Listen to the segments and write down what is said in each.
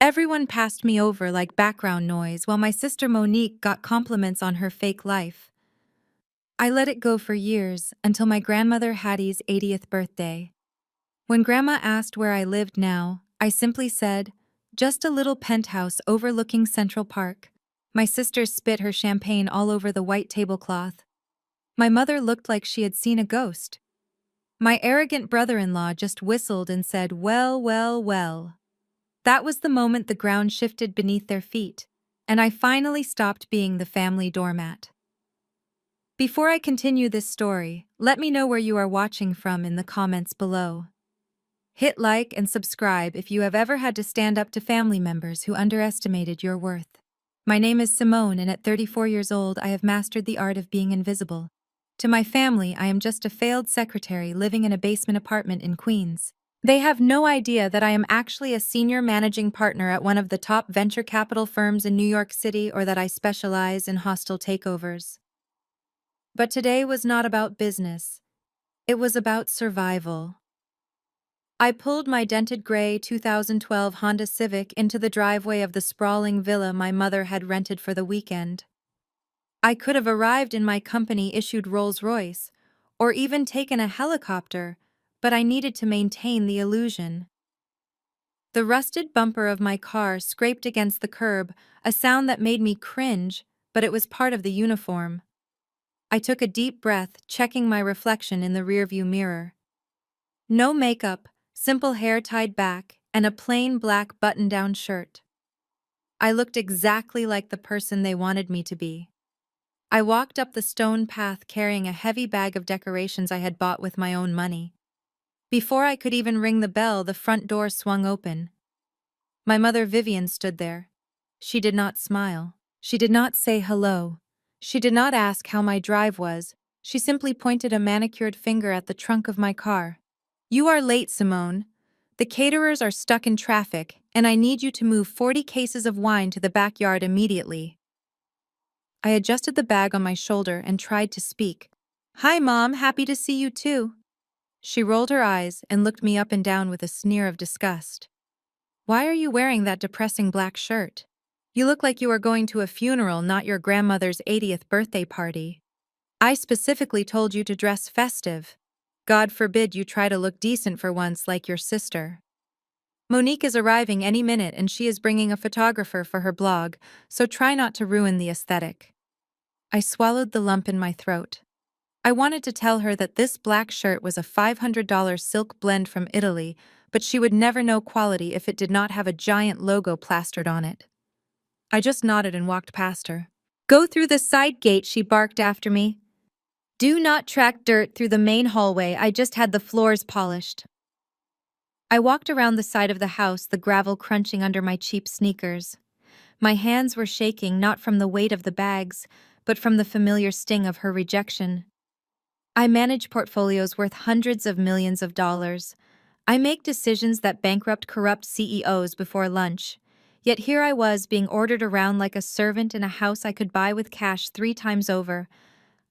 Everyone passed me over like background noise while my sister Monique got compliments on her fake life. I let it go for years until my grandmother Hattie's 80th birthday. When Grandma asked where I lived now, I simply said, just a little penthouse overlooking Central Park. My sister spit her champagne all over the white tablecloth. My mother looked like she had seen a ghost. My arrogant brother-in-law just whistled and said, well, well, well. That was the moment the ground shifted beneath their feet, and I finally stopped being the family doormat. Before I continue this story, let me know where you are watching from in the comments below. Hit like and subscribe if you have ever had to stand up to family members who underestimated your worth. My name is Simone, and at 34 years old, I have mastered the art of being invisible. To my family, I am just a failed secretary living in a basement apartment in Queens. They have no idea that I am actually a senior managing partner at one of the top venture capital firms in New York City, or that I specialize in hostile takeovers. But today was not about business. It was about survival. I pulled my dented gray 2012 Honda Civic into the driveway of the sprawling villa my mother had rented for the weekend. I could have arrived in my company-issued Rolls-Royce, or even taken a helicopter, but I needed to maintain the illusion. The rusted bumper of my car scraped against the curb, a sound that made me cringe, but it was part of the uniform. I took a deep breath, checking my reflection in the rearview mirror. No makeup, simple hair tied back, and a plain black button-down shirt. I looked exactly like the person they wanted me to be. I walked up the stone path carrying a heavy bag of decorations I had bought with my own money. Before I could even ring the bell, the front door swung open. My mother Vivian stood there. She did not smile. She did not say hello. She did not ask how my drive was. She simply pointed a manicured finger at the trunk of my car. You are late, Simone. The caterers are stuck in traffic, and I need you to move 40 cases of wine to the backyard immediately. I adjusted the bag on my shoulder and tried to speak. Hi, Mom, happy to see you too. She rolled her eyes and looked me up and down with a sneer of disgust. Why are you wearing that depressing black shirt? You look like you are going to a funeral, not your grandmother's 80th birthday party. I specifically told you to dress festive. God forbid you try to look decent for once like your sister. Monique is arriving any minute and she is bringing a photographer for her blog, so try not to ruin the aesthetic. I swallowed the lump in my throat. I wanted to tell her that this black shirt was a $500 silk blend from Italy, but she would never know quality if it did not have a giant logo plastered on it. I just nodded and walked past her. Go through the side gate, she barked after me. Do not track dirt through the main hallway, I just had the floors polished. I walked around the side of the house, the gravel crunching under my cheap sneakers. My hands were shaking, not from the weight of the bags, but from the familiar sting of her rejection. I manage portfolios worth hundreds of millions of dollars. I make decisions that bankrupt corrupt CEOs before lunch. Yet here I was being ordered around like a servant in a house I could buy with cash 3 times over.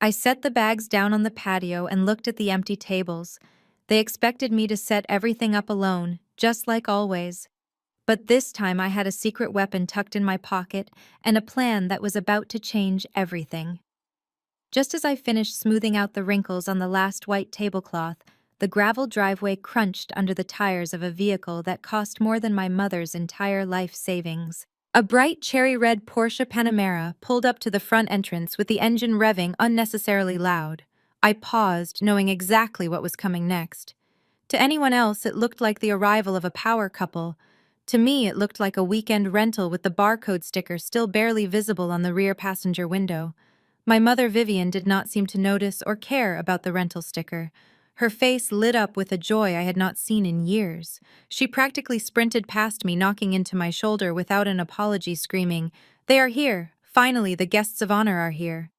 I set the bags down on the patio and looked at the empty tables. They expected me to set everything up alone, just like always. But this time I had a secret weapon tucked in my pocket and a plan that was about to change everything. Just as I finished smoothing out the wrinkles on the last white tablecloth, the gravel driveway crunched under the tires of a vehicle that cost more than my mother's entire life savings. A bright cherry-red Porsche Panamera pulled up to the front entrance with the engine revving unnecessarily loud. I paused, knowing exactly what was coming next. To anyone else, it looked like the arrival of a power couple. To me, it looked like a weekend rental with the barcode sticker still barely visible on the rear passenger window. My mother Vivian did not seem to notice or care about the rental sticker. Her face lit up with a joy I had not seen in years. She practically sprinted past me, knocking into my shoulder without an apology, screaming, "They are here! Finally, the guests of honor are here!"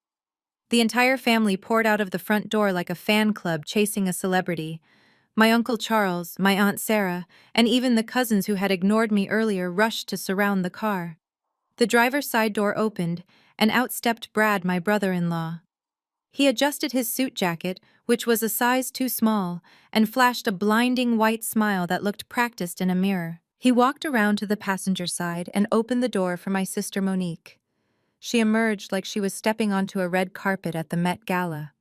The entire family poured out of the front door like a fan club chasing a celebrity. My Uncle Charles, my Aunt Sarah, and even the cousins who had ignored me earlier rushed to surround the car. The driver's side door opened, and out stepped Brad, my brother-in-law. He adjusted his suit jacket, which was a size too small, and flashed a blinding white smile that looked practiced in a mirror. He walked around to the passenger side and opened the door for my sister Monique. She emerged like she was stepping onto a red carpet at the Met Gala.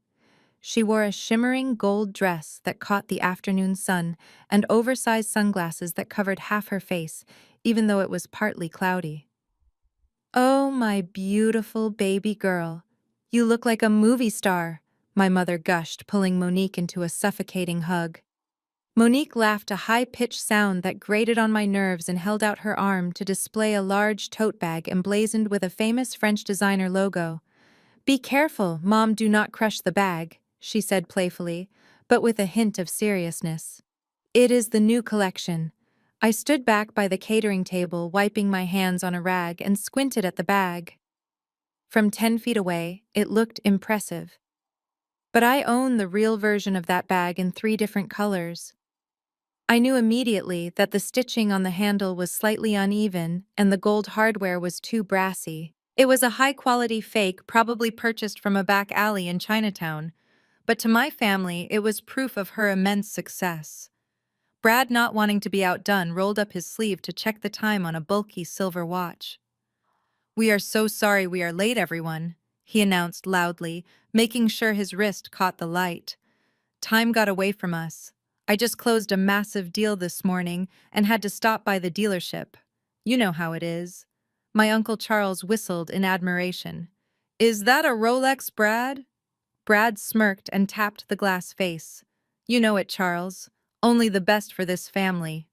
She wore a shimmering gold dress that caught the afternoon sun and oversized sunglasses that covered half her face, even though it was partly cloudy. "Oh, my beautiful baby girl. You look like a movie star," my mother gushed, pulling Monique into a suffocating hug. Monique laughed a high-pitched sound that grated on my nerves and held out her arm to display a large tote bag emblazoned with a famous French designer logo. "Be careful, Mom, do not crush the bag," she said playfully, but with a hint of seriousness. "It is the new collection." I stood back by the catering table, wiping my hands on a rag, and squinted at the bag. From 10 feet away, it looked impressive. But I own the real version of that bag in 3 different colors. I knew immediately that the stitching on the handle was slightly uneven and the gold hardware was too brassy. It was a high-quality fake, probably purchased from a back alley in Chinatown, but to my family it was proof of her immense success. Brad, not wanting to be outdone, rolled up his sleeve to check the time on a bulky silver watch. "We are so sorry we are late, everyone," he announced loudly, making sure his wrist caught the light. "Time got away from us. I just closed a massive deal this morning and had to stop by the dealership. You know how it is." My Uncle Charles whistled in admiration. "Is that a Rolex, Brad?" Brad smirked and tapped the glass face. "You know it, Charles. Only the best for this family."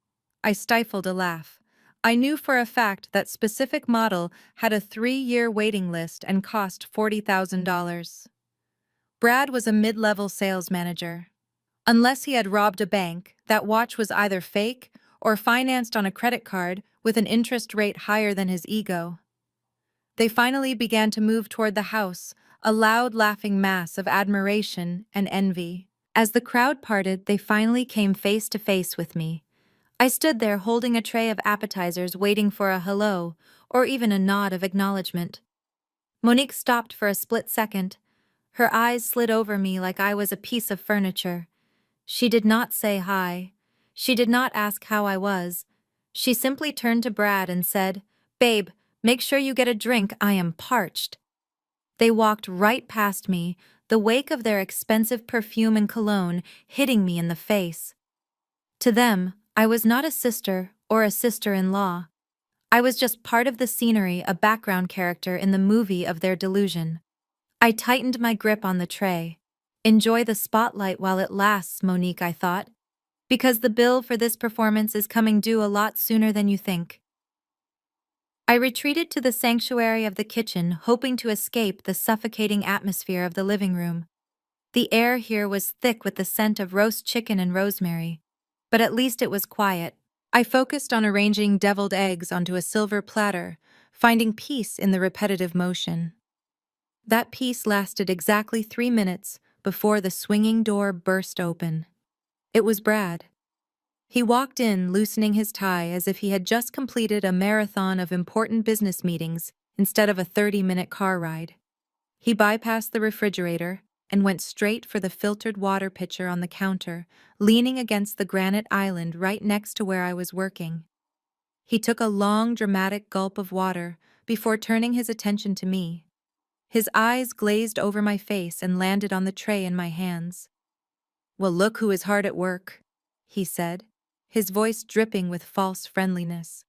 I stifled a laugh. I knew for a fact that specific model had a 3-year waiting list and cost $40,000. Brad was a mid-level sales manager. Unless he had robbed a bank, that watch was either fake or financed on a credit card with an interest rate higher than his ego. They finally began to move toward the house, a loud laughing mass of admiration and envy. As the crowd parted, they finally came face to face with me. I stood there holding a tray of appetizers, waiting for a hello or even a nod of acknowledgement. Monique stopped for a split second. Her eyes slid over me like I was a piece of furniture. She did not say hi. She did not ask how I was. She simply turned to Brad and said, "Babe, make sure you get a drink, I am parched." They walked right past me, the wake of their expensive perfume and cologne hitting me in the face. To them, I was not a sister or a sister-in-law. I was just part of the scenery, a background character in the movie of their delusion. I tightened my grip on the tray. "Enjoy the spotlight while it lasts, Monique," I thought, "because the bill for this performance is coming due a lot sooner than you think." I retreated to the sanctuary of the kitchen, hoping to escape the suffocating atmosphere of the living room. The air here was thick with the scent of roast chicken and rosemary, but at least it was quiet. I focused on arranging deviled eggs onto a silver platter, finding peace in the repetitive motion. That peace lasted exactly 3 minutes before the swinging door burst open. It was Brad. He walked in, loosening his tie as if he had just completed a marathon of important business meetings instead of a 30-minute car ride. He bypassed the refrigerator and went straight for the filtered water pitcher on the counter, leaning against the granite island right next to where I was working. He took a long, dramatic gulp of water before turning his attention to me. His eyes glazed over my face and landed on the tray in my hands. "Well, look who is hard at work," he said, his voice dripping with false friendliness.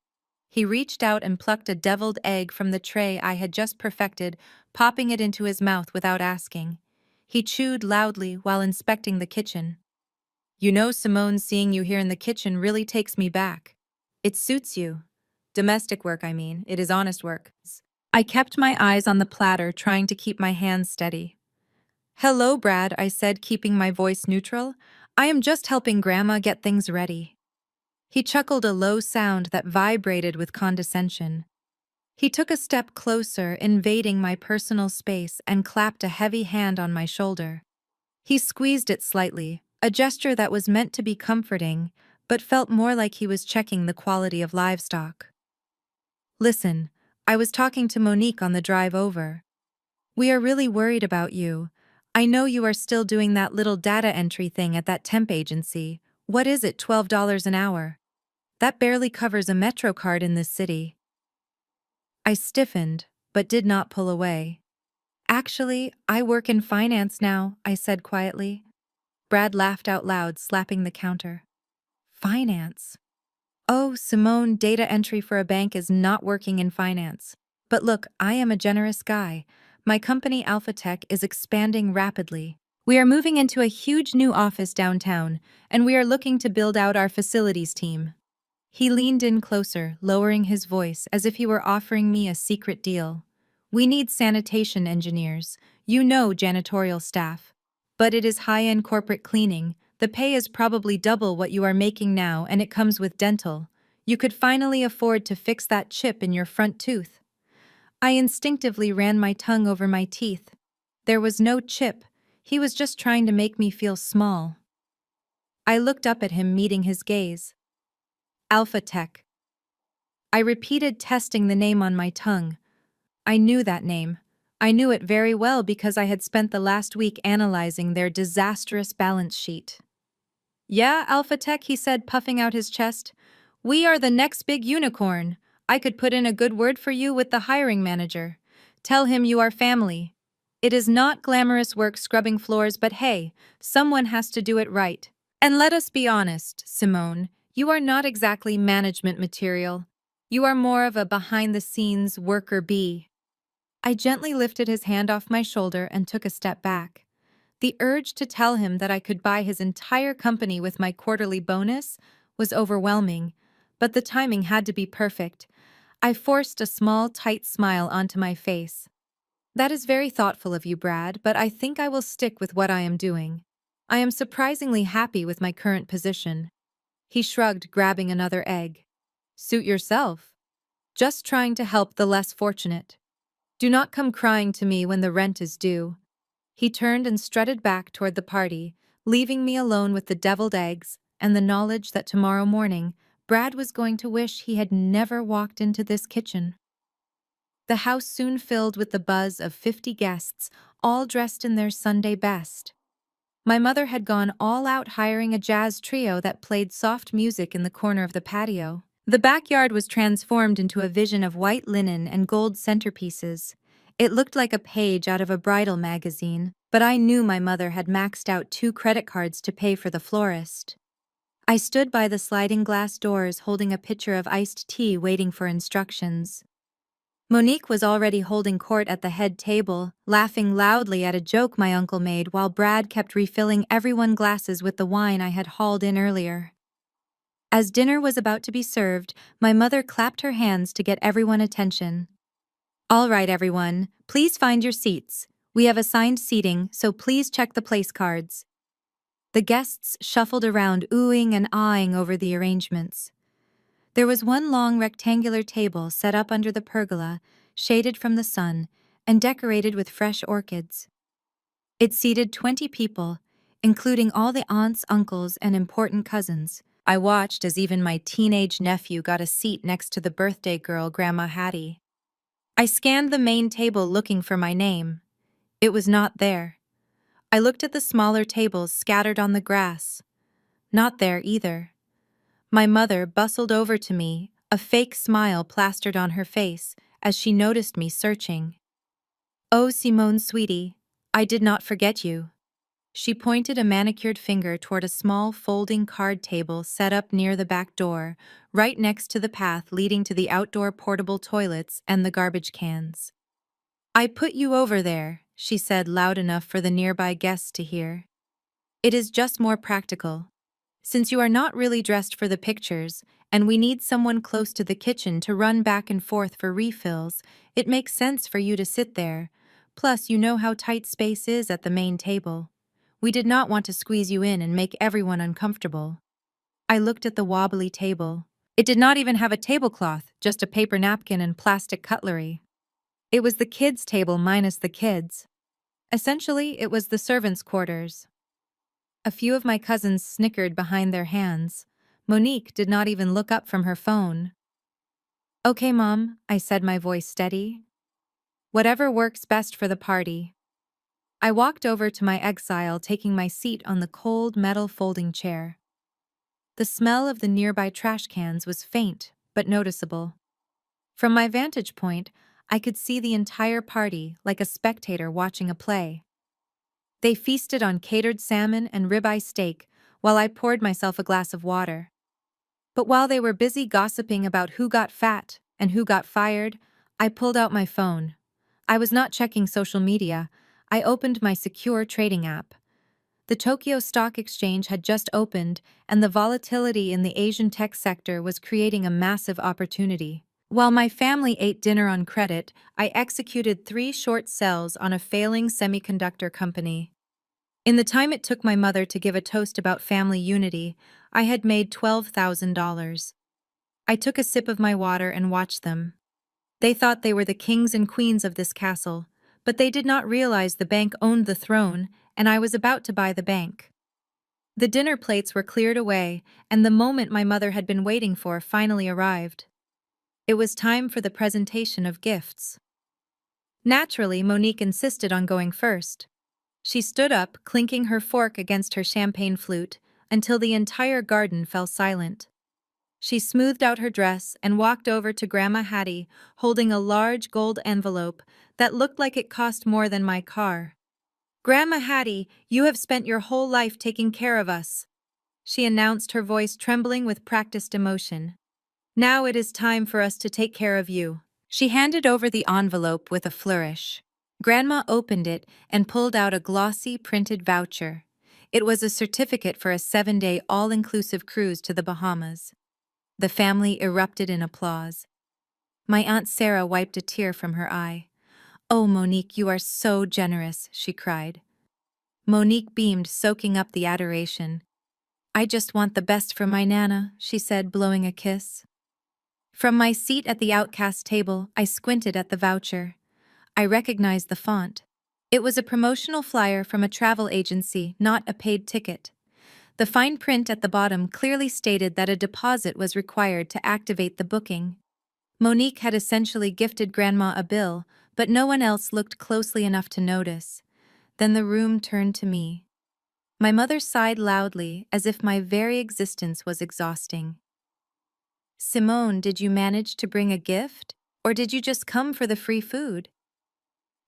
He reached out and plucked a deviled egg from the tray I had just perfected, popping it into his mouth without asking. He chewed loudly while inspecting the kitchen. "You know, Simone, seeing you here in the kitchen really takes me back. It suits you. Domestic work, I mean. It is honest work." I kept my eyes on the platter, trying to keep my hands steady. "Hello, Brad," I said, keeping my voice neutral. "I am just helping Grandma get things ready." He chuckled a low sound that vibrated with condescension. He took a step closer, invading my personal space, and clapped a heavy hand on my shoulder. He squeezed it slightly, a gesture that was meant to be comforting, but felt more like he was checking the quality of livestock. "Listen, I was talking to Monique on the drive over. We are really worried about you. I know you are still doing that little data entry thing at that temp agency. What is it, $12 an hour?" That barely covers a Metro card in this city. I stiffened, but did not pull away. Actually, I work in finance now, I said quietly. Brad laughed out loud, slapping the counter. Finance? Oh, Simone, data entry for a bank is not working in finance. But look, I am a generous guy. My company Alpha Tech is expanding rapidly. We are moving into a huge new office downtown, and we are looking to build out our facilities team. He leaned in closer, lowering his voice as if he were offering me a secret deal. We need sanitation engineers, janitorial staff. But it is high-end corporate cleaning. The pay is probably double what you are making now, and it comes with dental. You could finally afford to fix that chip in your front tooth. I instinctively ran my tongue over my teeth. There was no chip. He was just trying to make me feel small. I looked up at him, meeting his gaze. Alpha Tech. I repeated, testing the name on my tongue. I knew that name. I knew it very well because I had spent the last week analyzing their disastrous balance sheet. Yeah, Alpha Tech, he said, puffing out his chest. We are the next big unicorn. I could put in a good word for you with the hiring manager. Tell him you are family. It is not glamorous work scrubbing floors, but hey, someone has to do it right. And let us be honest, Simone, you are not exactly management material. You are more of a behind-the-scenes worker bee. I gently lifted his hand off my shoulder and took a step back. The urge to tell him that I could buy his entire company with my quarterly bonus was overwhelming, but the timing had to be perfect. I forced a small, tight smile onto my face. That is very thoughtful of you, Brad, but I think I will stick with what I am doing. I am surprisingly happy with my current position. He shrugged, grabbing another egg. Suit yourself. Just trying to help the less fortunate. Do not come crying to me when the rent is due. He turned and strutted back toward the party, leaving me alone with the deviled eggs and the knowledge that tomorrow morning Brad was going to wish he had never walked into this kitchen. The house soon filled with the buzz of 50 guests, all dressed in their Sunday best. My mother had gone all out, hiring a jazz trio that played soft music in the corner of the patio. The backyard was transformed into a vision of white linen and gold centerpieces. It looked like a page out of a bridal magazine, but I knew my mother had maxed out 2 credit cards to pay for the florist. I stood by the sliding glass doors holding a pitcher of iced tea, waiting for instructions. Monique was already holding court at the head table, laughing loudly at a joke my uncle made while Brad kept refilling everyone's glasses with the wine I had hauled in earlier. As dinner was about to be served, my mother clapped her hands to get everyone's attention. All right, everyone, please find your seats. We have assigned seating, so please check the place cards. The guests shuffled around, oohing and aahing over the arrangements. There was one long rectangular table set up under the pergola, shaded from the sun, and decorated with fresh orchids. It seated 20 people, including all the aunts, uncles, and important cousins. I watched as even my teenage nephew got a seat next to the birthday girl, Grandma Hattie. I scanned the main table looking for my name. It was not there. I looked at the smaller tables scattered on the grass. Not there either. My mother bustled over to me, a fake smile plastered on her face as she noticed me searching. Oh, Simone, sweetie, I did not forget you. She pointed a manicured finger toward a small folding card table set up near the back door, right next to the path leading to the outdoor portable toilets and the garbage cans. I put you over there, she said loud enough for the nearby guests to hear. It is just more practical. Since you are not really dressed for the pictures, and we need someone close to the kitchen to run back and forth for refills, it makes sense for you to sit there. Plus, you know how tight space is at the main table. We did not want to squeeze you in and make everyone uncomfortable. I looked at the wobbly table. It did not even have a tablecloth, just a paper napkin and plastic cutlery. It was the kids' table minus the kids. Essentially, it was the servants' quarters. A few of my cousins snickered behind their hands. Monique did not even look up from her phone. Okay, Mom, I said, my voice steady. Whatever works best for the party. I walked over to my exile, taking my seat on the cold metal folding chair. The smell of the nearby trash cans was faint but noticeable. From my vantage point, I could see the entire party like a spectator watching a play. They feasted on catered salmon and ribeye steak while I poured myself a glass of water. But while they were busy gossiping about who got fat and who got fired, I pulled out my phone. I was not checking social media. I opened my secure trading app. The Tokyo Stock Exchange had just opened, and the volatility in the Asian tech sector was creating a massive opportunity. While my family ate dinner on credit, I executed 3 short sells on a failing semiconductor company. In the time it took my mother to give a toast about family unity, I had made $12,000. I took a sip of my water and watched them. They thought they were the kings and queens of this castle, but they did not realize the bank owned the throne, and I was about to buy the bank. The dinner plates were cleared away, and the moment my mother had been waiting for finally arrived. It was time for the presentation of gifts. Naturally, Monique insisted on going first. She stood up, clinking her fork against her champagne flute, until the entire garden fell silent. She smoothed out her dress and walked over to Grandma Hattie, holding a large gold envelope that looked like it cost more than my car. "Grandma Hattie, you have spent your whole life taking care of us," she announced, her voice trembling with practiced emotion. "Now it is time for us to take care of you." She handed over the envelope with a flourish. Grandma opened it and pulled out a glossy printed voucher. It was a certificate for a 7-day all-inclusive cruise to the Bahamas. The family erupted in applause. My Aunt Sarah wiped a tear from her eye. "Oh, Monique, you are so generous," she cried. Monique beamed, soaking up the adoration. "I just want the best for my Nana," she said, blowing a kiss. From my seat at the outcast table, I squinted at the voucher. I recognized the font. It was a promotional flyer from a travel agency, not a paid ticket. The fine print at the bottom clearly stated that a deposit was required to activate the booking. Monique had essentially gifted Grandma a bill, but no one else looked closely enough to notice. Then the room turned to me. My mother sighed loudly, as if my very existence was exhausting. "Simone, did you manage to bring a gift? Or did you just come for the free food?"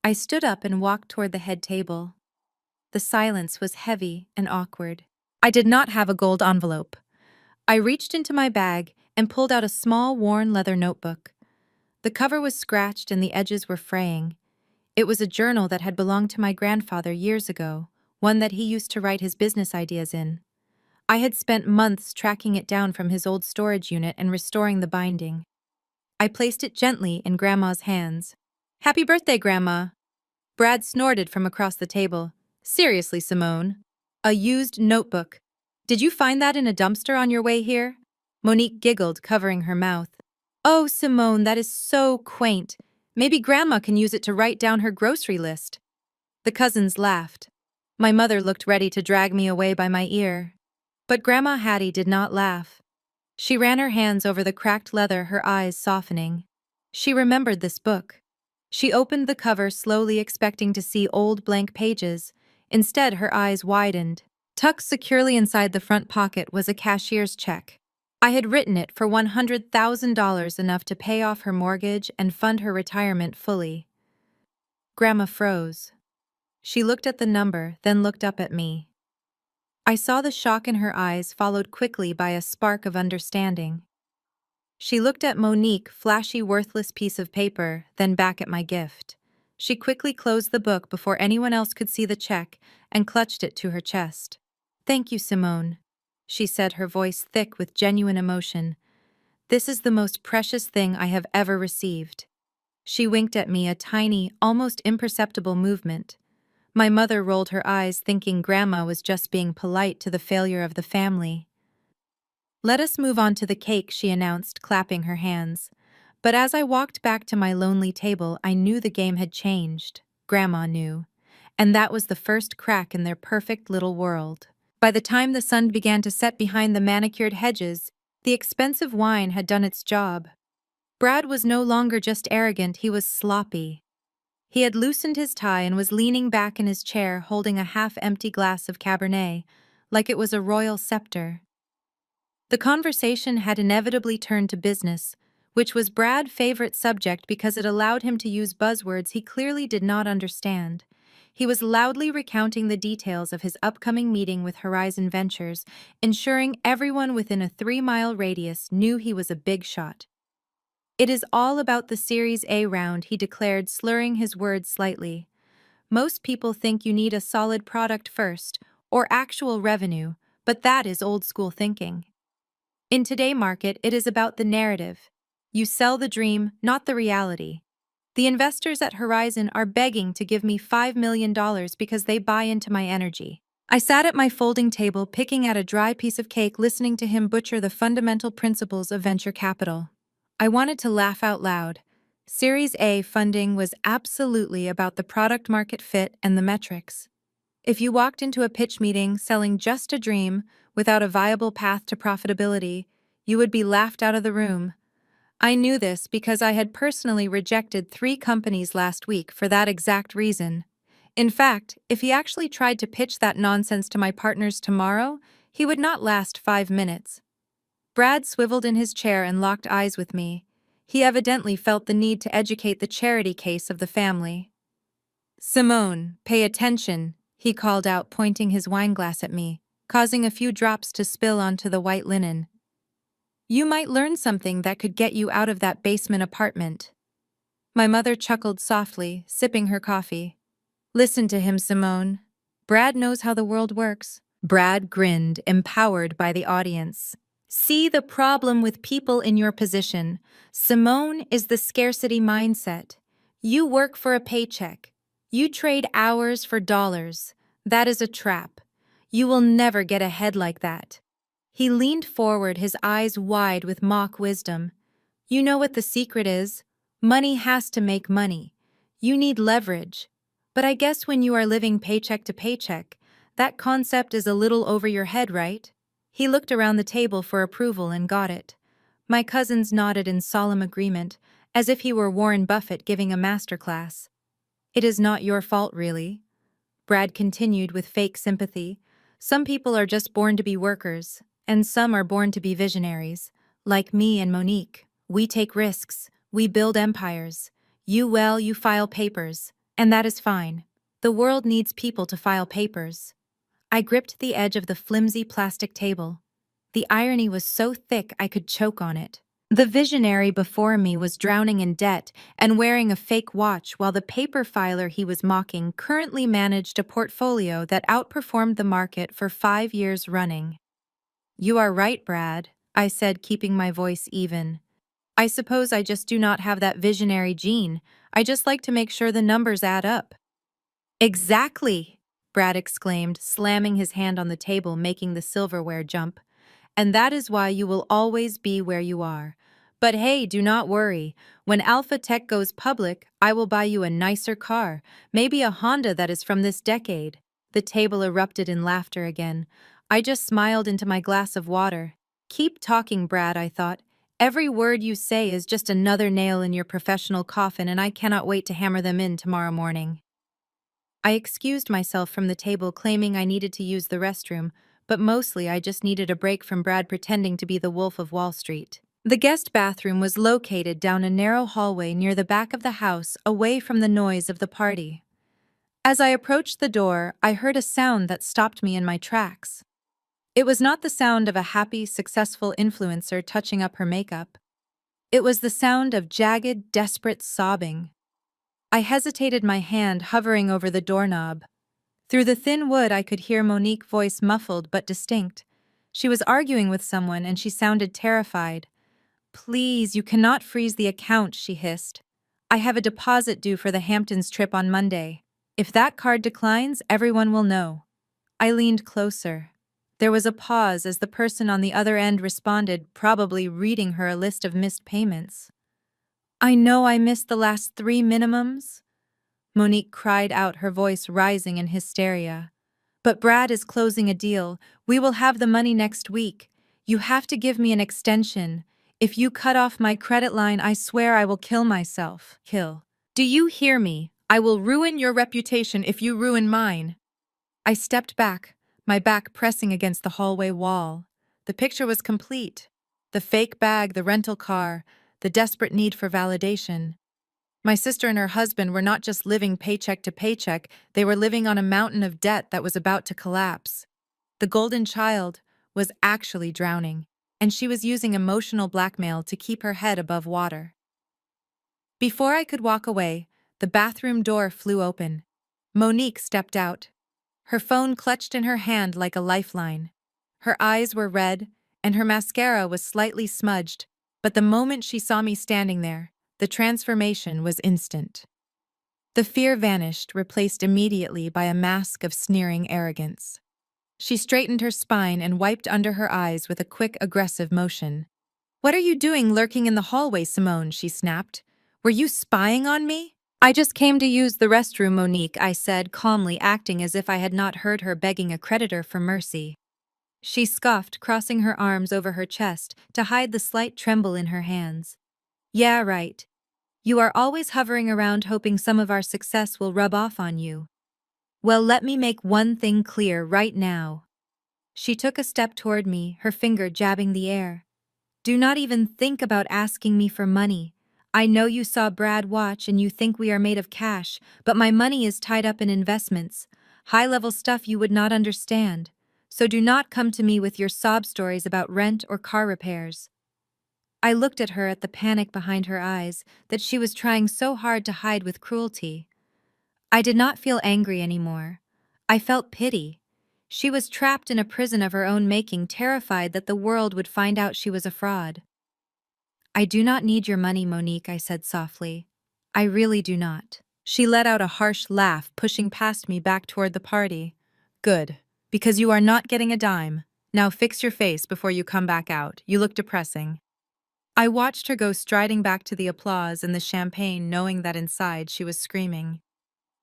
I stood up and walked toward the head table. The silence was heavy and awkward. I did not have a gold envelope. I reached into my bag and pulled out a small, worn leather notebook. The cover was scratched and the edges were fraying. It was a journal that had belonged to my grandfather years ago, one that he used to write his business ideas in. I had spent months tracking it down from his old storage unit and restoring the binding. I placed it gently in Grandma's hands. "Happy birthday, Grandma!" Brad snorted from across the table. "Seriously, Simone? A used notebook. Did you find that in a dumpster on your way here?" Monique giggled, covering her mouth. "Oh, Simone, that is so quaint. Maybe Grandma can use it to write down her grocery list." The cousins laughed. My mother looked ready to drag me away by my ear. But Grandma Hattie did not laugh. She ran her hands over the cracked leather, her eyes softening. She remembered this book. She opened the cover slowly, expecting to see old blank pages. Instead, her eyes widened. Tucked securely inside the front pocket was a cashier's check. I had written it for $100,000, enough to pay off her mortgage and fund her retirement fully. Grandma froze. She looked at the number, then looked up at me. I saw the shock in her eyes, followed quickly by a spark of understanding. She looked at Monique, flashy, worthless piece of paper, then back at my gift. She quickly closed the book before anyone else could see the check and clutched it to her chest. "Thank you, Simone," she said, her voice thick with genuine emotion. "This is the most precious thing I have ever received." She winked at me, a tiny, almost imperceptible movement. My mother rolled her eyes, thinking Grandma was just being polite to the failure of the family. "Let us move on to the cake," she announced, clapping her hands. But as I walked back to my lonely table, I knew the game had changed. Grandma knew. And that was the first crack in their perfect little world. By the time the sun began to set behind the manicured hedges, the expensive wine had done its job. Brad was no longer just arrogant, he was sloppy. He had loosened his tie and was leaning back in his chair, holding a half-empty glass of Cabernet, like it was a royal scepter. The conversation had inevitably turned to business, which was Brad's favorite subject because it allowed him to use buzzwords he clearly did not understand. He was loudly recounting the details of his upcoming meeting with Horizon Ventures, ensuring everyone within a 3-mile radius knew he was a big shot. It is all about the Series A round, he declared, slurring his words slightly. Most people think you need a solid product first, or actual revenue, but that is old-school thinking. In today's market, it is about the narrative. You sell the dream, not the reality. The investors at Horizon are begging to give me $5 million because they buy into my energy. I sat at my folding table picking at a dry piece of cake, listening to him butcher the fundamental principles of venture capital. I wanted to laugh out loud. Series A funding was absolutely about the product market fit and the metrics. If you walked into a pitch meeting selling just a dream without a viable path to profitability, you would be laughed out of the room. I knew this because I had personally rejected 3 companies last week for that exact reason. In fact, if he actually tried to pitch that nonsense to my partners tomorrow, he would not last 5 minutes. Brad swiveled in his chair and locked eyes with me. He evidently felt the need to educate the charity case of the family. "Simone, pay attention," he called out, pointing his wineglass at me, causing a few drops to spill onto the white linen. "You might learn something that could get you out of that basement apartment." My mother chuckled softly, sipping her coffee. "Listen to him, Simone. Brad knows how the world works." Brad grinned, empowered by the audience. "See the problem with people in your position. Simone is the scarcity mindset. You work for a paycheck. You trade hours for dollars. That is a trap. You will never get ahead like that." He leaned forward, his eyes wide with mock wisdom. "You know what the secret is? Money has to make money. You need leverage. But I guess when you are living paycheck to paycheck, that concept is a little over your head, right?" He looked around the table for approval and got it. My cousins nodded in solemn agreement, as if he were Warren Buffett giving a masterclass. "It is not your fault, really," Brad continued with fake sympathy. "Some people are just born to be workers, and some are born to be visionaries. Like me and Monique. We take risks, we build empires. You file papers, and that is fine. The world needs people to file papers." I gripped the edge of the flimsy plastic table. The irony was so thick I could choke on it. The visionary before me was drowning in debt and wearing a fake watch, while the paper filer he was mocking currently managed a portfolio that outperformed the market for 5 years running. "You are right, Brad," I said, keeping my voice even. "I suppose I just do not have that visionary gene. I just like to make sure the numbers add up." "Exactly!" Brad exclaimed, slamming his hand on the table, making the silverware jump. "And that is why you will always be where you are. But hey, do not worry. When Alpha Tech goes public, I will buy you a nicer car, maybe a Honda that is from this decade." The table erupted in laughter again. I just smiled into my glass of water. "Keep talking, Brad," I thought. "Every word you say is just another nail in your professional coffin, and I cannot wait to hammer them in tomorrow morning." I excused myself from the table, claiming I needed to use the restroom, but mostly I just needed a break from Brad pretending to be the Wolf of Wall Street. The guest bathroom was located down a narrow hallway near the back of the house, away from the noise of the party. As I approached the door, I heard a sound that stopped me in my tracks. It was not the sound of a happy, successful influencer touching up her makeup. It was the sound of jagged, desperate sobbing. I hesitated, my hand hovering over the doorknob. Through the thin wood, I could hear Monique's voice, muffled but distinct. She was arguing with someone, and she sounded terrified. "Please, you cannot freeze the account," she hissed. "I have a deposit due for the Hamptons trip on Monday. If that card declines, everyone will know." I leaned closer. There was a pause as the person on the other end responded, probably reading her a list of missed payments. "I know I missed the last 3 minimums," Monique cried out, her voice rising in hysteria. "But Brad is closing a deal. We will have the money next week. You have to give me an extension. If you cut off my credit line, I swear I will kill myself." "Kill. Do you hear me? I will ruin your reputation if you ruin mine." I stepped back, my back pressing against the hallway wall. The picture was complete. The fake bag, the rental car, the desperate need for validation. My sister and her husband were not just living paycheck to paycheck, they were living on a mountain of debt that was about to collapse. The golden child was actually drowning, and she was using emotional blackmail to keep her head above water. Before I could walk away, the bathroom door flew open. Monique stepped out, her phone clutched in her hand like a lifeline. Her eyes were red, and her mascara was slightly smudged, but the moment she saw me standing there, the transformation was instant. The fear vanished, replaced immediately by a mask of sneering arrogance. She straightened her spine and wiped under her eyes with a quick, aggressive motion. "What are you doing lurking in the hallway, Simone?" she snapped. "Were you spying on me?" "I just came to use the restroom, Monique," I said, calmly, acting as if I had not heard her begging a creditor for mercy. She scoffed, crossing her arms over her chest to hide the slight tremble in her hands. "Yeah, right. You are always hovering around hoping some of our success will rub off on you. Well, let me make one thing clear right now." She took a step toward me, her finger jabbing the air. "Do not even think about asking me for money. I know you saw Brad watch and you think we are made of cash, but my money is tied up in investments, high-level stuff you would not understand. So do not come to me with your sob stories about rent or car repairs." I looked at her at the panic behind her eyes that she was trying so hard to hide with cruelty. I did not feel angry anymore. I felt pity. She was trapped in a prison of her own making, terrified that the world would find out she was a fraud. "I do not need your money, Monique," I said softly. "I really do not." She let out a harsh laugh, pushing past me back toward the party. "Good, because you are not getting a dime. Now fix your face before you come back out. You look depressing." I watched her go striding back to the applause and the champagne, knowing that inside she was screaming.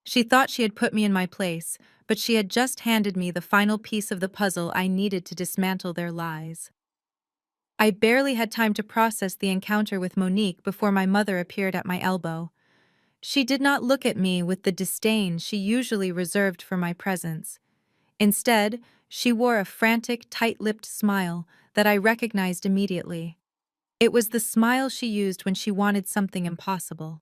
She thought she had put me in my place, but she had just handed me the final piece of the puzzle I needed to dismantle their lies. I barely had time to process the encounter with Monique before my mother appeared at my elbow. She did not look at me with the disdain she usually reserved for my presence. Instead, she wore a frantic, tight-lipped smile that I recognized immediately. It was the smile she used when she wanted something impossible.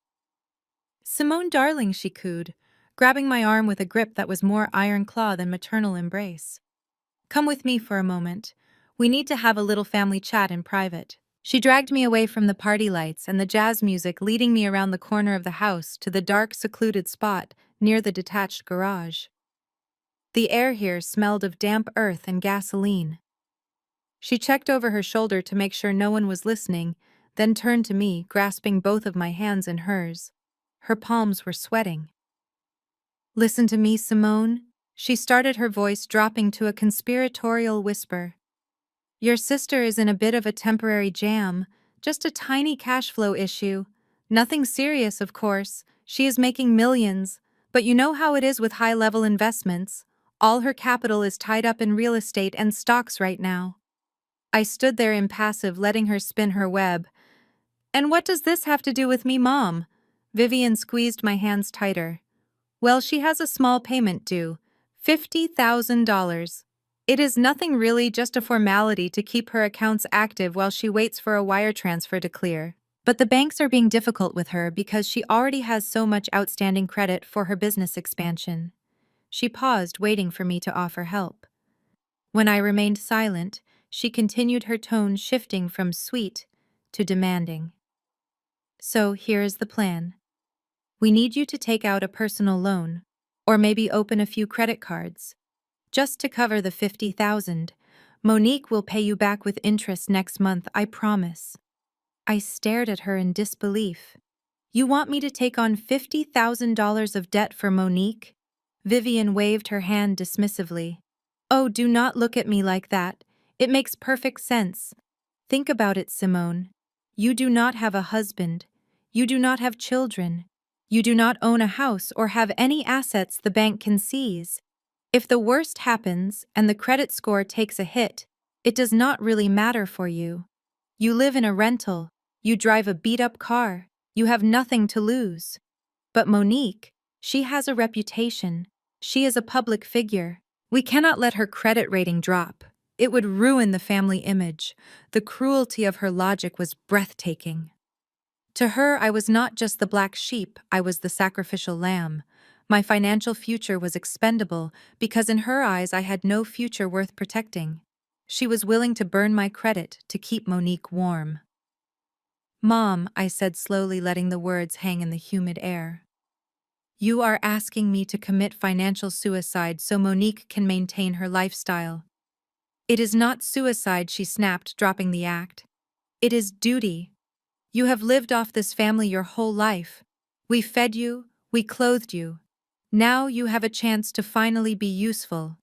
"Simone, darling," she cooed, grabbing my arm with a grip that was more iron claw than maternal embrace. "Come with me for a moment. We need to have a little family chat in private." She dragged me away from the party lights and the jazz music, leading me around the corner of the house to the dark, secluded spot near the detached garage. The air here smelled of damp earth and gasoline. She checked over her shoulder to make sure no one was listening, then turned to me, grasping both of my hands in hers. Her palms were sweating. "Listen to me, Simone," she started, her voice dropping to a conspiratorial whisper. "Your sister is in a bit of a temporary jam, just a tiny cash flow issue. Nothing serious, of course. She is making millions, but you know how it is with high-level investments. All her capital is tied up in real estate and stocks right now." I stood there impassive, letting her spin her web. "And what does this have to do with me, Mom?" Vivian squeezed my hands tighter. "Well, she has a small payment due, $50,000. It is nothing really, just a formality to keep her accounts active while she waits for a wire transfer to clear. But the banks are being difficult with her because she already has so much outstanding credit for her business expansion." She paused, waiting for me to offer help. When I remained silent, she continued, her tone shifting from sweet to demanding. "So here is the plan. We need you to take out a personal loan, or maybe open a few credit cards, just to cover the $50,000. Monique will pay you back with interest next month, I promise." I stared at her in disbelief. "You want me to take on $50,000 of debt for Monique?" Vivian waved her hand dismissively. "Oh, do not look at me like that. It makes perfect sense. Think about it, Simone. You do not have a husband. You do not have children. You do not own a house or have any assets the bank can seize. If the worst happens and the credit score takes a hit, it does not really matter for you. You live in a rental. You drive a beat-up car. You have nothing to lose. But Monique, she has a reputation. She is a public figure. We cannot let her credit rating drop. It would ruin the family image. The cruelty of her logic was breathtaking. To her, I was not just the black sheep, I was the sacrificial lamb. My financial future was expendable because in her eyes I had no future worth protecting. She was willing to burn my credit to keep Monique warm. "Mom," I said slowly, letting the words hang in the humid air. "You are asking me to commit financial suicide so Monique can maintain her lifestyle." "It is not suicide," she snapped, dropping the act. "It is duty. You have lived off this family your whole life. We fed you, we clothed you. Now you have a chance to finally be useful.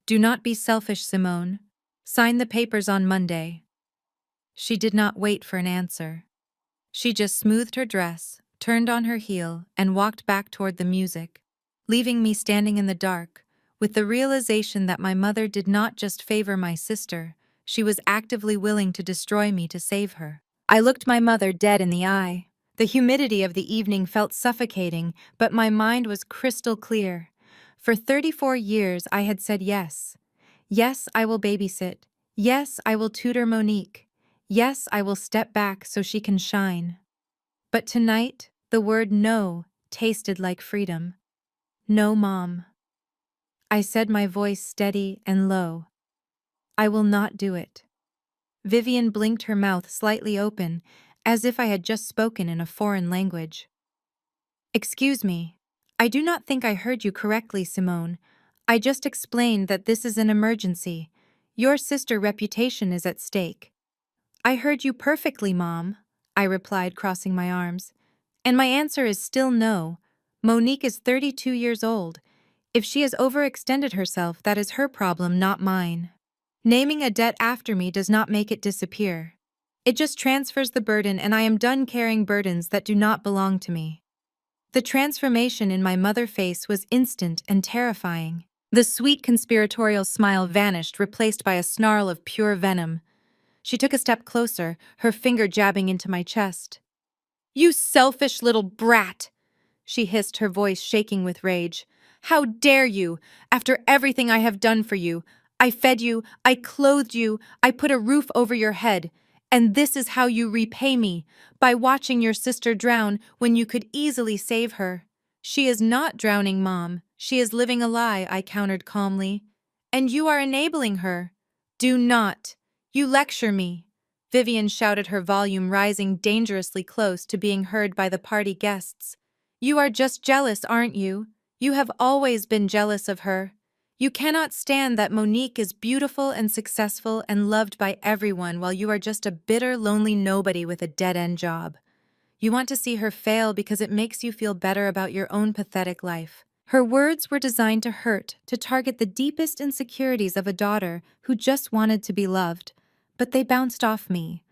Do not be selfish, Simone. Sign the papers on Monday." She did not wait for an answer. She just smoothed her dress, turned on her heel, and walked back toward the music, leaving me standing in the dark, with the realization that my mother did not just favor my sister, she was actively willing to destroy me to save her. I looked my mother dead in the eye. The humidity of the evening felt suffocating, but my mind was crystal clear. For 34 years I had said yes. Yes, I will babysit. Yes, I will tutor Monique. Yes, I will step back so she can shine. But tonight, the word no tasted like freedom. "No, Mom." I said, my voice steady and low. "I will not do it." Vivian blinked, her mouth slightly open, as if I had just spoken in a foreign language. "Excuse me. I do not think I heard you correctly, Simone. I just explained that this is an emergency. Your sister's reputation is at stake." "I heard you perfectly, Mom," I replied, crossing my arms. "And my answer is still no. Monique is 32 years old. If she has overextended herself, that is her problem, not mine. Naming a debt after me does not make it disappear. It just transfers the burden, and I am done carrying burdens that do not belong to me." The transformation in my mother's face was instant and terrifying. The sweet conspiratorial smile vanished, replaced by a snarl of pure venom. She took a step closer, her finger jabbing into my chest. "You selfish little brat!" she hissed, her voice shaking with rage. "How dare you, after everything I have done for you? I fed you, I clothed you, I put a roof over your head. And this is how you repay me, by watching your sister drown when you could easily save her." "She is not drowning, Mom. She is living a lie," I countered calmly. "And you are enabling her." "Do not. You lecture me," Vivian shouted, her volume rising dangerously close to being heard by the party guests. "You are just jealous, aren't you? You have always been jealous of her. You cannot stand that Monique is beautiful and successful and loved by everyone while you are just a bitter, lonely nobody with a dead-end job. You want to see her fail because it makes you feel better about your own pathetic life." Her words were designed to hurt, to target the deepest insecurities of a daughter who just wanted to be loved. But they bounced off me.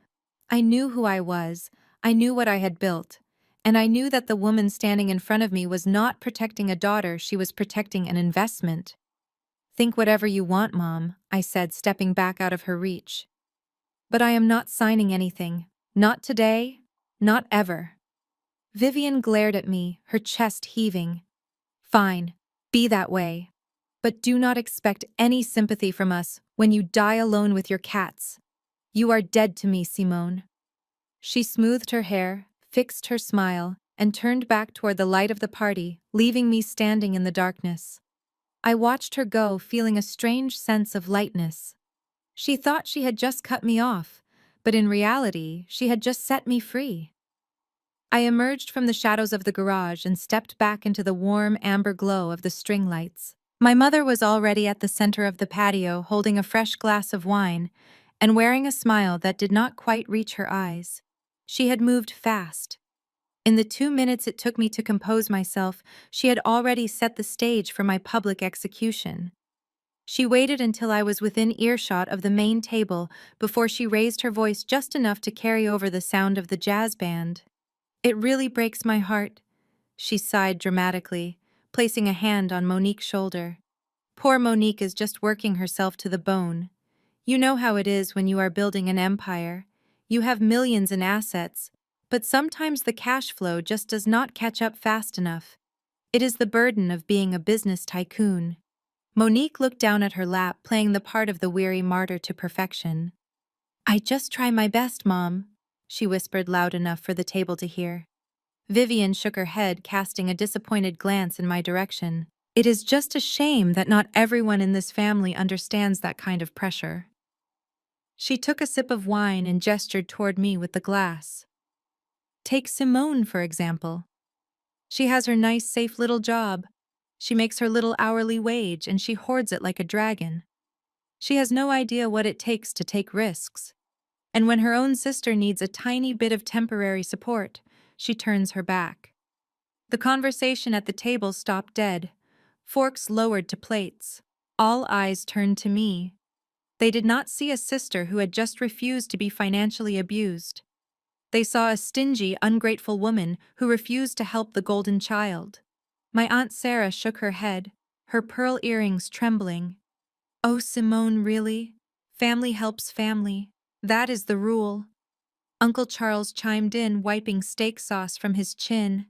I knew who I was, I knew what I had built, and I knew that the woman standing in front of me was not protecting a daughter, she was protecting an investment. "Think whatever you want, Mom," I said, stepping back out of her reach. "But I am not signing anything. Not today, not ever." Vivian glared at me, her chest heaving. "Fine, be that way. But do not expect any sympathy from us when you die alone with your cats. You are dead to me, Simone." She smoothed her hair, fixed her smile, and turned back toward the light of the party, leaving me standing in the darkness. I watched her go, feeling a strange sense of lightness. She thought she had just cut me off, but in reality, she had just set me free. I emerged from the shadows of the garage and stepped back into the warm amber glow of the string lights. My mother was already at the center of the patio, holding a fresh glass of wine and wearing a smile that did not quite reach her eyes. She had moved fast. In the 2 minutes it took me to compose myself, she had already set the stage for my public execution. She waited until I was within earshot of the main table before she raised her voice just enough to carry over the sound of the jazz band. "It really breaks my heart," she sighed dramatically, placing a hand on Monique's shoulder. "Poor Monique is just working herself to the bone. You know how it is when you are building an empire. You have millions in assets, but sometimes the cash flow just does not catch up fast enough. It is the burden of being a business tycoon." Monique looked down at her lap, playing the part of the weary martyr to perfection. "I just try my best, Mom," she whispered loud enough for the table to hear. Vivian shook her head, casting a disappointed glance in my direction. "It is just a shame that not everyone in this family understands that kind of pressure." She took a sip of wine and gestured toward me with the glass. "Take Simone, for example. She has her nice, safe little job. She makes her little hourly wage and she hoards it like a dragon. She has no idea what it takes to take risks. And when her own sister needs a tiny bit of temporary support, she turns her back." The conversation at the table stopped dead, forks lowered to plates. All eyes turned to me. They did not see a sister who had just refused to be financially abused. They saw a stingy, ungrateful woman who refused to help the golden child. My Aunt Sarah shook her head, her pearl earrings trembling. "Oh, Simone, really? Family helps family. That is the rule." Uncle Charles chimed in, wiping steak sauce from his chin.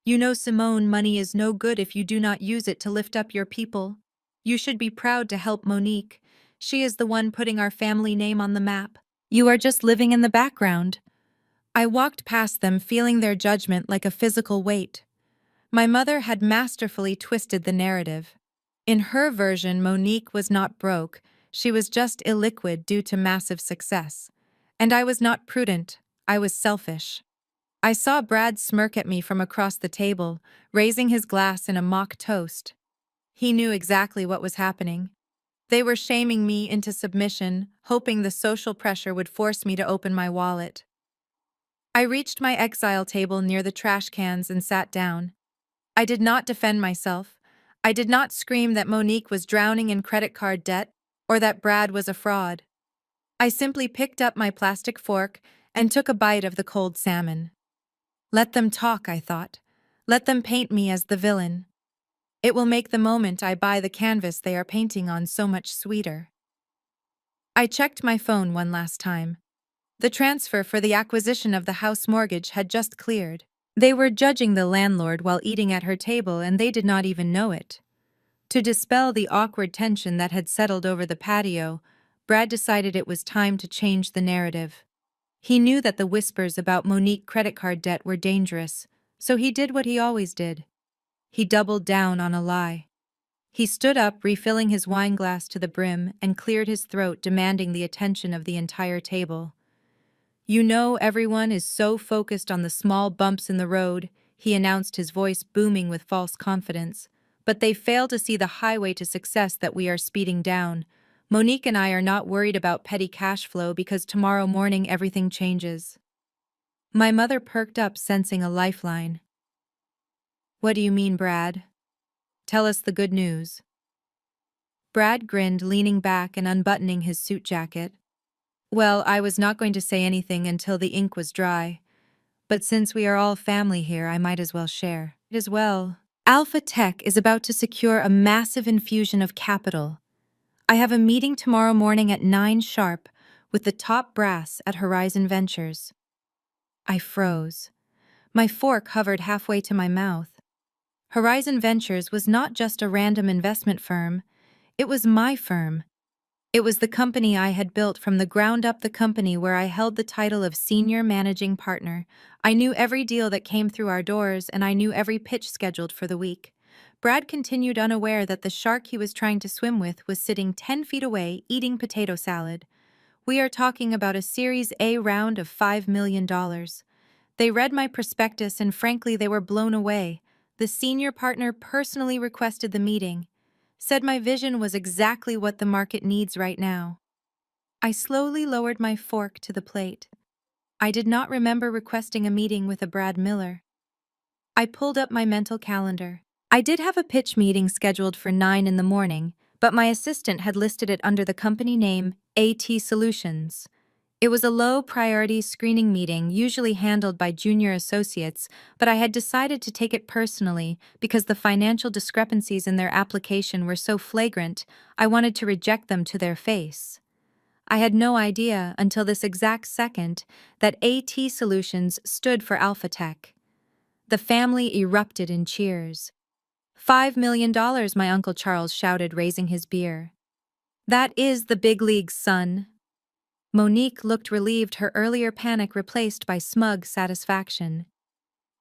"You know, Simone, money is no good if you do not use it to lift up your people. You should be proud to help Monique. She is the one putting our family name on the map. You are just living in the background." I walked past them, feeling their judgment like a physical weight. My mother had masterfully twisted the narrative. In her version, Monique was not broke, she was just illiquid due to massive success. And I was not prudent, I was selfish. I saw Brad smirk at me from across the table, raising his glass in a mock toast. He knew exactly what was happening. They were shaming me into submission, hoping the social pressure would force me to open my wallet. I reached my exile table near the trash cans and sat down. I did not defend myself. I did not scream that Monique was drowning in credit card debt or that Brad was a fraud. I simply picked up my plastic fork and took a bite of the cold salmon. Let them talk, I thought. Let them paint me as the villain. It will make the moment I buy the canvas they are painting on so much sweeter. I checked my phone one last time. The transfer for the acquisition of the house mortgage had just cleared. They were judging the landlord while eating at her table, and they did not even know it. To dispel the awkward tension that had settled over the patio, Brad decided it was time to change the narrative. He knew that the whispers about Monique credit card debt were dangerous, so he did what he always did. He doubled down on a lie. He stood up, refilling his wine glass to the brim, and cleared his throat, demanding the attention of the entire table. "You know, everyone is so focused on the small bumps in the road," he announced, his voice booming with false confidence. "But they fail to see the highway to success that we are speeding down. Monique and I are not worried about petty cash flow because tomorrow morning everything changes." My mother perked up, sensing a lifeline. "What do you mean, Brad? Tell us the good news." Brad grinned, leaning back and unbuttoning his suit jacket. "Well, I was not going to say anything until the ink was dry. But since we are all family here, I might as well share. As well, Alpha Tech is about to secure a massive infusion of capital. I have a meeting tomorrow morning at 9 sharp with the top brass at Horizon Ventures." I froze. My fork hovered halfway to my mouth. Horizon Ventures was not just a random investment firm, it was my firm. It was the company I had built from the ground up, the company where I held the title of senior managing partner. I knew every deal that came through our doors, and I knew every pitch scheduled for the week. Brad continued, unaware that the shark he was trying to swim with was sitting 10 feet away, eating potato salad. "We are talking about a Series A round of $5 million. They read my prospectus and frankly they were blown away. The senior partner personally requested the meeting. Said my vision was exactly what the market needs right now." I slowly lowered my fork to the plate. I did not remember requesting a meeting with a Brad Miller. I pulled up my mental calendar. I did have a pitch meeting scheduled for 9 in the morning, but my assistant had listed it under the company name AT Solutions. It was a low-priority screening meeting usually handled by junior associates, but I had decided to take it personally because the financial discrepancies in their application were so flagrant, I wanted to reject them to their face. I had no idea until this exact second that AT Solutions stood for Alpha Tech. The family erupted in cheers. $5 million, my Uncle Charles shouted, raising his beer. That is the big leagues, son. Monique looked relieved, her earlier panic replaced by smug satisfaction.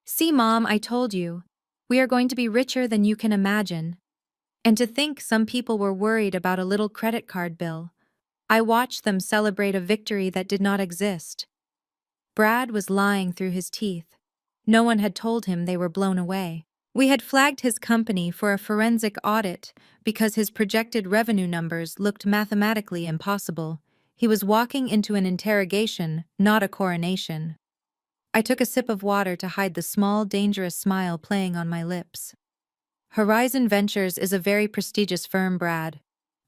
See, Mom, I told you. We are going to be richer than you can imagine. And to think some people were worried about a little credit card bill. I watched them celebrate a victory that did not exist. Brad was lying through his teeth. No one had told him they were blown away. We had flagged his company for a forensic audit because his projected revenue numbers looked mathematically impossible. He was walking into an interrogation, not a coronation. I took a sip of water to hide the small, dangerous smile playing on my lips. Horizon Ventures is a very prestigious firm, Brad.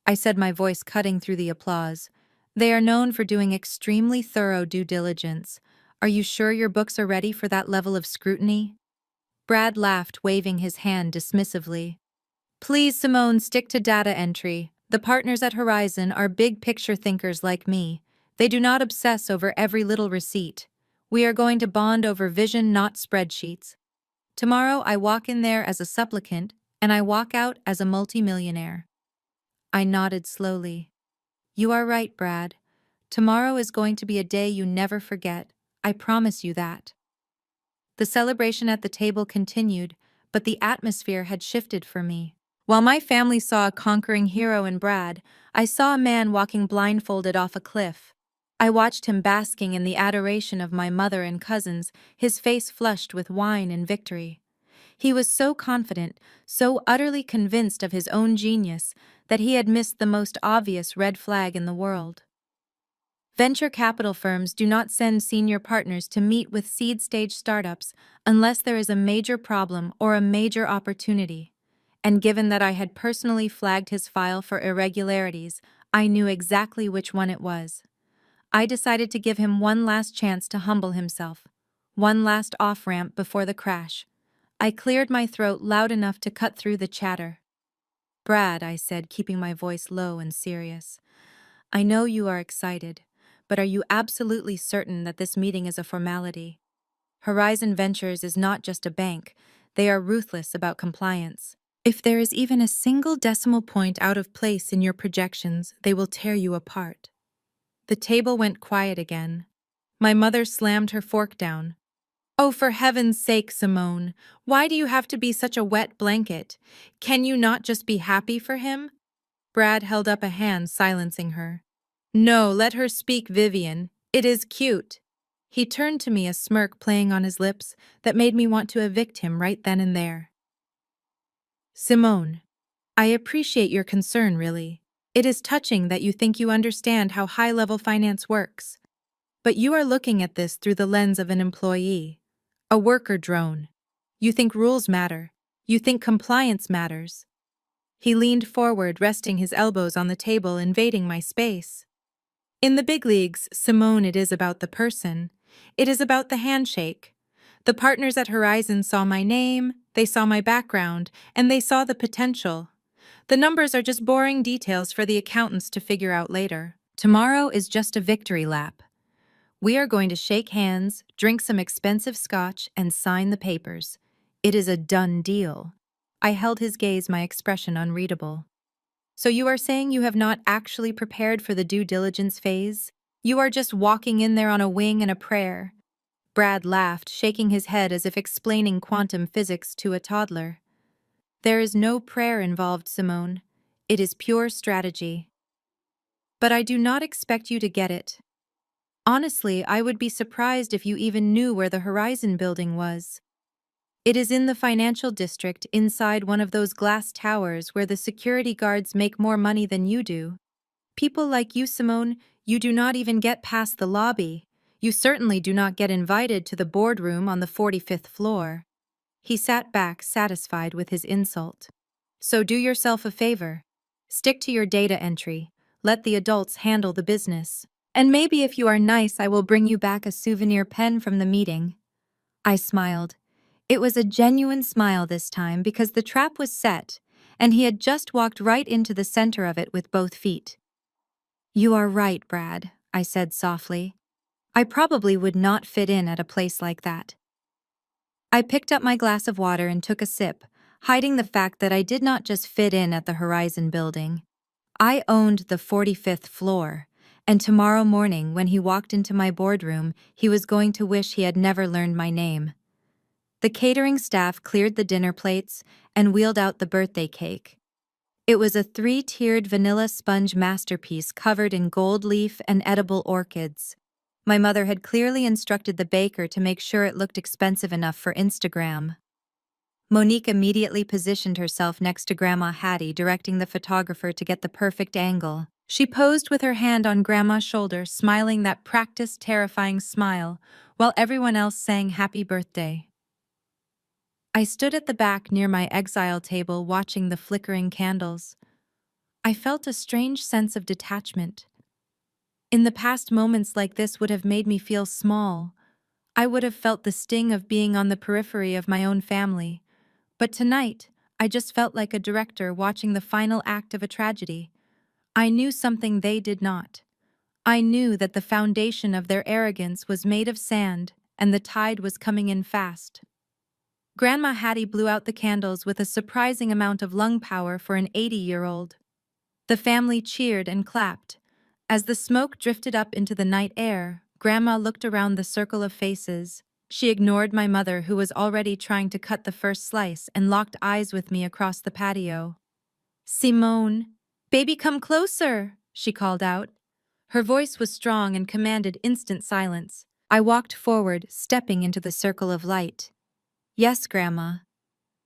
I said, my voice cutting through the applause. They are known for doing extremely thorough due diligence. Are you sure your books are ready for that level of scrutiny? Brad laughed, waving his hand dismissively. Please, Simone, stick to data entry. The partners at Horizon are big picture thinkers like me. They do not obsess over every little receipt. We are going to bond over vision, not spreadsheets. Tomorrow I walk in there as a supplicant, and I walk out as a multimillionaire. I nodded slowly. You are right, Brad. Tomorrow is going to be a day you never forget. I promise you that. The celebration at the table continued, but the atmosphere had shifted for me. While my family saw a conquering hero in Brad, I saw a man walking blindfolded off a cliff. I watched him basking in the adoration of my mother and cousins, his face flushed with wine and victory. He was so confident, so utterly convinced of his own genius, that he had missed the most obvious red flag in the world. Venture capital firms do not send senior partners to meet with seed-stage startups unless there is a major problem or a major opportunity. And given that I had personally flagged his file for irregularities, I knew exactly which one it was. I decided to give him one last chance to humble himself, one last off-ramp before the crash. I cleared my throat loud enough to cut through the chatter. Brad, I said, keeping my voice low and serious. I know you are excited, but are you absolutely certain that this meeting is a formality? Horizon Ventures is not just a bank. They are ruthless about compliance. If there is even a single decimal point out of place in your projections, they will tear you apart. The table went quiet again. My mother slammed her fork down. Oh, for heaven's sake, Simone, why do you have to be such a wet blanket? Can you not just be happy for him? Brad held up a hand, silencing her. No, let her speak, Vivian. It is cute. He turned to me, a smirk playing on his lips that made me want to evict him right then and there. Simone, I appreciate your concern, really. It is touching that you think you understand how high-level finance works. But you are looking at this through the lens of an employee, a worker drone. You think rules matter. You think compliance matters. He leaned forward, resting his elbows on the table, invading my space. In the big leagues, Simone, it is about the person. It is about the handshake. The partners at Horizon saw my name, they saw my background, and they saw the potential. The numbers are just boring details for the accountants to figure out later. Tomorrow is just a victory lap. We are going to shake hands, drink some expensive scotch, and sign the papers. It is a done deal. I held his gaze, my expression unreadable. So you are saying you have not actually prepared for the due diligence phase? You are just walking in there on a wing and a prayer? Brad laughed, shaking his head as if explaining quantum physics to a toddler. There is no prayer involved, Simone. It is pure strategy. But I do not expect you to get it. Honestly, I would be surprised if you even knew where the Horizon building was. It is in the financial district inside one of those glass towers where the security guards make more money than you do. People like you, Simone, you do not even get past the lobby. You certainly do not get invited to the boardroom on the 45th floor. He sat back, satisfied with his insult. So do yourself a favor. Stick to your data entry. Let the adults handle the business. And maybe if you are nice, I will bring you back a souvenir pen from the meeting. I smiled. It was a genuine smile this time because the trap was set, and he had just walked right into the center of it with both feet. You are right, Brad, I said softly. I probably would not fit in at a place like that. I picked up my glass of water and took a sip, hiding the fact that I did not just fit in at the Horizon building. I owned the 45th floor, and tomorrow morning when he walked into my boardroom, he was going to wish he had never learned my name. The catering staff cleared the dinner plates and wheeled out the birthday cake. It was a 3-tiered vanilla sponge masterpiece covered in gold leaf and edible orchids. My mother had clearly instructed the baker to make sure it looked expensive enough for Instagram. Monique immediately positioned herself next to Grandma Hattie, directing the photographer to get the perfect angle. She posed with her hand on Grandma's shoulder, smiling that practiced, terrifying smile, while everyone else sang happy birthday. I stood at the back near my exile table watching the flickering candles. I felt a strange sense of detachment. In the past, moments like this would have made me feel small. I would have felt the sting of being on the periphery of my own family. But tonight, I just felt like a director watching the final act of a tragedy. I knew something they did not. I knew that the foundation of their arrogance was made of sand, and the tide was coming in fast. Grandma Hattie blew out the candles with a surprising amount of lung power for an 80-year-old. The family cheered and clapped. As the smoke drifted up into the night air, Grandma looked around the circle of faces. She ignored my mother, who was already trying to cut the first slice, and locked eyes with me across the patio. "Simone, baby, come closer," she called out. Her voice was strong and commanded instant silence. I walked forward, stepping into the circle of light. "Yes, Grandma."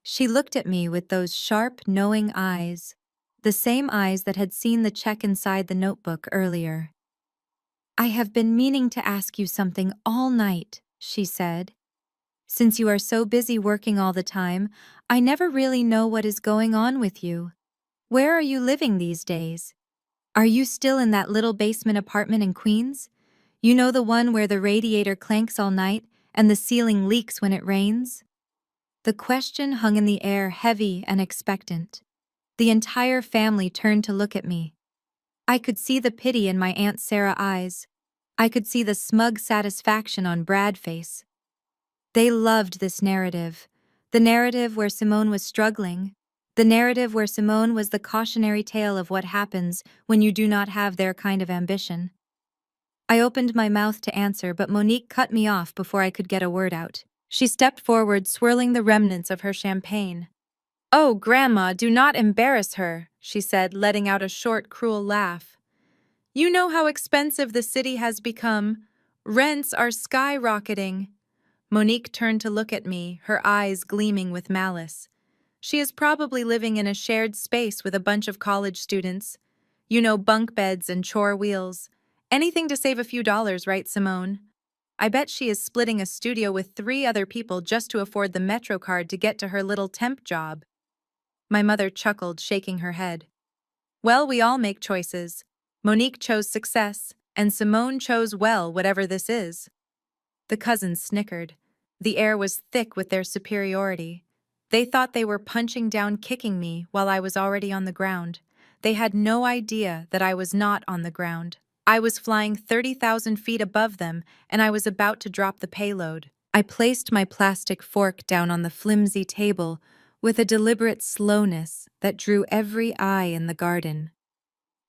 She looked at me with those sharp, knowing eyes, the same eyes that had seen the check inside the notebook earlier. "I have been meaning to ask you something all night," she said. "Since you are so busy working all the time, I never really know what is going on with you. Where are you living these days? Are you still in that little basement apartment in Queens? You know, the one where the radiator clanks all night and the ceiling leaks when it rains?" The question hung in the air, heavy and expectant. The entire family turned to look at me. I could see the pity in my Aunt Sarah's eyes. I could see the smug satisfaction on Brad's face. They loved this narrative. The narrative where Simone was struggling. The narrative where Simone was the cautionary tale of what happens when you do not have their kind of ambition. I opened my mouth to answer, but Monique cut me off before I could get a word out. She stepped forward, swirling the remnants of her champagne. "Oh, Grandma, do not embarrass her," she said, letting out a short, cruel laugh. "You know how expensive the city has become. Rents are skyrocketing." Monique turned to look at me, her eyes gleaming with malice. "She is probably living in a shared space with a bunch of college students. You know, bunk beds and chore wheels. Anything to save a few dollars, right, Simone? I bet she is splitting a studio with 3 other people just to afford the Metro card to get to her little temp job." My mother chuckled, shaking her head. "Well, we all make choices. Monique chose success, and Simone chose, well, whatever this is." The cousins snickered. The air was thick with their superiority. They thought they were punching down, kicking me while I was already on the ground. They had no idea that I was not on the ground. I was flying 30,000 feet above them, and I was about to drop the payload. I placed my plastic fork down on the flimsy table with a deliberate slowness that drew every eye in the garden.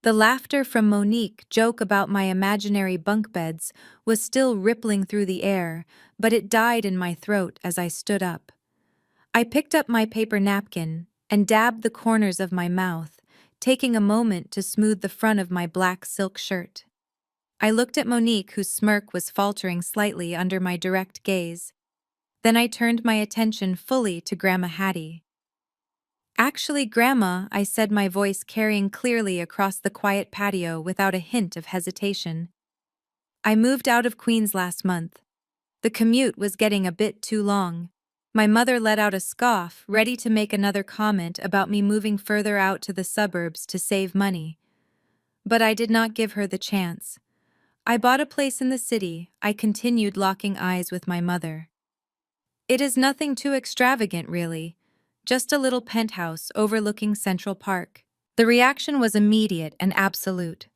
The laughter from Monique's joke about my imaginary bunk beds was still rippling through the air, but it died in my throat as I stood up. I picked up my paper napkin and dabbed the corners of my mouth, taking a moment to smooth the front of my black silk shirt. I looked at Monique, whose smirk was faltering slightly under my direct gaze. Then I turned my attention fully to Grandma Hattie. "Actually, Grandma," I said, my voice carrying clearly across the quiet patio without a hint of hesitation. "I moved out of Queens last month. The commute was getting a bit too long." My mother let out a scoff, ready to make another comment about me moving further out to the suburbs to save money. But I did not give her the chance. "I bought a place in the city," I continued, locking eyes with my mother. "It is nothing too extravagant, really. Just a little penthouse overlooking Central Park." The reaction was immediate and absolute.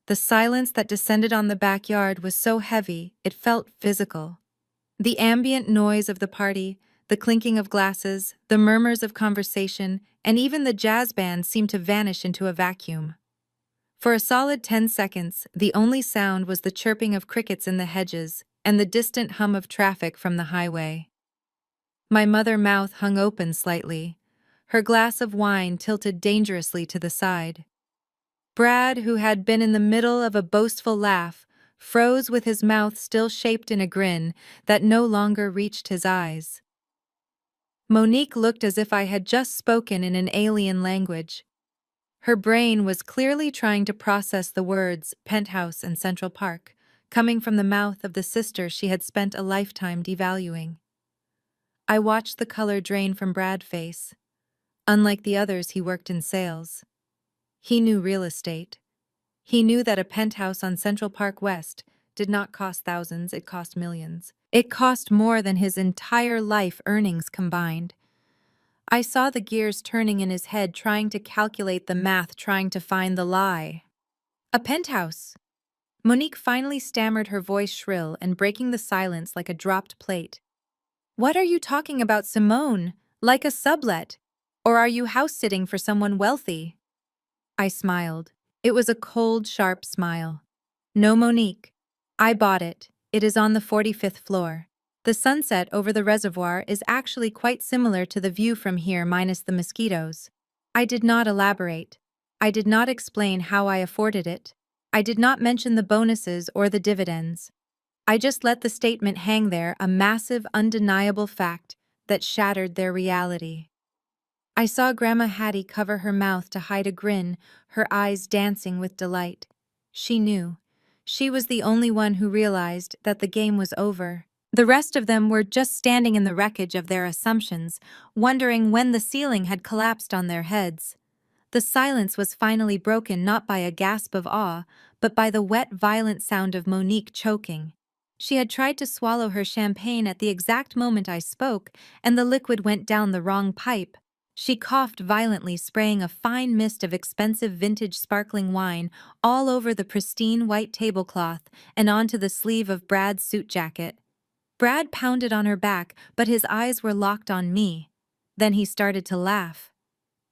The silence that descended on the backyard was so heavy it felt physical. The ambient noise of the party, The clinking of glasses, the murmurs of conversation, and even the jazz band seemed to vanish into a vacuum. For a solid 10 seconds, the only sound was the chirping of crickets in the hedges and the distant hum of traffic from the highway. My mother's mouth hung open slightly, her glass of wine tilted dangerously to the side. Brad, who had been in the middle of a boastful laugh, froze with his mouth still shaped in a grin that no longer reached his eyes. Monique looked as if I had just spoken in an alien language. Her brain was clearly trying to process the words penthouse and Central Park, coming from the mouth of the sister she had spent a lifetime devaluing. I watched the color drain from Brad's face. Unlike the others, he worked in sales. He knew real estate. He knew that a penthouse on Central Park West did not cost thousands, it cost millions. It cost more than his entire life earnings combined. I saw the gears turning in his head, trying to calculate the math, trying to find the lie. A penthouse! Monique finally stammered, her voice shrill and breaking the silence like a dropped plate. What are you talking about, Simone? Like a sublet? Or are you house-sitting for someone wealthy? I smiled. It was a cold, sharp smile. No, Monique. I bought it. It is on the 45th floor. The sunset over the reservoir is actually quite similar to the view from here minus the mosquitoes. I did not elaborate. I did not explain how I afforded it. I did not mention the bonuses or the dividends. I just let the statement hang there, a massive, undeniable fact that shattered their reality. I saw Grandma Hattie cover her mouth to hide a grin, her eyes dancing with delight. She knew. She was the only one who realized that the game was over. The rest of them were just standing in the wreckage of their assumptions, wondering when the ceiling had collapsed on their heads. The silence was finally broken not by a gasp of awe, but by the wet, violent sound of Monique choking. She had tried to swallow her champagne at the exact moment I spoke, and the liquid went down the wrong pipe. She coughed violently, spraying a fine mist of expensive vintage sparkling wine all over the pristine white tablecloth and onto the sleeve of Brad's suit jacket. Brad pounded on her back, but his eyes were locked on me. Then he started to laugh.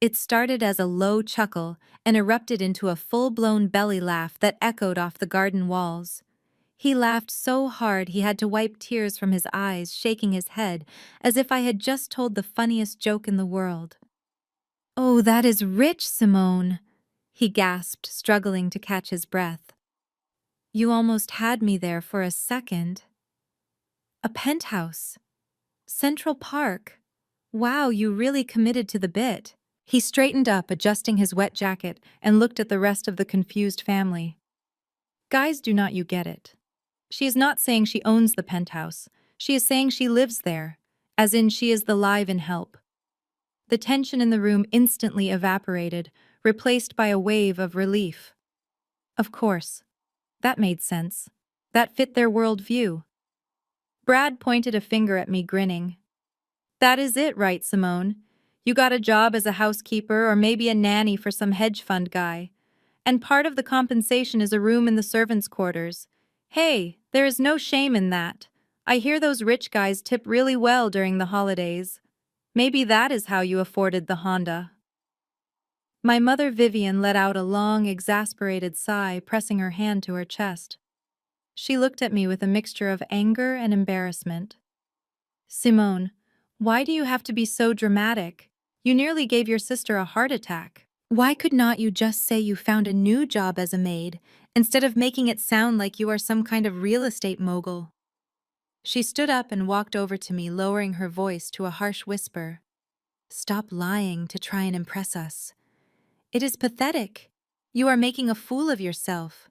It started as a low chuckle and erupted into a full-blown belly laugh that echoed off the garden walls. He laughed so hard he had to wipe tears from his eyes, shaking his head, as if I had just told the funniest joke in the world. "Oh, that is rich, Simone," he gasped, struggling to catch his breath. "You almost had me there for a second. A penthouse. Central Park. Wow, you really committed to the bit." He straightened up, adjusting his wet jacket, and looked at the rest of the confused family. "Guys, do not you get it? She is not saying she owns the penthouse. She is saying she lives there, as in she is the live-in help." The tension in the room instantly evaporated, replaced by a wave of relief. Of course. That made sense. That fit their worldview. Brad pointed a finger at me, grinning. "That is it, right, Simone? You got a job as a housekeeper or maybe a nanny for some hedge fund guy. And part of the compensation is a room in the servants' quarters. Hey, there is no shame in that. I hear those rich guys tip really well during the holidays. Maybe that is how you afforded the Honda." My mother Vivian let out a long, exasperated sigh, pressing her hand to her chest. She looked at me with a mixture of anger and embarrassment. "Simone, why do you have to be so dramatic? You nearly gave your sister a heart attack. Why could not you just say you found a new job as a maid, instead of making it sound like you are some kind of real estate mogul?" She stood up and walked over to me, lowering her voice to a harsh whisper. "Stop lying to try and impress us. It is pathetic. You are making a fool of yourself.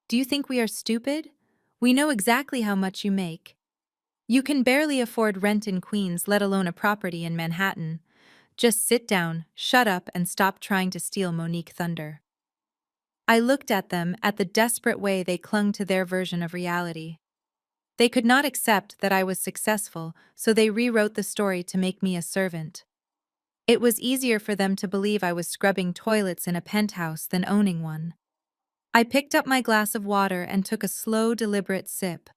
Do you think we are stupid? We know exactly how much you make. You can barely afford rent in Queens, let alone a property in Manhattan. Just sit down, shut up, and stop trying to steal Monique thunder." I looked at them, at the desperate way they clung to their version of reality. They could not accept that I was successful, so they rewrote the story to make me a servant. It was easier for them to believe I was scrubbing toilets in a penthouse than owning one. I picked up my glass of water and took a slow, deliberate sip.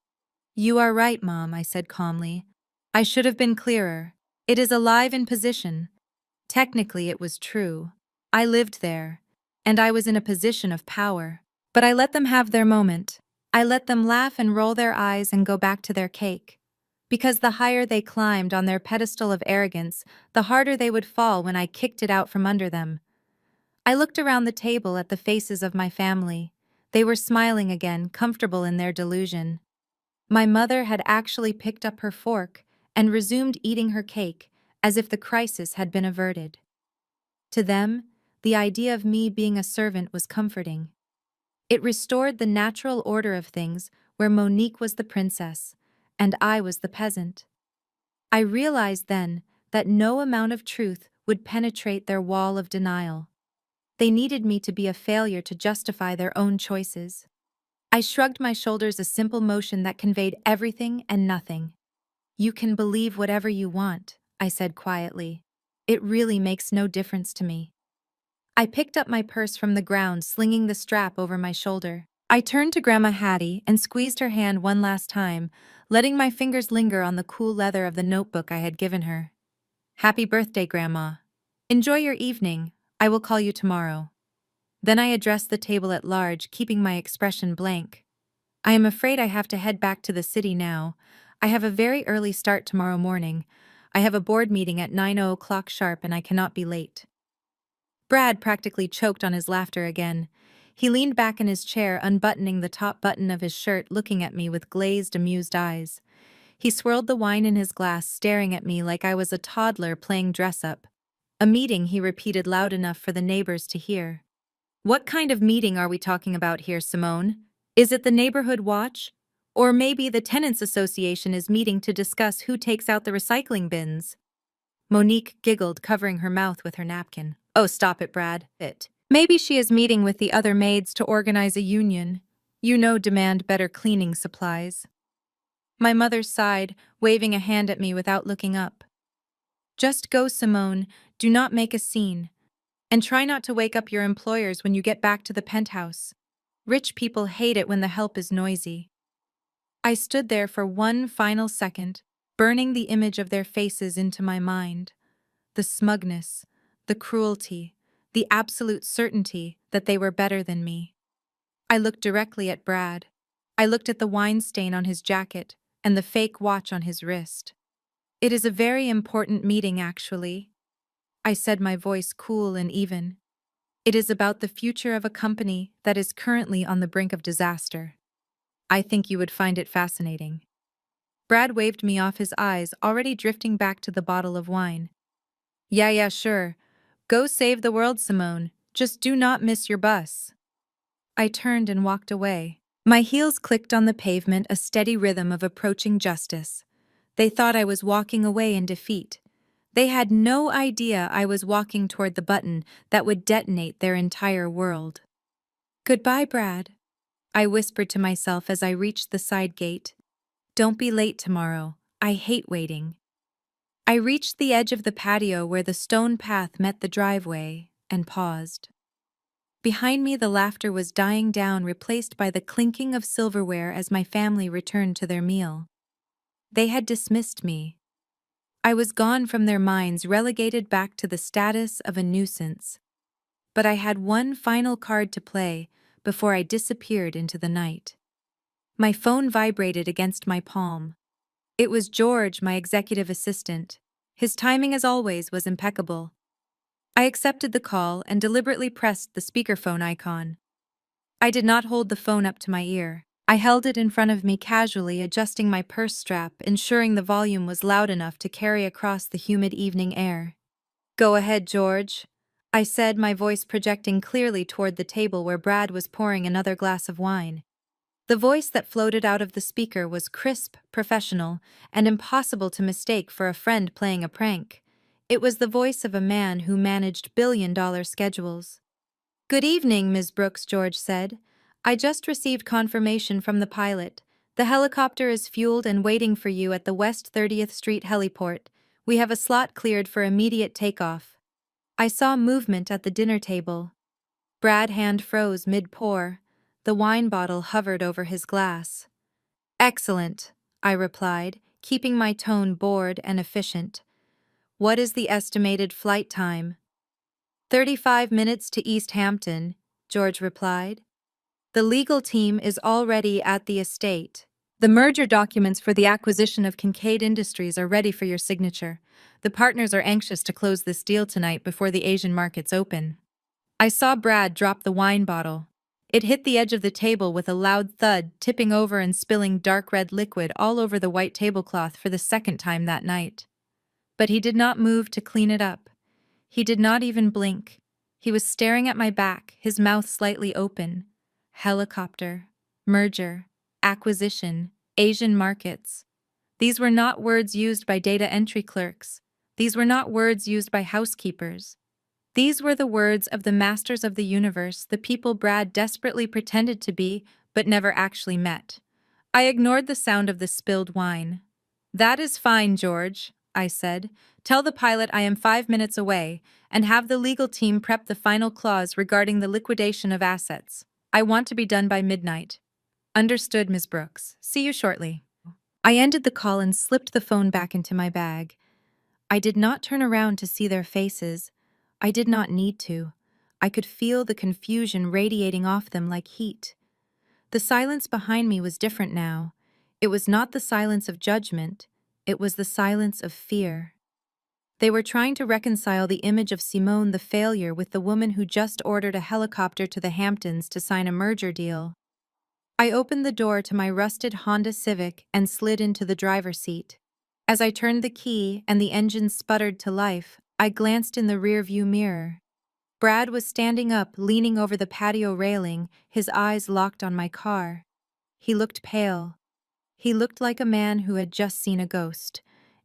"You are right, Mom," I said calmly. "I should have been clearer. It is alive in position. Technically, it was true. I lived there, and I was in a position of power. But I let them have their moment. I let them laugh and roll their eyes and go back to their cake. Because the higher they climbed on their pedestal of arrogance, the harder they would fall when I kicked it out from under them. I looked around the table at the faces of my family. They were smiling again, comfortable in their delusion. My mother had actually picked up her fork and resumed eating her cake, as if the crisis had been averted. To them, the idea of me being a servant was comforting. It restored the natural order of things where Monique was the princess, and I was the peasant. I realized then that no amount of truth would penetrate their wall of denial. They needed me to be a failure to justify their own choices. I shrugged my shoulders, a simple motion that conveyed everything and nothing. You can believe whatever you want, I said quietly. It really makes no difference to me. I picked up my purse from the ground, slinging the strap over my shoulder. I turned to Grandma Hattie and squeezed her hand one last time, letting my fingers linger on the cool leather of the notebook I had given her. Happy birthday, Grandma. Enjoy your evening. I will call you tomorrow. Then I addressed the table at large, keeping my expression blank. I am afraid I have to head back to the city now. I have a very early start tomorrow morning. I have a board meeting at 9:00 sharp and I cannot be late. Brad practically choked on his laughter again. He leaned back in his chair, unbuttoning the top button of his shirt, looking at me with glazed, amused eyes. He swirled the wine in his glass, staring at me like I was a toddler playing dress-up. A meeting, he repeated loud enough for the neighbors to hear. What kind of meeting are we talking about here, Simone? Is it the neighborhood watch? Or maybe the tenants association is meeting to discuss who takes out the recycling bins? Monique giggled, covering her mouth with her napkin. Oh, stop it, Brad. Maybe she is meeting with the other maids to organize a union. You know, demand better cleaning supplies. My mother sighed, waving a hand at me without looking up. Just go, Simone. Do not make a scene. And try not to wake up your employers when you get back to the penthouse. Rich people hate it when the help is noisy. I stood there for one final second, burning the image of their faces into my mind. The smugness, the cruelty, the absolute certainty that they were better than me. I looked directly at Brad. I looked at the wine stain on his jacket and the fake watch on his wrist. It is a very important meeting, actually. I said, my voice cool and even. It is about the future of a company that is currently on the brink of disaster. I think you would find it fascinating. Brad waved me off, his eyes already drifting back to the bottle of wine. Yeah, sure. Go save the world, Simone. Just do not miss your bus. I turned and walked away. My heels clicked on the pavement, a steady rhythm of approaching justice. They thought I was walking away in defeat. They had no idea I was walking toward the button that would detonate their entire world. Goodbye, Brad, I whispered to myself as I reached the side gate. Don't be late tomorrow. I hate waiting. I reached the edge of the patio where the stone path met the driveway and paused. Behind me, the laughter was dying down, replaced by the clinking of silverware as my family returned to their meal. They had dismissed me. I was gone from their minds, relegated back to the status of a nuisance. But I had one final card to play before I disappeared into the night. My phone vibrated against my palm. It was George, my executive assistant. His timing, as always, was impeccable. I accepted the call and deliberately pressed the speakerphone icon. I did not hold the phone up to my ear. I held it in front of me casually, adjusting my purse strap, ensuring the volume was loud enough to carry across the humid evening air. Go ahead, George, I said, my voice projecting clearly toward the table where Brad was pouring another glass of wine. The voice that floated out of the speaker was crisp, professional, and impossible to mistake for a friend playing a prank. It was the voice of a man who managed billion-dollar schedules. Good evening, Ms. Brooks, George said. I just received confirmation from the pilot. The helicopter is fueled and waiting for you at the West 30th Street heliport. We have a slot cleared for immediate takeoff. I saw movement at the dinner table. Brad's hand froze mid-pour. The wine bottle hovered over his glass. Excellent, I replied, keeping my tone bored and efficient. What is the estimated flight time? 35 minutes to East Hampton, George replied. The legal team is already at the estate. The merger documents for the acquisition of Kincaid Industries are ready for your signature. The partners are anxious to close this deal tonight before the Asian markets open. I saw Brad drop the wine bottle. It hit the edge of the table with a loud thud, tipping over and spilling dark red liquid all over the white tablecloth for the second time that night. But he did not move to clean it up. He did not even blink. He was staring at my back, his mouth slightly open. Helicopter, merger, acquisition, Asian markets. These were not words used by data entry clerks. These were not words used by housekeepers. These were the words of the masters of the universe, the people Brad desperately pretended to be, but never actually met. I ignored the sound of the spilled wine. That is fine, George, I said. Tell the pilot I am 5 minutes away, and have the legal team prep the final clause regarding the liquidation of assets. I want to be done by midnight. Understood, Ms. Brooks. See you shortly. I ended the call and slipped the phone back into my bag. I did not turn around to see their faces. I did not need to. I could feel the confusion radiating off them like heat. The silence behind me was different now. It was not the silence of judgment. It was the silence of fear. They were trying to reconcile the image of Simone the failure with the woman who just ordered a helicopter to the Hamptons to sign a merger deal. I opened the door to my rusted Honda Civic and slid into the driver's seat. As I turned the key and the engine sputtered to life, I glanced in the rearview mirror. Brad was standing up, leaning over the patio railing, his eyes locked on my car. He looked pale. He looked like a man who had just seen a ghost.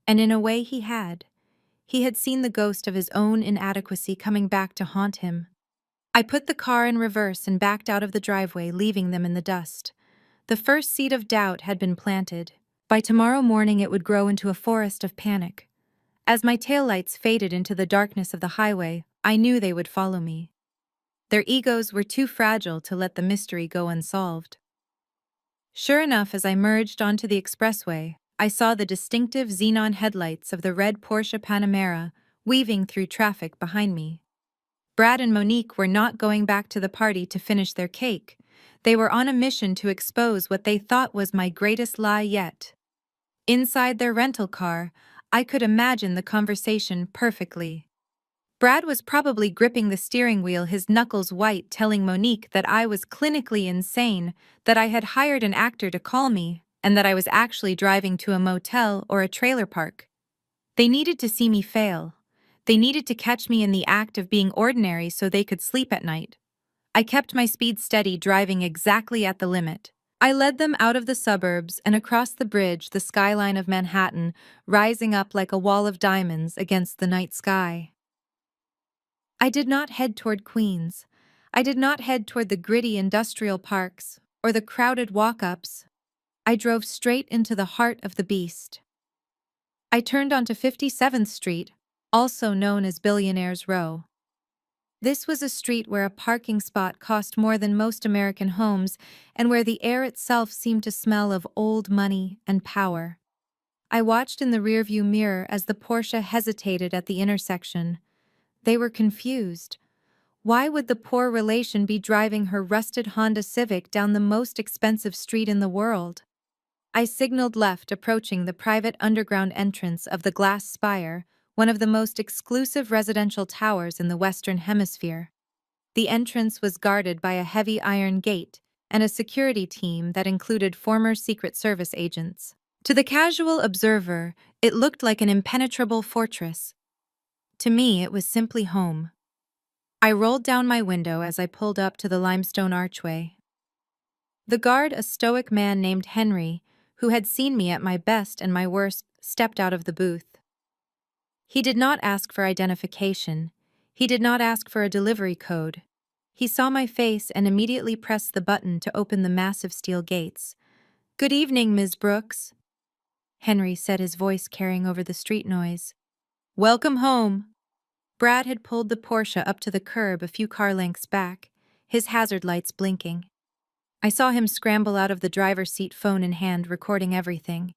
And in a way he had. He had seen the ghost of his own inadequacy coming back to haunt him. I put the car in reverse and backed out of the driveway, leaving them in the dust. The first seed of doubt had been planted. By tomorrow morning it would grow into a forest of panic. As my taillights faded into the darkness of the highway, I knew they would follow me. Their egos were too fragile to let the mystery go unsolved. Sure enough, as I merged onto the expressway, I saw the distinctive xenon headlights of the red Porsche Panamera weaving through traffic behind me. Brad and Monique were not going back to the party to finish their cake. They were on a mission to expose what they thought was my greatest lie yet. Inside their rental car, I could imagine the conversation perfectly. Brad was probably gripping the steering wheel, his knuckles white, telling Monique that I was clinically insane, that I had hired an actor to call me, and that I was actually driving to a motel or a trailer park. They needed to see me fail. They needed to catch me in the act of being ordinary so they could sleep at night. I kept my speed steady, driving exactly at the limit. I led them out of the suburbs and across the bridge, the skyline of Manhattan, rising up like a wall of diamonds against the night sky. I did not head toward Queens. I did not head toward the gritty industrial parks or the crowded walk-ups. I drove straight into the heart of the beast. I turned onto 57th Street, also known as Billionaire's Row. This was a street where a parking spot cost more than most American homes and where the air itself seemed to smell of old money and power. I watched in the rearview mirror as the Porsche hesitated at the intersection. They were confused. Why would the poor relation be driving her rusted Honda Civic down the most expensive street in the world? I signaled left, approaching the private underground entrance of the Glass Spire, one of the most exclusive residential towers in the Western Hemisphere. The entrance was guarded by a heavy iron gate and a security team that included former Secret Service agents. To the casual observer, it looked like an impenetrable fortress. To me, it was simply home. I rolled down my window as I pulled up to the limestone archway. The guard, a stoic man named Henry, who had seen me at my best and my worst, stepped out of the booth. He did not ask for identification. He did not ask for a delivery code. He saw my face and immediately pressed the button to open the massive steel gates. "Good evening, Ms. Brooks," Henry said, his voice carrying over the street noise. "Welcome home." Brad had pulled the Porsche up to the curb a few car lengths back, his hazard lights blinking. I saw him scramble out of the driver's seat, phone in hand, recording everything.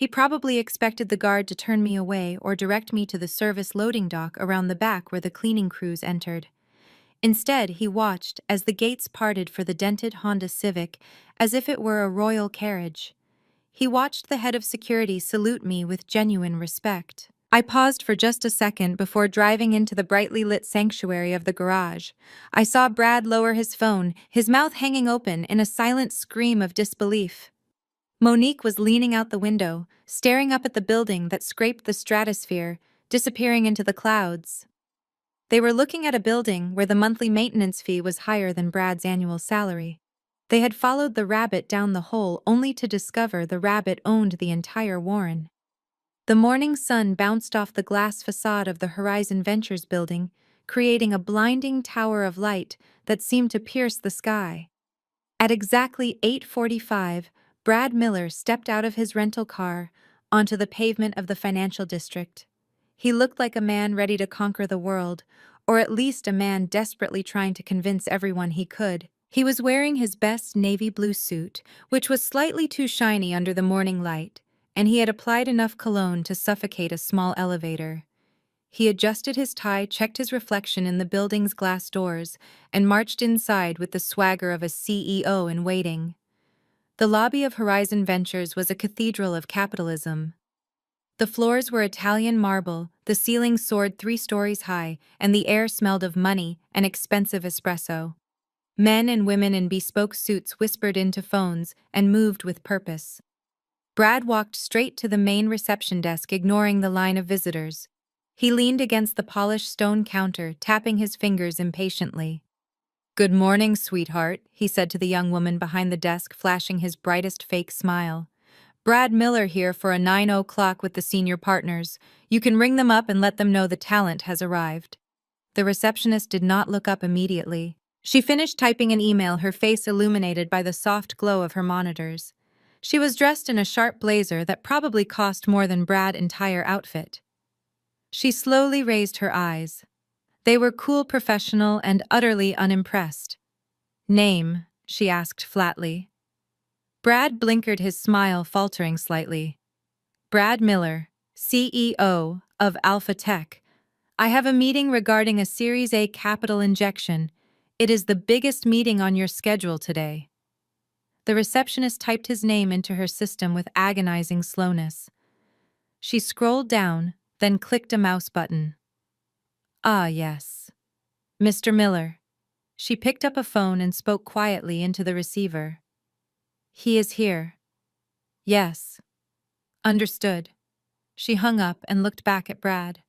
He probably expected the guard to turn me away or direct me to the service loading dock around the back where the cleaning crews entered. Instead, he watched as the gates parted for the dented Honda Civic as if it were a royal carriage. He watched the head of security salute me with genuine respect. I paused for just a second before driving into the brightly lit sanctuary of the garage. I saw Brad lower his phone, his mouth hanging open in a silent scream of disbelief. Monique was leaning out the window, staring up at the building that scraped the stratosphere, disappearing into the clouds. They were looking at a building where the monthly maintenance fee was higher than Brad's annual salary. They had followed the rabbit down the hole only to discover the rabbit owned the entire warren. The morning sun bounced off the glass facade of the Horizon Ventures building, creating a blinding tower of light that seemed to pierce the sky. At exactly 8:45, Brad Miller stepped out of his rental car onto the pavement of the financial district. He looked like a man ready to conquer the world, or at least a man desperately trying to convince everyone he could. He was wearing his best navy blue suit, which was slightly too shiny under the morning light, and he had applied enough cologne to suffocate a small elevator. He adjusted his tie, checked his reflection in the building's glass doors, and marched inside with the swagger of a CEO in waiting. The lobby of Horizon Ventures was a cathedral of capitalism. The floors were Italian marble, the ceiling soared 3 stories high, and the air smelled of money and expensive espresso. Men and women in bespoke suits whispered into phones and moved with purpose. Brad walked straight to the main reception desk, ignoring the line of visitors. He leaned against the polished stone counter, tapping his fingers impatiently. "Good morning, sweetheart," he said to the young woman behind the desk, flashing his brightest fake smile. "Brad Miller here for a 9 o'clock with the senior partners. You can ring them up and let them know the talent has arrived." The receptionist did not look up immediately. She finished typing an email, her face illuminated by the soft glow of her monitors. She was dressed in a sharp blazer that probably cost more than Brad's entire outfit. She slowly raised her eyes. They were cool, professional, and utterly unimpressed. "Name?" she asked flatly. Brad blinkered, his smile faltering slightly. "Brad Miller, CEO of Alpha Tech. I have a meeting regarding a Series A capital injection. It is the biggest meeting on your schedule today." The receptionist typed his name into her system with agonizing slowness. She scrolled down, then clicked a mouse button. "Ah, yes. Mr. Miller." She picked up a phone and spoke quietly into the receiver. "He is here." "Yes." "Understood." She hung up and looked back at Brad.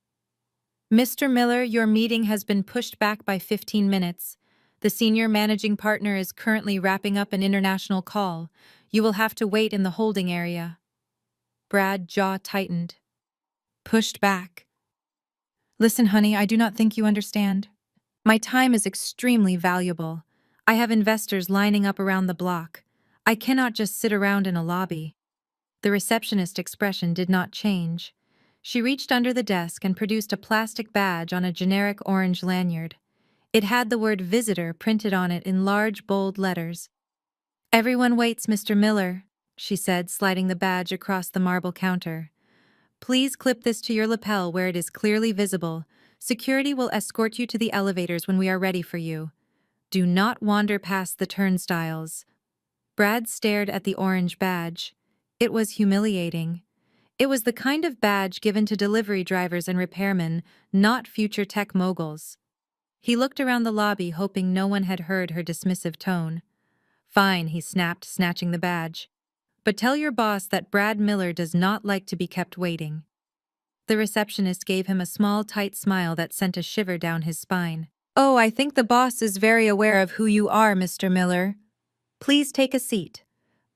"Mr. Miller, your meeting has been pushed back by 15 minutes. The senior managing partner is currently wrapping up an international call. You will have to wait in the holding area." Brad's jaw tightened. "Pushed back." "Listen, honey, I do not think you understand. My time is extremely valuable. I have investors lining up around the block. I cannot just sit around in a lobby." The receptionist's expression did not change. She reached under the desk and produced a plastic badge on a generic orange lanyard. It had the word visitor printed on it in large, bold letters. "Everyone waits, Mr. Miller," she said, sliding the badge across the marble counter. "Please clip this to your lapel where it is clearly visible. Security will escort you to the elevators when we are ready for you. Do not wander past the turnstiles." Brad stared at the orange badge. It was humiliating. It was the kind of badge given to delivery drivers and repairmen, not future tech moguls. He looked around the lobby, hoping no one had heard her dismissive tone. "Fine," he snapped, snatching the badge. "But tell your boss that Brad Miller does not like to be kept waiting." The receptionist gave him a small, tight smile that sent a shiver down his spine. "Oh, I think the boss is very aware of who you are, Mr. Miller. Please take a seat."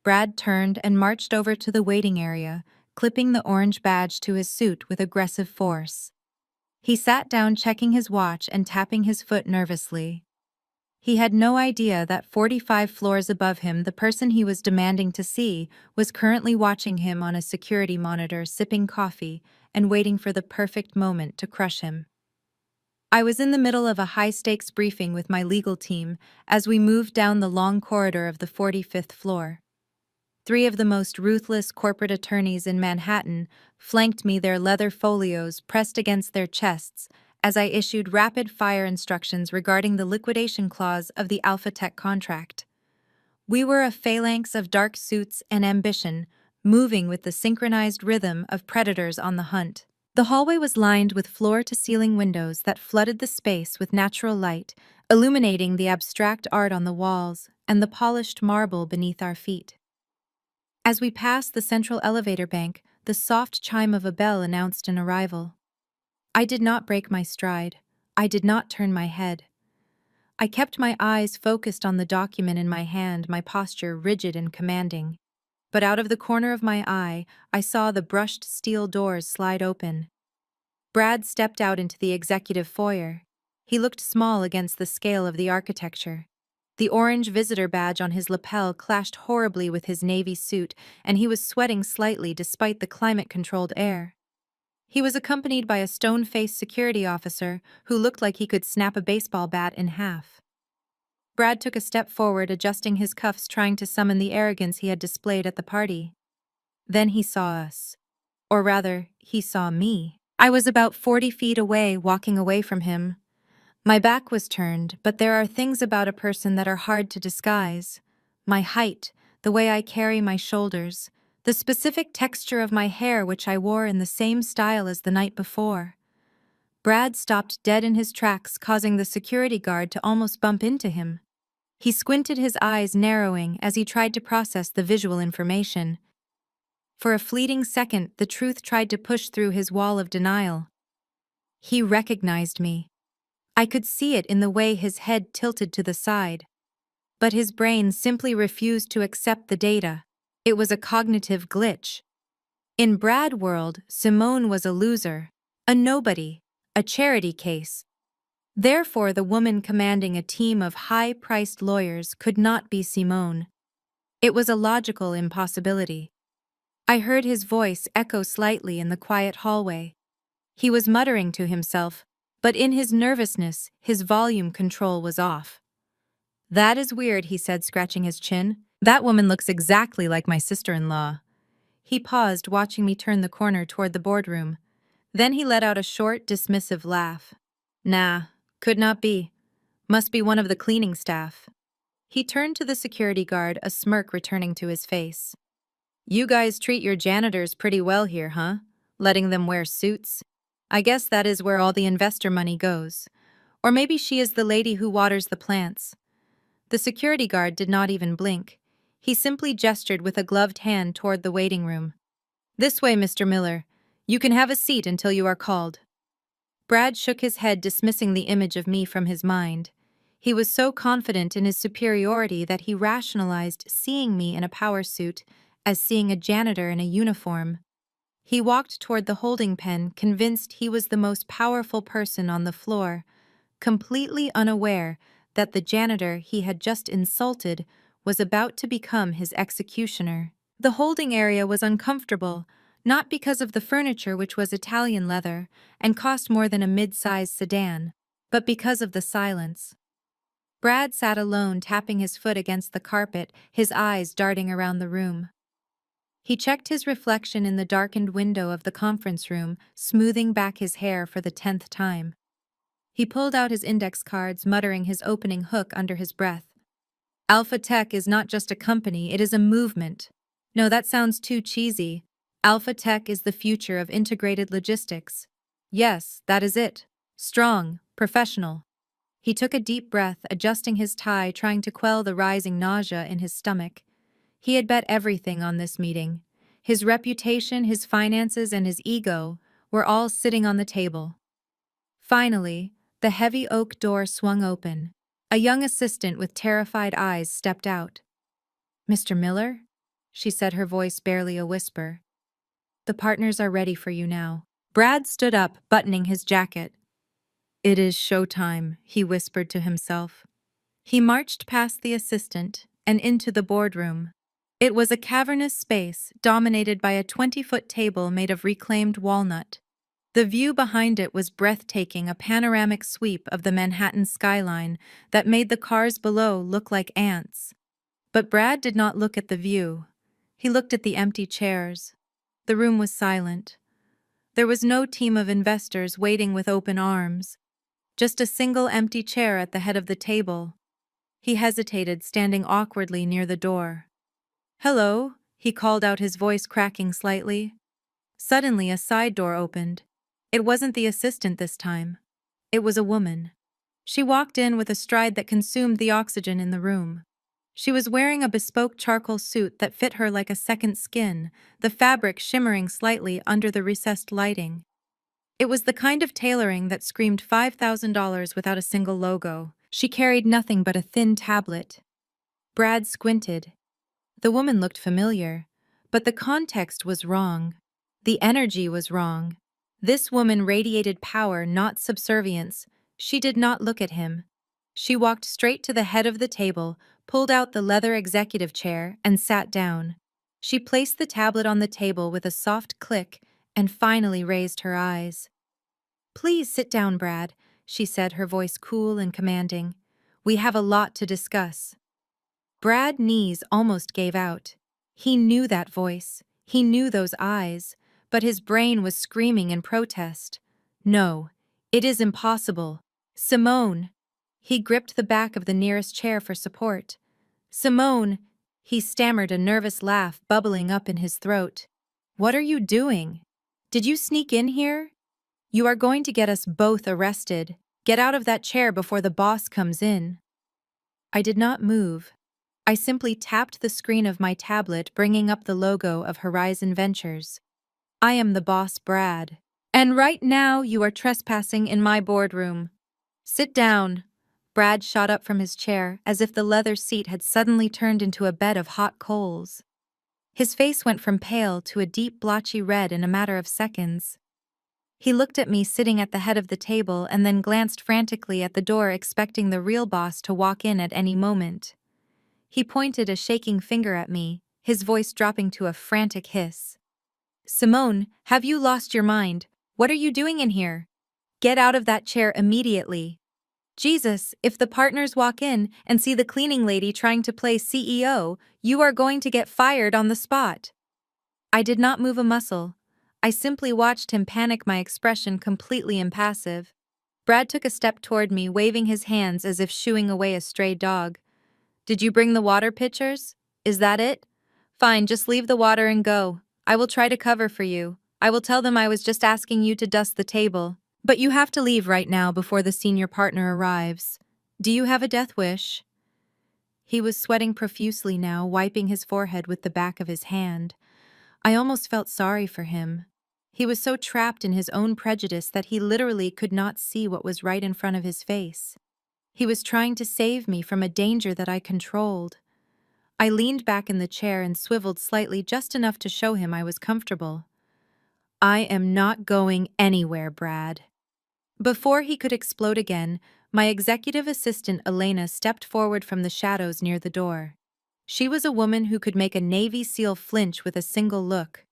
Brad turned and marched over to the waiting area, clipping the orange badge to his suit with aggressive force. He sat down, checking his watch and tapping his foot nervously. He had no idea that 45 floors above him, the person he was demanding to see was currently watching him on a security monitor, sipping coffee and waiting for the perfect moment to crush him. I was in the middle of a high-stakes briefing with my legal team as we moved down the long corridor of the 45th floor. Three of the most ruthless corporate attorneys in Manhattan flanked me, their leather folios pressed against their chests, as I issued rapid-fire instructions regarding the liquidation clause of the Alpha Tech contract. We were a phalanx of dark suits and ambition, moving with the synchronized rhythm of predators on the hunt. The hallway was lined with floor-to-ceiling windows that flooded the space with natural light, illuminating the abstract art on the walls and the polished marble beneath our feet. As we passed the central elevator bank, the soft chime of a bell announced an arrival. I did not break my stride. I did not turn my head. I kept my eyes focused on the document in my hand, my posture rigid and commanding. But out of the corner of my eye, I saw the brushed steel doors slide open. Brad stepped out into the executive foyer. He looked small against the scale of the architecture. The orange visitor badge on his lapel clashed horribly with his navy suit, and he was sweating slightly despite the climate-controlled air. He was accompanied by a stone-faced security officer who looked like he could snap a baseball bat in half. Brad took a step forward, adjusting his cuffs, trying to summon the arrogance he had displayed at the party. Then he saw us. Or rather, he saw me. I was about 40 feet away, walking away from him. My back was turned, but there are things about a person that are hard to disguise. My height, the way I carry my shoulders, the specific texture of my hair, which I wore in the same style as the night before. Brad stopped dead in his tracks, causing the security guard to almost bump into him. He squinted, his eyes narrowing as he tried to process the visual information. For a fleeting second, the truth tried to push through his wall of denial. He recognized me. I could see it in the way his head tilted to the side. But his brain simply refused to accept the data. It was a cognitive glitch. In Brad world, Simone was a loser, a nobody, a charity case. Therefore, the woman commanding a team of high-priced lawyers could not be Simone. It was a logical impossibility. I heard his voice echo slightly in the quiet hallway. He was muttering to himself, but in his nervousness, his volume control was off. "That is weird," he said, scratching his chin. "That woman looks exactly like my sister-in-law." He paused, watching me turn the corner toward the boardroom. Then he let out a short, dismissive laugh. "Nah, could not be. Must be one of the cleaning staff." He turned to the security guard, a smirk returning to his face. "You guys treat your janitors pretty well here, huh? Letting them wear suits? I guess that is where all the investor money goes. Or maybe she is the lady who waters the plants." The security guard did not even blink. He simply gestured with a gloved hand toward the waiting room. "This way, Mr. Miller. You can have a seat until you are called." Brad shook his head, dismissing the image of me from his mind. He was so confident in his superiority that he rationalized seeing me in a power suit as seeing a janitor in a uniform. He walked toward the holding pen, convinced he was the most powerful person on the floor, completely unaware that the janitor he had just insulted was about to become his executioner. The holding area was uncomfortable, not because of the furniture, which was Italian leather and cost more than a mid-sized sedan, but because of the silence. Brad sat alone, tapping his foot against the carpet, his eyes darting around the room. He checked his reflection in the darkened window of the conference room, smoothing back his hair for the 10th time. He pulled out his index cards, muttering his opening hook under his breath. "Alpha Tech is not just a company, it is a movement." No, that sounds too cheesy. Alpha Tech is the future of integrated logistics. Yes, that is it. Strong, professional. He took a deep breath, adjusting his tie, trying to quell the rising nausea in his stomach. He had bet everything on this meeting. His reputation, his finances, and his ego were all sitting on the table. Finally, the heavy oak door swung open. A young assistant with terrified eyes stepped out. "Mr. Miller?" she said, her voice barely a whisper. "The partners are ready for you now." Brad stood up, buttoning his jacket. "It is showtime," he whispered to himself. He marched past the assistant and into the boardroom. It was a cavernous space dominated by a 20-foot table made of reclaimed walnut. The view behind it was breathtaking, a panoramic sweep of the Manhattan skyline that made the cars below look like ants. But Brad did not look at the view. He looked at the empty chairs. The room was silent. There was no team of investors waiting with open arms, just a single empty chair at the head of the table. He hesitated, standing awkwardly near the door. "Hello," he called out, his voice cracking slightly. Suddenly, a side door opened. It wasn't the assistant this time. It was a woman. She walked in with a stride that consumed the oxygen in the room. She was wearing a bespoke charcoal suit that fit her like a second skin, the fabric shimmering slightly under the recessed lighting. It was the kind of tailoring that screamed $5,000 without a single logo. She carried nothing but a thin tablet. Brad squinted. The woman looked familiar, but the context was wrong. The energy was wrong. This woman radiated power, not subservience. She did not look at him. She walked straight to the head of the table, pulled out the leather executive chair, and sat down. She placed the tablet on the table with a soft click and finally raised her eyes. "Please sit down, Brad," she said, her voice cool and commanding. "We have a lot to discuss." Brad's knees almost gave out. He knew that voice. He knew those eyes. But his brain was screaming in protest. "No, it is impossible. Simone!" He gripped the back of the nearest chair for support. "Simone!" He stammered, a nervous laugh bubbling up in his throat. "What are you doing? Did you sneak in here? You are going to get us both arrested. Get out of that chair before the boss comes in." I did not move. I simply tapped the screen of my tablet, bringing up the logo of Horizon Ventures. "I am the boss, Brad. And right now you are trespassing in my boardroom. Sit down." Brad shot up from his chair as if the leather seat had suddenly turned into a bed of hot coals. His face went from pale to a deep blotchy red in a matter of seconds. He looked at me sitting at the head of the table and then glanced frantically at the door, expecting the real boss to walk in at any moment. He pointed a shaking finger at me, his voice dropping to a frantic hiss. "Simone, have you lost your mind? What are you doing in here? Get out of that chair immediately. Jesus, if the partners walk in and see the cleaning lady trying to play CEO, you are going to get fired on the spot." I did not move a muscle. I simply watched him panic, my expression completely impassive. Brad took a step toward me, waving his hands as if shooing away a stray dog. "Did you bring the water pitchers? Is that it? Fine, just leave the water and go. I will try to cover for you. I will tell them I was just asking you to dust the table. But you have to leave right now before the senior partner arrives. Do you have a death wish?" He was sweating profusely now, wiping his forehead with the back of his hand. I almost felt sorry for him. He was so trapped in his own prejudice that he literally could not see what was right in front of his face. He was trying to save me from a danger that I controlled. I leaned back in the chair and swiveled slightly, just enough to show him I was comfortable. "I am not going anywhere, Brad." Before he could explode again, my executive assistant Elena stepped forward from the shadows near the door. She was a woman who could make a Navy SEAL flinch with a single look.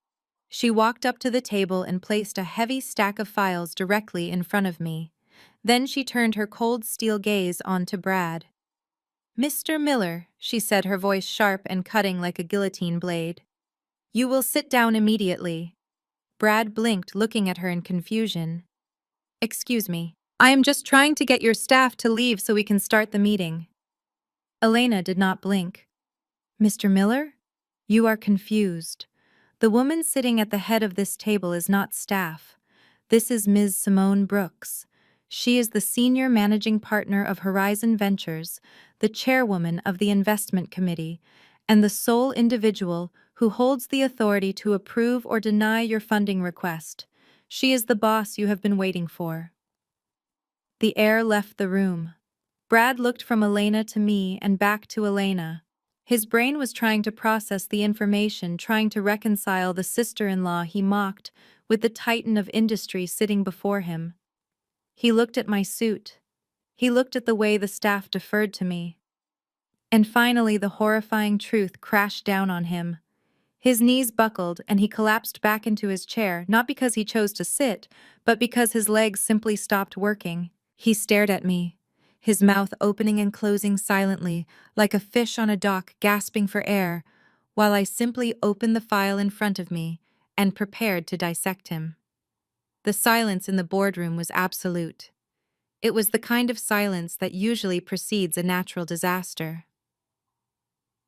She walked up to the table and placed a heavy stack of files directly in front of me. Then she turned her cold steel gaze onto Brad. "Mr. Miller," she said, her voice sharp and cutting like a guillotine blade. "You will sit down immediately." Brad blinked, looking at her in confusion. "Excuse me. I am just trying to get your staff to leave so we can start the meeting." Elena did not blink. "Mr. Miller? You are confused. The woman sitting at the head of this table is not staff. This is Ms. Simone Brooks. She is the senior managing partner of Horizon Ventures, the chairwoman of the investment committee, and the sole individual who holds the authority to approve or deny your funding request. She is the boss you have been waiting for." The air left the room. Brad looked from Elena to me and back to Elena. His brain was trying to process the information, trying to reconcile the sister-in-law he mocked with the titan of industry sitting before him. He looked at my suit. He looked at the way the staff deferred to me. And finally, the horrifying truth crashed down on him. His knees buckled and he collapsed back into his chair, not because he chose to sit, but because his legs simply stopped working. He stared at me, his mouth opening and closing silently, like a fish on a dock gasping for air, while I simply opened the file in front of me and prepared to dissect him. The silence in the boardroom was absolute. It was the kind of silence that usually precedes a natural disaster.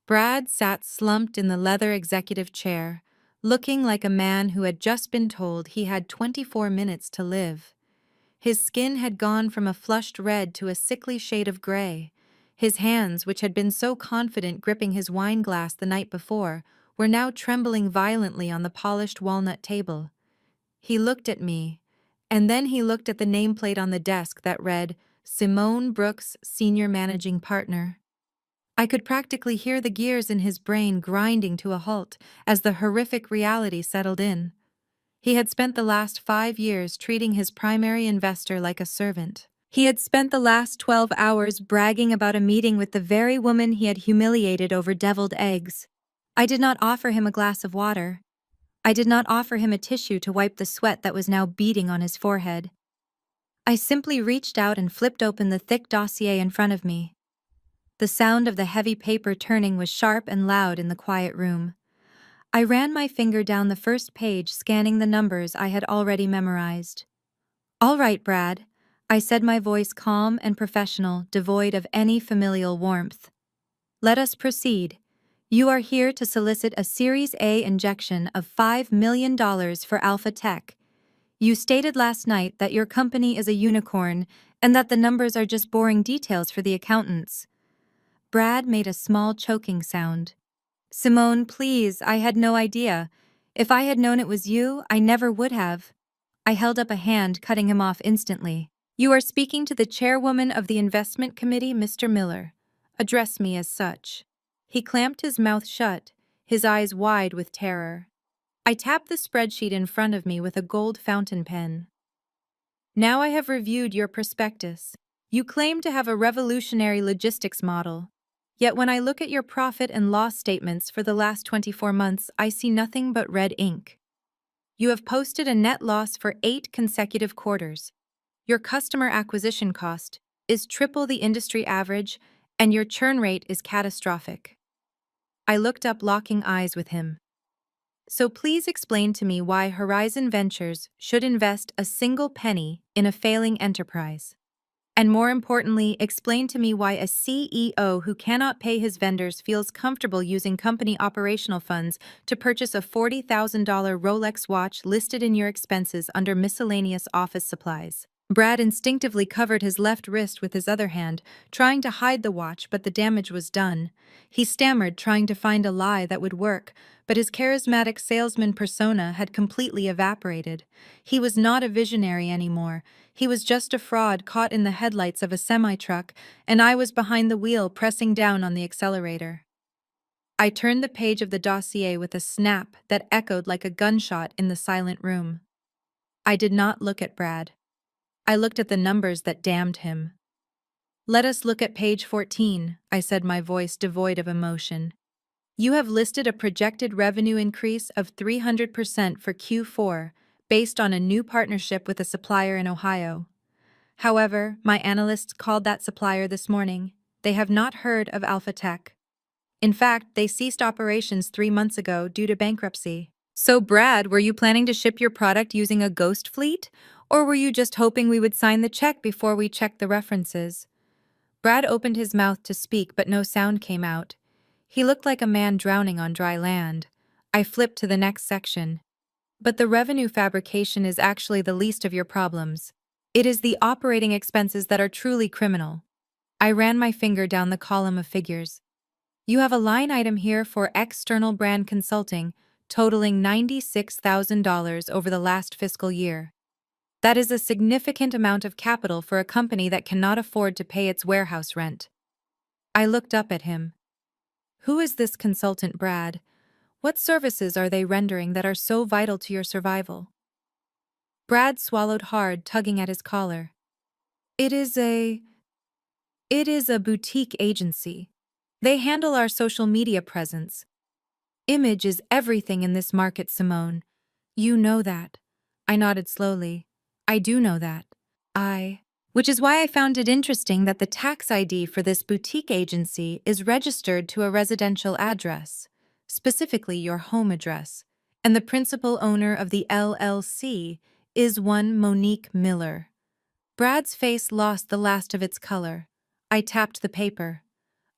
Brad sat slumped in the leather executive chair, looking like a man who had just been told he had 24 minutes to live. His skin had gone from a flushed red to a sickly shade of gray. His hands, which had been so confident gripping his wine glass the night before, were now trembling violently on the polished walnut table. He looked at me, and then he looked at the nameplate on the desk that read, Simone Brooks, Senior Managing Partner. I could practically hear the gears in his brain grinding to a halt as the horrific reality settled in. He had spent the last 5 years treating his primary investor like a servant. He had spent the last 12 hours bragging about a meeting with the very woman he had humiliated over deviled eggs. I did not offer him a glass of water. I did not offer him a tissue to wipe the sweat that was now beading on his forehead. I simply reached out and flipped open the thick dossier in front of me. The sound of the heavy paper turning was sharp and loud in the quiet room. I ran my finger down the first page, scanning the numbers I had already memorized. "All right, Brad," I said, my voice calm and professional, devoid of any familial warmth. "Let us proceed. You are here to solicit a Series A injection of $5 million for Alpha Tech. You stated last night that your company is a unicorn and that the numbers are just boring details for the accountants." Brad made a small choking sound. "Simone, please, I had no idea. If I had known it was you, I never would have." I held up a hand, cutting him off instantly. "You are speaking to the chairwoman of the investment committee, Mr. Miller. Address me as such." He clamped his mouth shut, his eyes wide with terror. I tapped the spreadsheet in front of me with a gold fountain pen. "Now I have reviewed your prospectus. You claim to have a revolutionary logistics model. Yet when I look at your profit and loss statements for the last 24 months, I see nothing but red ink. You have posted a net loss for 8 consecutive quarters. Your customer acquisition cost is triple the industry average, and your churn rate is catastrophic." I looked up, locking eyes with him. "So please explain to me why Horizon Ventures should invest a single penny in a failing enterprise. And more importantly, explain to me why a CEO who cannot pay his vendors feels comfortable using company operational funds to purchase a $40,000 Rolex watch listed in your expenses under miscellaneous office supplies." Brad instinctively covered his left wrist with his other hand, trying to hide the watch, but the damage was done. He stammered, trying to find a lie that would work, but his charismatic salesman persona had completely evaporated. He was not a visionary anymore. He was just a fraud caught in the headlights of a semi-truck, and I was behind the wheel pressing down on the accelerator. I turned the page of the dossier with a snap that echoed like a gunshot in the silent room. I did not look at Brad. I looked at the numbers that damned him. "Let us look at page 14, I said, my voice devoid of emotion. "You have listed a projected revenue increase of 300% for Q4, based on a new partnership with a supplier in Ohio. However, my analysts called that supplier this morning. They have not heard of Alpha Tech. In fact, they ceased operations 3 months ago due to bankruptcy." "So, Brad, were you planning to ship your product using a ghost fleet? Or were you just hoping we would sign the check before we checked the references?" Brad opened his mouth to speak, but no sound came out. He looked like a man drowning on dry land. I flipped to the next section. "But the revenue fabrication is actually the least of your problems. It is the operating expenses that are truly criminal." I ran my finger down the column of figures. "You have a line item here for external brand consulting, totaling $96,000 over the last fiscal year. That is a significant amount of capital for a company that cannot afford to pay its warehouse rent." I looked up at him. "Who is this consultant, Brad? What services are they rendering that are so vital to your survival?" Brad swallowed hard, tugging at his collar. It is a boutique agency. They handle our social media presence. Image is everything in this market, Simone. You know that." I nodded slowly. "I do know that. Which is why I found it interesting that the tax ID for this boutique agency is registered to a residential address. specifically your home address, and the principal owner of the LLC is one Monique Miller. Brad's face lost the last of its color. I tapped the paper.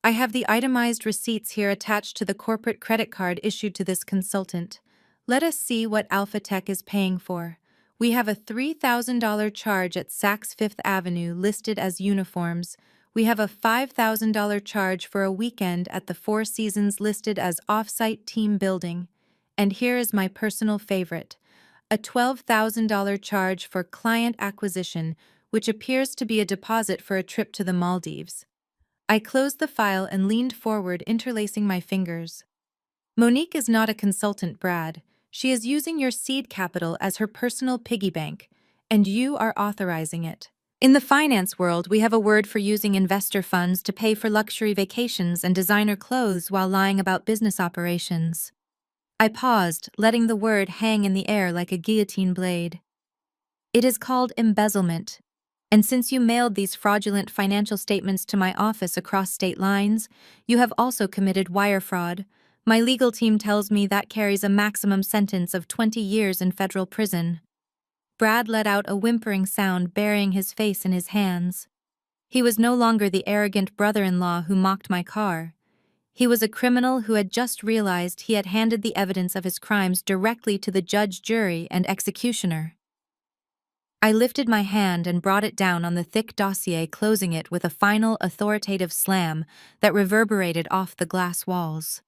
I have the itemized receipts here attached to the corporate credit card issued to this consultant. Let us see what Alpha Tech is paying for. We have a $3,000 charge at Saks Fifth Avenue listed as uniforms. We have a $5,000 charge for a weekend at the Four Seasons listed as off-site team building. And here is my personal favorite, a $12,000 charge for client acquisition, which appears to be a deposit for a trip to the Maldives. I closed the file and leaned forward, interlacing my fingers. Monique is not a consultant, Brad. She is using your seed capital as her personal piggy bank, and you are authorizing it. In the finance world, we have a word for using investor funds to pay for luxury vacations and designer clothes while lying about business operations. I paused, letting the word hang in the air like a guillotine blade. It is called embezzlement. And since you mailed these fraudulent financial statements to my office across state lines, you have also committed wire fraud. My legal team tells me that carries a maximum sentence of 20 years in federal prison. Brad let out a whimpering sound, burying his face in his hands. He was no longer the arrogant brother-in-law who mocked my car. He was a criminal who had just realized he had handed the evidence of his crimes directly to the judge, jury, and executioner. I lifted my hand and brought it down on the thick dossier, closing it with a final authoritative slam that reverberated off the glass walls.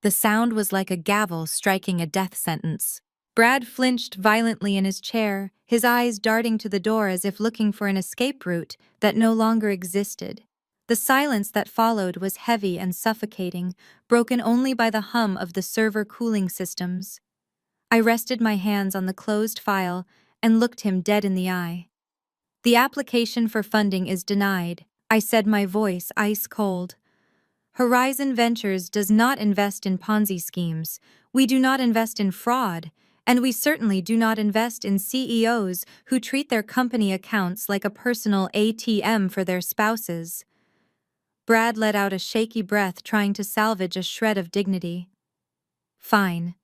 The sound was like a gavel striking a death sentence. Brad flinched violently in his chair, his eyes darting to the door as if looking for an escape route that no longer existed. The silence that followed was heavy and suffocating, broken only by the hum of the server cooling systems. I rested my hands on the closed file and looked him dead in the eye. The application for funding is denied, I said, my voice ice cold. Horizon Ventures does not invest in Ponzi schemes. We do not invest in fraud, and we certainly do not invest in CEOs who treat their company accounts like a personal ATM for their spouses. Brad let out a shaky breath, trying to salvage a shred of dignity. Fine.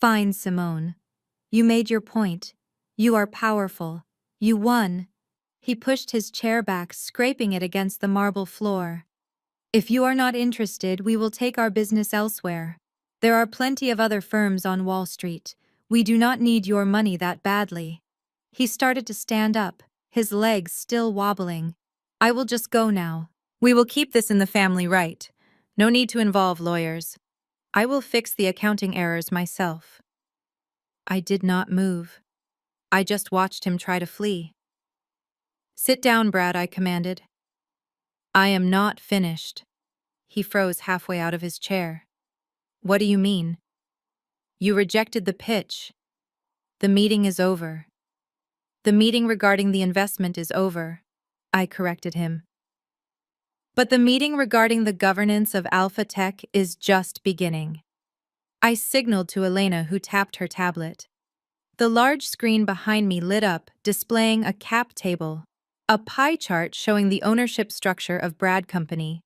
Fine, Simone. You made your point. You are powerful. You won. He pushed his chair back, scraping it against the marble floor. If you are not interested, we will take our business elsewhere. There are plenty of other firms on Wall Street. We do not need your money that badly. He started to stand up, his legs still wobbling. I will just go now. We will keep this in the family, right? No need to involve lawyers. I will fix the accounting errors myself. I did not move. I just watched him try to flee. Sit down, Brad, I commanded. I am not finished. He froze halfway out of his chair. What do you mean? You rejected the pitch. The meeting is over. The meeting regarding the investment is over, I corrected him. But the meeting regarding the governance of Alpha Tech is just beginning. I signaled to Elena, who tapped her tablet. The large screen behind me lit up, displaying a cap table, a pie chart showing the ownership structure of Brad Company.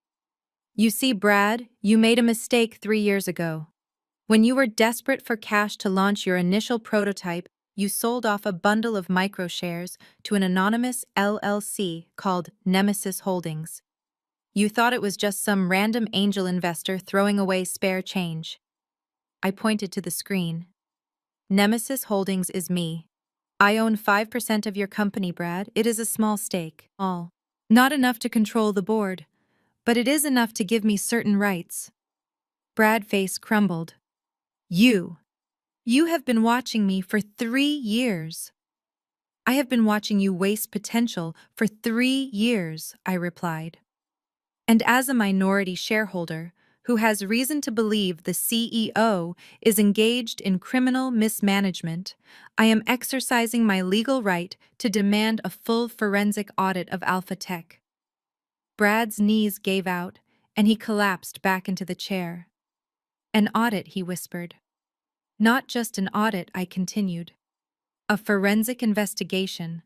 You see, Brad, you made a mistake 3 years ago. When you were desperate for cash to launch your initial prototype, you sold off a bundle of microshares to an anonymous LLC called Nemesis Holdings. You thought it was just some random angel investor throwing away spare change. I pointed to the screen. Nemesis Holdings is me. I own 5% of your company, Brad. It is a small stake. All. Not enough to control the board, but it is enough to give me certain rights. Brad's face crumbled. You have been watching me for 3 years. I have been watching you waste potential for 3 years, I replied. And as a minority shareholder who has reason to believe the CEO is engaged in criminal mismanagement, I am exercising my legal right to demand a full forensic audit of Alpha Tech. Brad's knees gave out, and he collapsed back into the chair. An audit, he whispered. Not just an audit, I continued. A forensic investigation.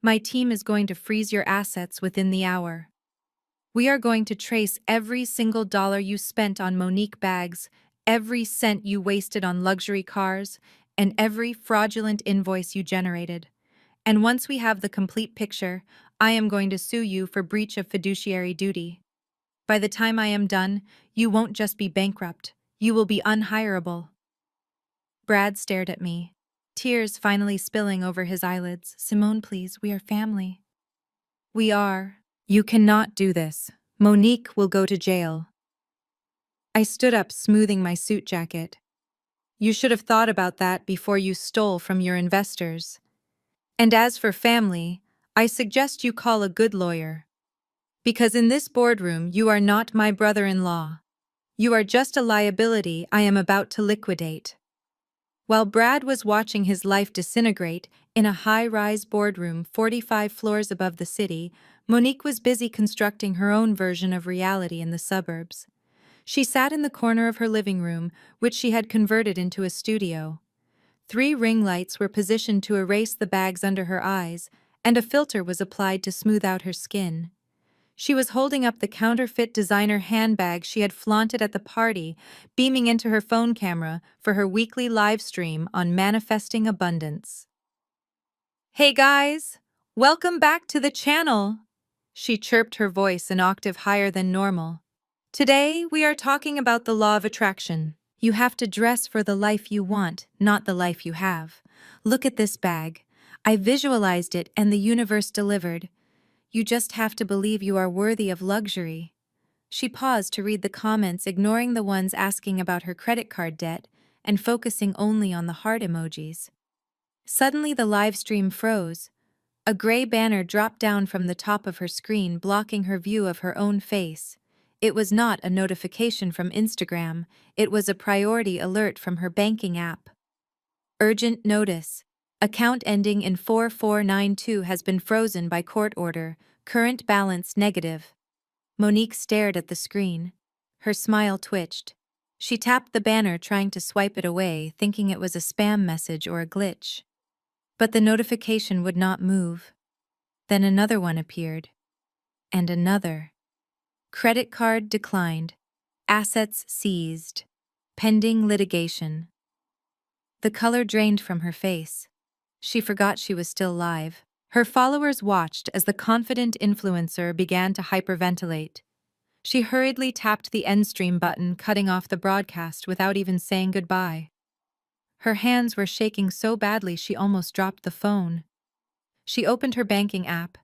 My team is going to freeze your assets within the hour. We are going to trace every single dollar you spent on Monique bags, every cent you wasted on luxury cars, and every fraudulent invoice you generated. And once we have the complete picture, I am going to sue you for breach of fiduciary duty. By the time I am done, you won't just be bankrupt, you will be unhireable. Brad stared at me, tears finally spilling over his eyelids. Simone, please, we are family. We are. You cannot do this. Monique will go to jail. I stood up, smoothing my suit jacket. You should have thought about that before you stole from your investors. And as for family, I suggest you call a good lawyer. Because in this boardroom, you are not my brother-in-law. You are just a liability I am about to liquidate. While Brad was watching his life disintegrate in a high-rise boardroom 45 floors above the city, Monique was busy constructing her own version of reality in the suburbs. She sat in the corner of her living room, which she had converted into a studio. 3 ring lights were positioned to erase the bags under her eyes, and a filter was applied to smooth out her skin. She was holding up the counterfeit designer handbag she had flaunted at the party, beaming into her phone camera for her weekly live stream on manifesting abundance. Hey guys! Welcome back to the channel! She chirped, her voice an octave higher than normal. Today, we are talking about the law of attraction. You have to dress for the life you want, not the life you have. Look at this bag. I visualized it and the universe delivered. You just have to believe you are worthy of luxury. She paused to read the comments, ignoring the ones asking about her credit card debt and focusing only on the heart emojis. Suddenly the live stream froze. A gray banner dropped down from the top of her screen, blocking her view of her own face. It was not a notification from Instagram, it was a priority alert from her banking app. Urgent notice. Account ending in 4492 has been frozen by court order. Current balance negative. Monique stared at the screen. Her smile twitched. She tapped the banner, trying to swipe it away, thinking it was a spam message or a glitch. But the notification would not move. Then another one appeared. And another. Credit card declined. Assets seized. Pending litigation. The color drained from her face. She forgot she was still live. Her followers watched as the confident influencer began to hyperventilate. She hurriedly tapped the end stream button, cutting off the broadcast without even saying goodbye. Her hands were shaking so badly she almost dropped the phone. She opened her banking app.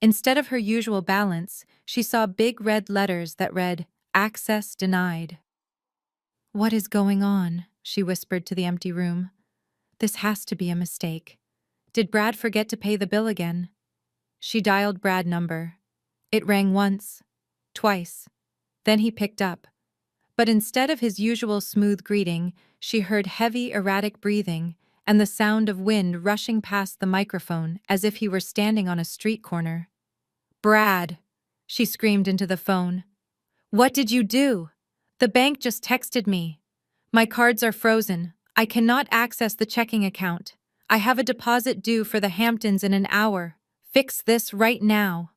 Instead of her usual balance, she saw big red letters that read, "Access denied." "What is going on?" she whispered to the empty room. "This has to be a mistake. Did Brad forget to pay the bill again?" She dialed Brad's number. It rang once, twice. Then he picked up. But instead of his usual smooth greeting, she heard heavy, erratic breathing and the sound of wind rushing past the microphone as if he were standing on a street corner. "Brad!" she screamed into the phone. "What did you do? The bank just texted me. My cards are frozen. I cannot access the checking account. I have a deposit due for the Hamptons in an hour. Fix this right now."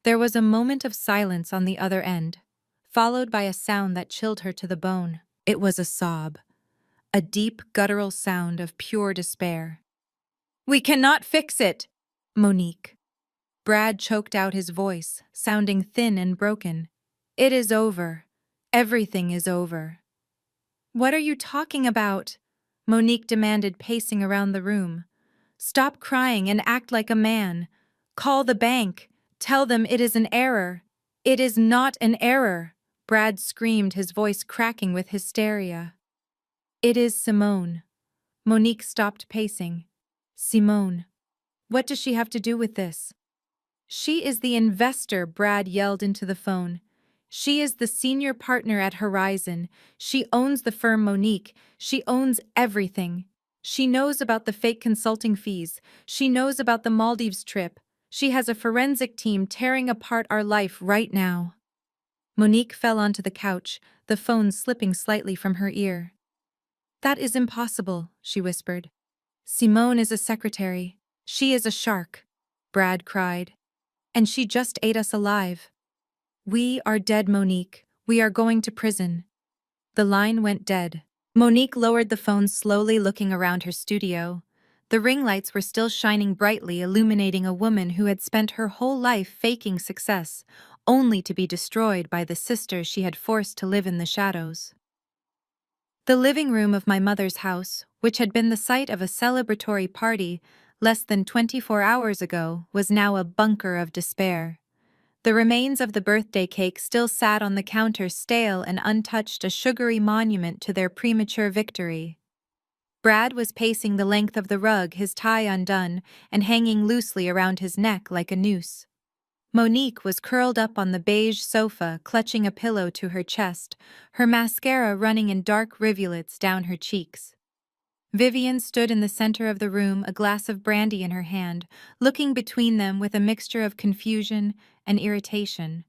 There was a moment of silence on the other end, followed by a sound that chilled her to the bone. It was a sob, a deep, guttural sound of pure despair. "We cannot fix it, Monique." Brad choked out his voice, sounding thin and broken. "It is over. Everything is over." "What are you talking about?" Monique demanded, pacing around the room. "Stop crying and act like a man. Call the bank. Tell them it is an error." "It is not an error," Brad screamed, his voice cracking with hysteria. "It is Simone." Monique stopped pacing. "Simone. What does she have to do with this?" "She is the investor," Brad yelled into the phone. "She is the senior partner at Horizon. She owns the firm Monique. She owns everything. She knows about the fake consulting fees. She knows about the Maldives trip. She has a forensic team tearing apart our life right now." Monique fell onto the couch, the phone slipping slightly from her ear. "That is impossible," she whispered. "Simone is a secretary. She is a shark," Brad cried. "And she just ate us alive." "We are dead, Monique. We are going to prison." The line went dead. Monique lowered the phone slowly, looking around her studio. The ring lights were still shining brightly, illuminating a woman who had spent her whole life faking success, only to be destroyed by the sister she had forced to live in the shadows. The living room of my mother's house, which had been the site of a celebratory party less than 24 hours ago, was now a bunker of despair. The remains of the birthday cake still sat on the counter, stale and untouched, a sugary monument to their premature victory. Brad was pacing the length of the rug, his tie undone and hanging loosely around his neck like a noose. Monique was curled up on the beige sofa, clutching a pillow to her chest, her mascara running in dark rivulets down her cheeks. Vivian stood in the center of the room, a glass of brandy in her hand, looking between them with a mixture of confusion and irritation.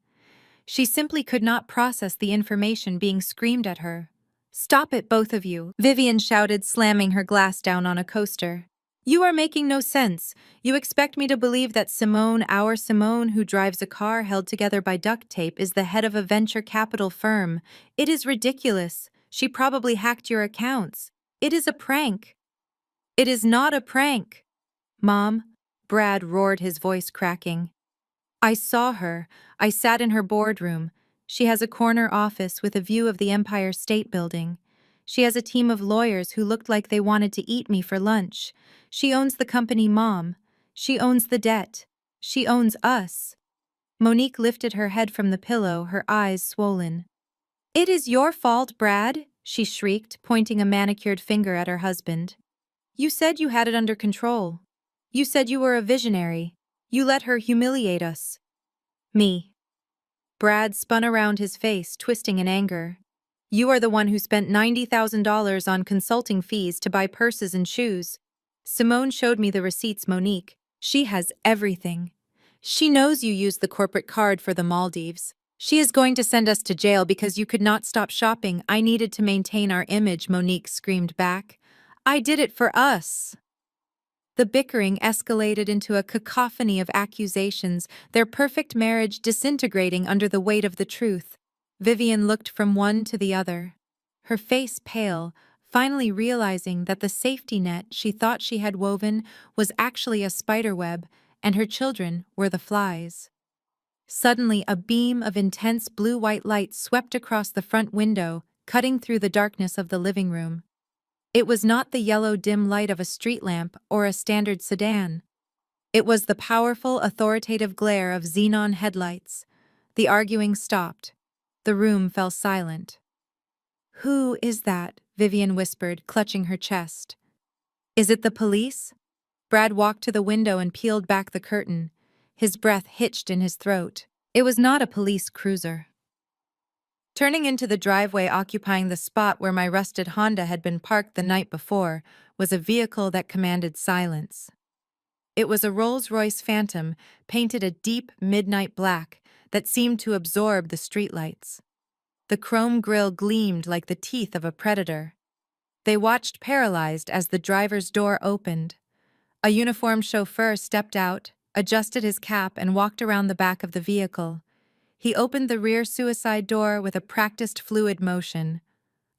She simply could not process the information being screamed at her. "Stop it, both of you," Vivian shouted, slamming her glass down on a coaster. "You are making no sense. You expect me to believe that Simone, our Simone, who drives a car held together by duct tape, is the head of a venture capital firm. It is ridiculous. She probably hacked your accounts. It is a prank." "It is not a prank." "Mom," Brad roared, his voice cracking. "I saw her. I sat in her boardroom. She has a corner office with a view of the Empire State Building. She has a team of lawyers who looked like they wanted to eat me for lunch. She owns the company, Mom. She owns the debt. She owns us." Monique lifted her head from the pillow, her eyes swollen. "It is your fault, Brad," she shrieked, pointing a manicured finger at her husband. "You said you had it under control. You said you were a visionary. You let her humiliate us." "Me." Brad spun around, his face twisting in anger. "You are the one who spent $90,000 on consulting fees to buy purses and shoes. Simone showed me the receipts, Monique. She has everything. She knows you used the corporate card for the Maldives. She is going to send us to jail because you could not stop shopping. I needed to maintain our image," Monique screamed back. "I did it for us." The bickering escalated into a cacophony of accusations, their perfect marriage disintegrating under the weight of the truth. Vivian looked from one to the other, her face pale, finally realizing that the safety net she thought she had woven was actually a spiderweb, and her children were the flies. Suddenly, a beam of intense blue-white light swept across the front window, cutting through the darkness of the living room. It was not the yellow dim light of a street lamp or a standard sedan. It was the powerful, authoritative glare of xenon headlights. The arguing stopped. The room fell silent. "Who is that?" Vivian whispered, clutching her chest. "Is it the police?" Brad walked to the window and peeled back the curtain. His breath hitched in his throat. It was not a police cruiser. Turning into the driveway occupying the spot where my rusted Honda had been parked the night before was a vehicle that commanded silence. It was a Rolls-Royce Phantom, painted a deep midnight black that seemed to absorb the streetlights. The chrome grille gleamed like the teeth of a predator. They watched paralyzed as the driver's door opened. A uniformed chauffeur stepped out, adjusted his cap, and walked around the back of the vehicle. He opened the rear suicide door with a practiced fluid motion.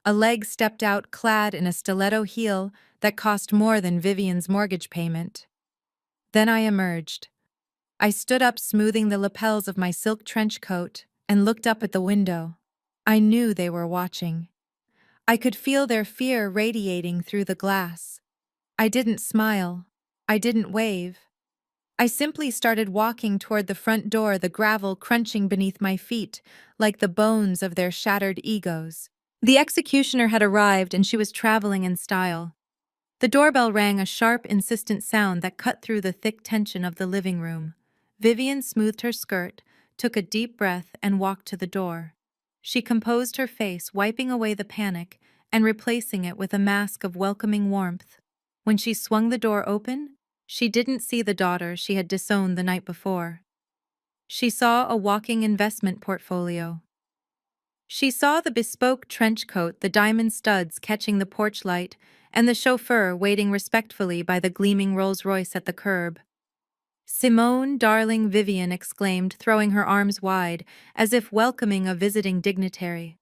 A leg stepped out, clad in a stiletto heel that cost more than Vivian's mortgage payment. Then I emerged. I stood up, smoothing the lapels of my silk trench coat, and looked up at the window. I knew they were watching. I could feel their fear radiating through the glass. I didn't smile. I didn't wave. I simply started walking toward the front door, the gravel crunching beneath my feet like the bones of their shattered egos. The executioner had arrived, and she was traveling in style. The doorbell rang, a sharp, insistent sound that cut through the thick tension of the living room. Vivian smoothed her skirt, took a deep breath, and walked to the door. She composed her face, wiping away the panic and replacing it with a mask of welcoming warmth. When she swung the door open, she didn't see the daughter she had disowned the night before. She saw a walking investment portfolio. She saw the bespoke trench coat, the diamond studs catching the porch light, and the chauffeur waiting respectfully by the gleaming Rolls-Royce at the curb. Simone, darling Vivian exclaimed, throwing her arms wide, as if welcoming a visiting dignitary.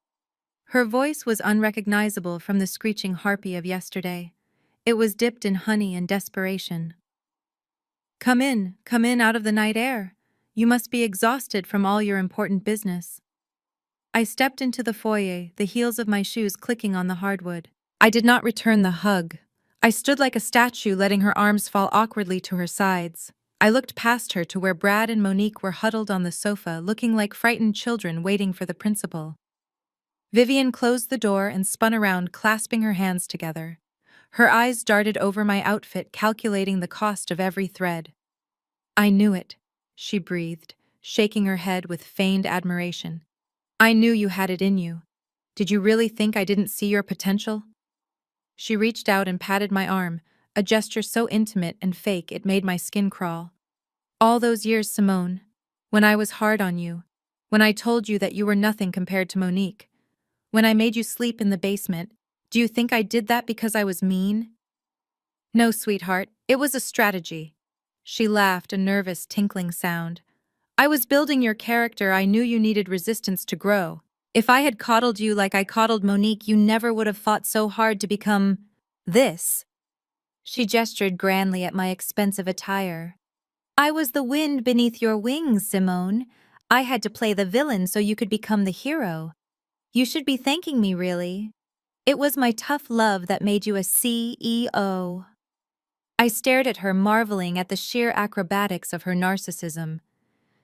Her voice was unrecognizable from the screeching harpy of yesterday. It was dipped in honey and desperation. Come in out of the night air. You must be exhausted from all your important business. I stepped into the foyer, the heels of my shoes clicking on the hardwood. I did not return the hug. I stood like a statue, letting her arms fall awkwardly to her sides. I looked past her to where Brad and Monique were huddled on the sofa, looking like frightened children waiting for the principal. Vivian closed the door and spun around, clasping her hands together. Her eyes darted over my outfit, calculating the cost of every thread. I knew it, she breathed, shaking her head with feigned admiration. I knew you had it in you. Did you really think I didn't see your potential? She reached out and patted my arm, a gesture so intimate and fake it made my skin crawl. All those years, Simone, when I was hard on you, when I told you that you were nothing compared to Monique, when I made you sleep in the basement, do you think I did that because I was mean? No, sweetheart, it was a strategy. She laughed, a nervous, tinkling sound. I was building your character. I knew you needed resistance to grow. If I had coddled you like I coddled Monique, you never would have fought so hard to become this. She gestured grandly at my expensive attire. I was the wind beneath your wings, Simone. I had to play the villain so you could become the hero. You should be thanking me, really. It was my tough love that made you a CEO. I stared at her, marveling at the sheer acrobatics of her narcissism.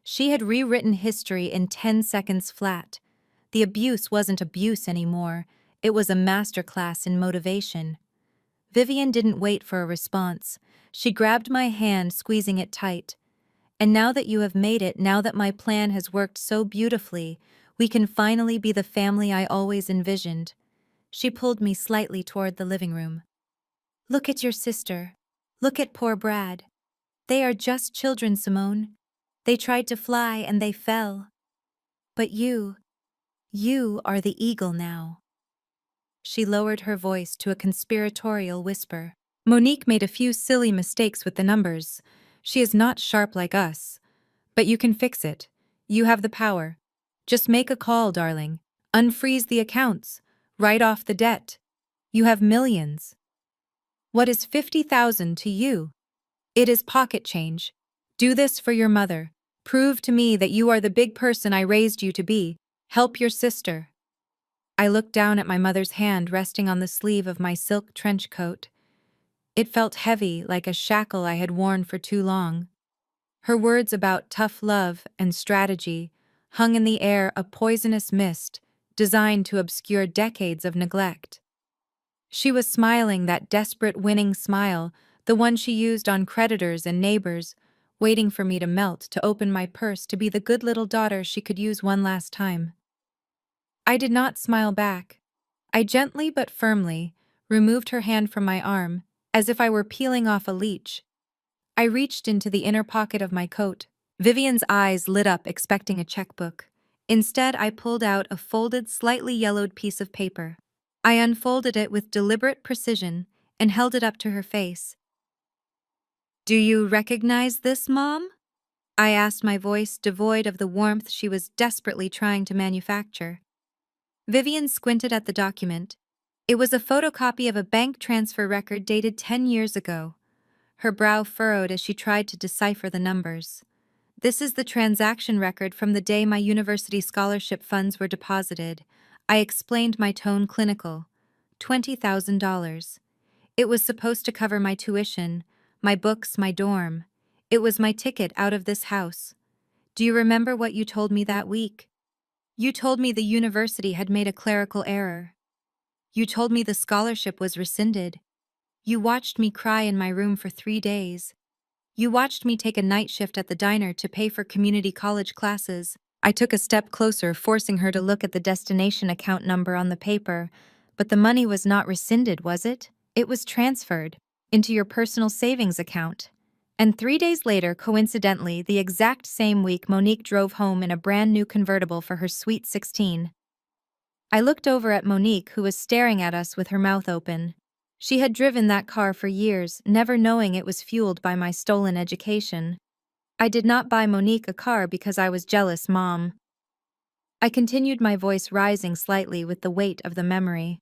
She had rewritten history in 10 seconds flat. The abuse wasn't abuse anymore. It was a masterclass in motivation. Vivian didn't wait for a response. She grabbed my hand, squeezing it tight. And now that you have made it, now that my plan has worked so beautifully, we can finally be the family I always envisioned. She pulled me slightly toward the living room. Look at your sister. Look at poor Brad. They are just children, Simone. They tried to fly and they fell. But you are the eagle now. She lowered her voice to a conspiratorial whisper. Monique made a few silly mistakes with the numbers. She is not sharp like us. But you can fix it. You have the power. Just make a call, darling. Unfreeze the accounts. Write off the debt. You have millions. What is 50,000 to you? It is pocket change. Do this for your mother. Prove to me that you are the big person I raised you to be. Help your sister. I looked down at my mother's hand resting on the sleeve of my silk trench coat. It felt heavy, like a shackle I had worn for too long. Her words about tough love and strategy hung in the air, a poisonous mist designed to obscure decades of neglect. She was smiling, that desperate winning smile, the one she used on creditors and neighbors, waiting for me to melt, to open my purse, to be the good little daughter she could use one last time. I did not smile back. I gently but firmly removed her hand from my arm, as if I were peeling off a leech. I reached into the inner pocket of my coat. Vivian's eyes lit up, expecting a checkbook. Instead, I pulled out a folded, slightly yellowed piece of paper. I unfolded it with deliberate precision and held it up to her face. Do you recognize this, Mom? I asked, my voice devoid of the warmth she was desperately trying to manufacture. Vivian squinted at the document. It was a photocopy of a bank transfer record dated 10 years ago. Her brow furrowed as she tried to decipher the numbers. This is the transaction record from the day my university scholarship funds were deposited. I explained, my tone clinical. $20,000. It was supposed to cover my tuition, my books, my dorm. It was my ticket out of this house. Do you remember what you told me that week? You told me the university had made a clerical error. You told me the scholarship was rescinded. You watched me cry in my room for 3 days. You watched me take a night shift at the diner to pay for community college classes. I took a step closer, forcing her to look at the destination account number on the paper. But the money was not rescinded, was it? It was transferred into your personal savings account. And 3 days later, coincidentally, the exact same week, Monique drove home in a brand new convertible for her sweet 16. I looked over at Monique, who was staring at us with her mouth open. She had driven that car for years, never knowing it was fueled by my stolen education. I did not buy Monique a car because I was jealous, Mom. I continued, my voice rising slightly with the weight of the memory.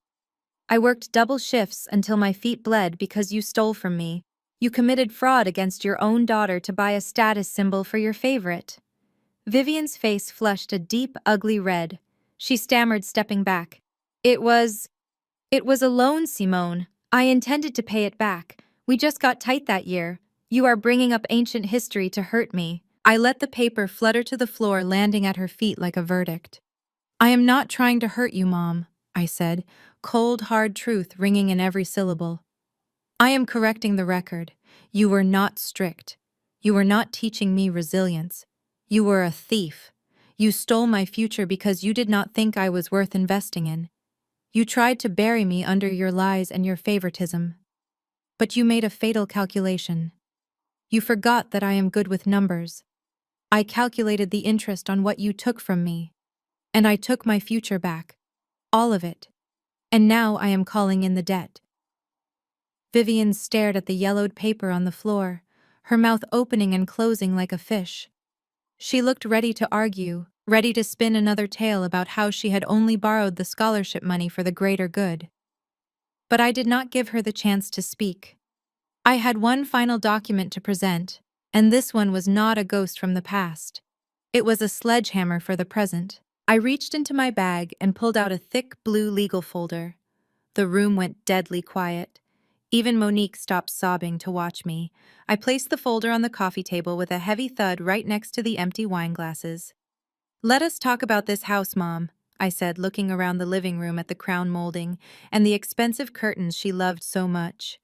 I worked double shifts until my feet bled because you stole from me. You committed fraud against your own daughter to buy a status symbol for your favorite. Vivian's face flushed a deep, ugly red. She stammered, stepping back. It was a loan, Simone. I intended to pay it back. We just got tight that year. You are bringing up ancient history to hurt me. I let the paper flutter to the floor, landing at her feet like a verdict. I am not trying to hurt you, Mom, I said, cold, hard truth ringing in every syllable. I am correcting the record. You were not strict. You were not teaching me resilience. You were a thief. You stole my future because you did not think I was worth investing in. You tried to bury me under your lies and your favoritism. But you made a fatal calculation. You forgot that I am good with numbers. I calculated the interest on what you took from me. And I took my future back. All of it. And now I am calling in the debt. Vivian stared at the yellowed paper on the floor, her mouth opening and closing like a fish. She looked ready to argue, ready to spin another tale about how she had only borrowed the scholarship money for the greater good. But I did not give her the chance to speak. I had one final document to present, and this one was not a ghost from the past. It was a sledgehammer for the present. I reached into my bag and pulled out a thick blue legal folder. The room went deadly quiet. Even Monique stopped sobbing to watch me. I placed the folder on the coffee table with a heavy thud right next to the empty wine glasses. Let us talk about this house, Mom, I said, looking around the living room at the crown molding and the expensive curtains she loved so much.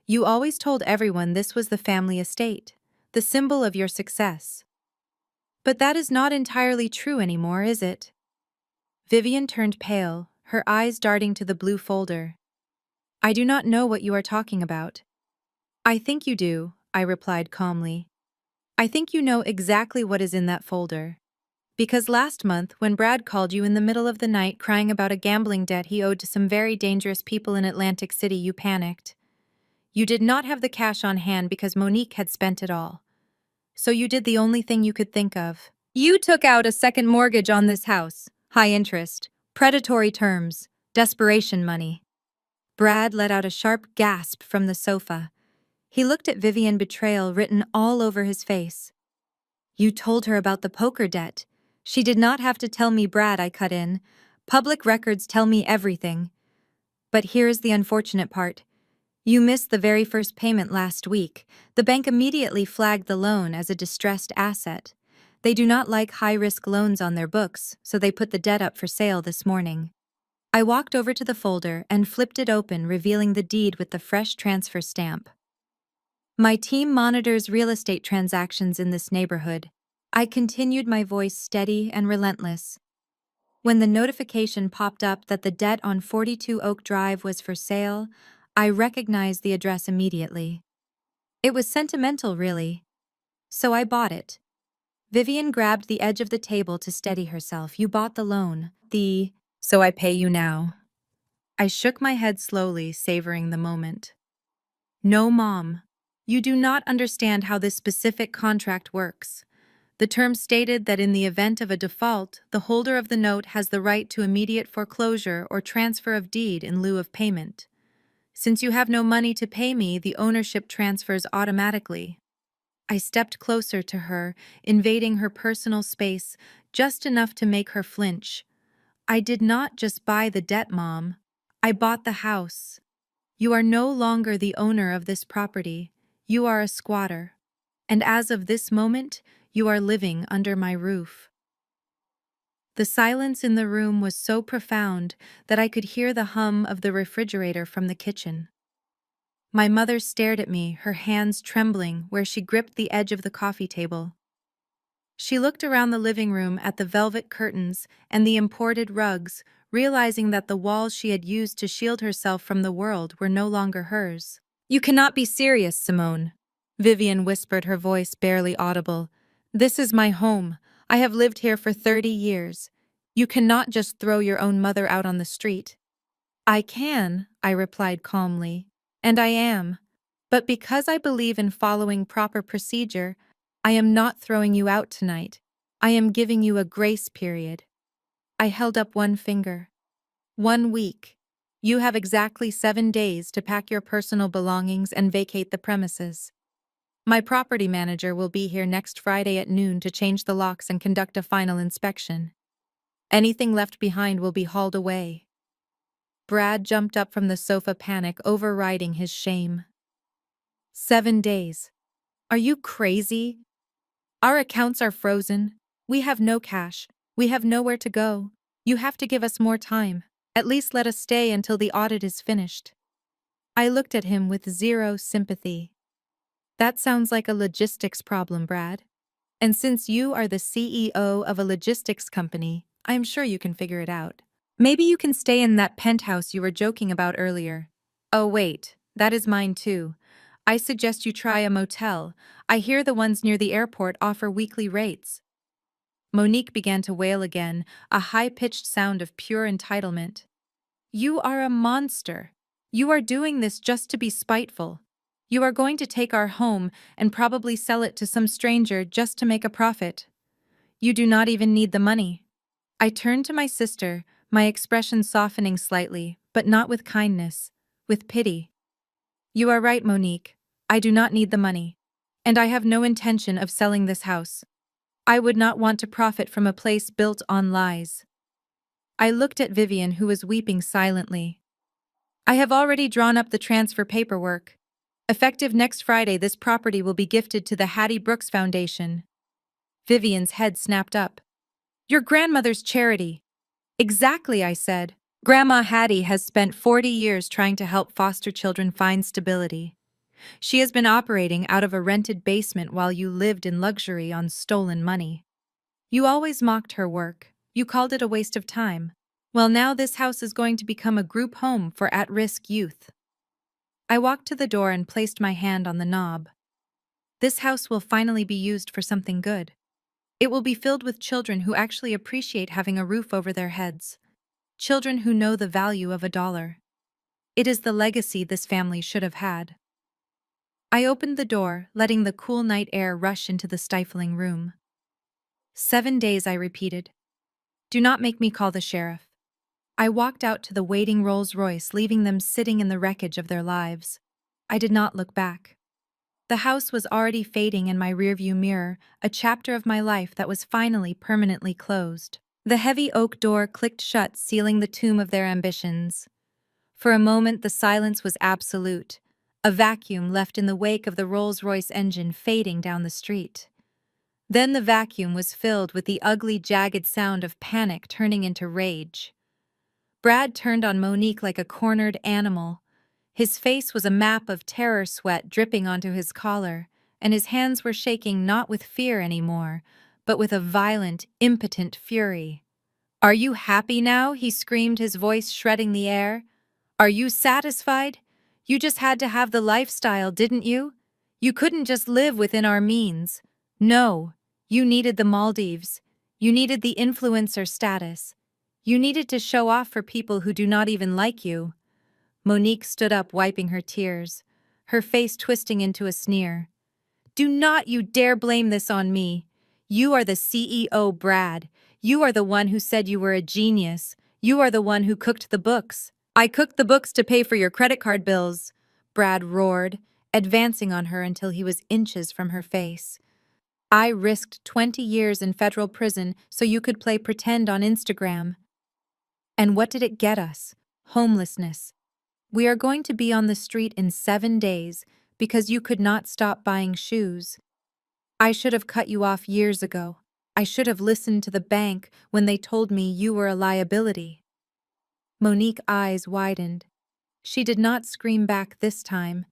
You always told everyone this was the family estate, the symbol of your success. But that is not entirely true anymore, is it? Vivian turned pale, her eyes darting to the blue folder. I do not know what you are talking about. I think you do, I replied calmly. I think you know exactly what is in that folder. Because last month, when Brad called you in the middle of the night crying about a gambling debt he owed to some very dangerous people in Atlantic City, you panicked. You did not have the cash on hand because Monique had spent it all. So you did the only thing you could think of. You took out a second mortgage on this house. High interest, predatory terms, desperation money. Brad let out a sharp gasp from the sofa. He looked at Vivian, betrayal written all over his face. You told her about the poker debt. She did not have to tell me, Brad, I cut in. Public records tell me everything. But here is the unfortunate part. You missed the very first payment last week. The bank immediately flagged the loan as a distressed asset. They do not like high-risk loans on their books, so they put the debt up for sale this morning. I walked over to the folder and flipped it open, revealing the deed with the fresh transfer stamp. My team monitors real estate transactions in this neighborhood. I continued, my voice steady and relentless. When the notification popped up that the debt on 42 Oak Drive was for sale, I recognized the address immediately. It was sentimental, really. So I bought it. Vivian grabbed the edge of the table to steady herself. You bought the loan. So I pay you now. I shook my head slowly, savoring the moment. No, Mom. You do not understand how this specific contract works. The terms stated that in the event of a default, the holder of the note has the right to immediate foreclosure or transfer of deed in lieu of payment. Since you have no money to pay me, the ownership transfers automatically. I stepped closer to her, invading her personal space, just enough to make her flinch. I did not just buy the debt, Mom. I bought the house. You are no longer the owner of this property. You are a squatter. And as of this moment, you are living under my roof. The silence in the room was so profound that I could hear the hum of the refrigerator from the kitchen. My mother stared at me, her hands trembling where she gripped the edge of the coffee table. She looked around the living room at the velvet curtains and the imported rugs, realizing that the walls she had used to shield herself from the world were no longer hers. You cannot be serious, Simone. Vivian whispered, her voice barely audible. This is my home. I have lived here for 30 years. You cannot just throw your own mother out on the street. I can, I replied calmly, and I am. But because I believe in following proper procedure, I am not throwing you out tonight. I am giving you a grace period. I held up one finger. 1 week. You have exactly 7 days to pack your personal belongings and vacate the premises. My property manager will be here next Friday at noon to change the locks and conduct a final inspection. Anything left behind will be hauled away. Brad jumped up from the sofa, panic overriding his shame. 7 days. Are you crazy? Our accounts are frozen. We have no cash. We have nowhere to go. You have to give us more time. At least let us stay until the audit is finished. I looked at him with zero sympathy. That sounds like a logistics problem, Brad. And since you are the CEO of a logistics company, I'm sure you can figure it out. Maybe you can stay in that penthouse you were joking about earlier. Oh wait, that is mine too. I suggest you try a motel. I hear the ones near the airport offer weekly rates. Monique began to wail again, a high-pitched sound of pure entitlement. You are a monster. You are doing this just to be spiteful. You are going to take our home and probably sell it to some stranger just to make a profit. You do not even need the money. I turned to my sister, my expression softening slightly, but not with kindness, with pity. You are right, Monique. I do not need the money. And I have no intention of selling this house. I would not want to profit from a place built on lies. I looked at Vivian, who was weeping silently. I have already drawn up the transfer paperwork. Effective next Friday, this property will be gifted to the Hattie Brooks Foundation. Vivian's head snapped up. Your grandmother's charity. Exactly, I said. Grandma Hattie has spent 40 years trying to help foster children find stability. She has been operating out of a rented basement while you lived in luxury on stolen money. You always mocked her work. You called it a waste of time. Well, now this house is going to become a group home for at-risk youth. I walked to the door and placed my hand on the knob. This house will finally be used for something good. It will be filled with children who actually appreciate having a roof over their heads. Children who know the value of $1. It is the legacy this family should have had. I opened the door, letting the cool night air rush into the stifling room. 7 days, I repeated. Do not make me call the sheriff. I walked out to the waiting Rolls-Royce, leaving them sitting in the wreckage of their lives. I did not look back. The house was already fading in my rearview mirror, a chapter of my life that was finally permanently closed. The heavy oak door clicked shut, sealing the tomb of their ambitions. For a moment, the silence was absolute, a vacuum left in the wake of the Rolls-Royce engine fading down the street. Then the vacuum was filled with the ugly, jagged sound of panic turning into rage. Brad turned on Monique like a cornered animal. His face was a map of terror, sweat dripping onto his collar, and his hands were shaking not with fear anymore, but with a violent, impotent fury. Are you happy now? He screamed, his voice shredding the air. Are you satisfied? You just had to have the lifestyle, didn't you? You couldn't just live within our means. No, you needed the Maldives. You needed the influencer status. You needed to show off for people who do not even like you. Monique stood up, wiping her tears, her face twisting into a sneer. Do not you dare blame this on me. You are the CEO, Brad. You are the one who said you were a genius. You are the one who cooked the books. I cooked the books to pay for your credit card bills, Brad roared, advancing on her until he was inches from her face. I risked 20 years in federal prison so you could play pretend on Instagram. And what did it get us? Homelessness. We are going to be on the street in 7 days because you could not stop buying shoes. I should have cut you off years ago. I should have listened to the bank when they told me you were a liability. Monique's eyes widened. She did not scream back this time.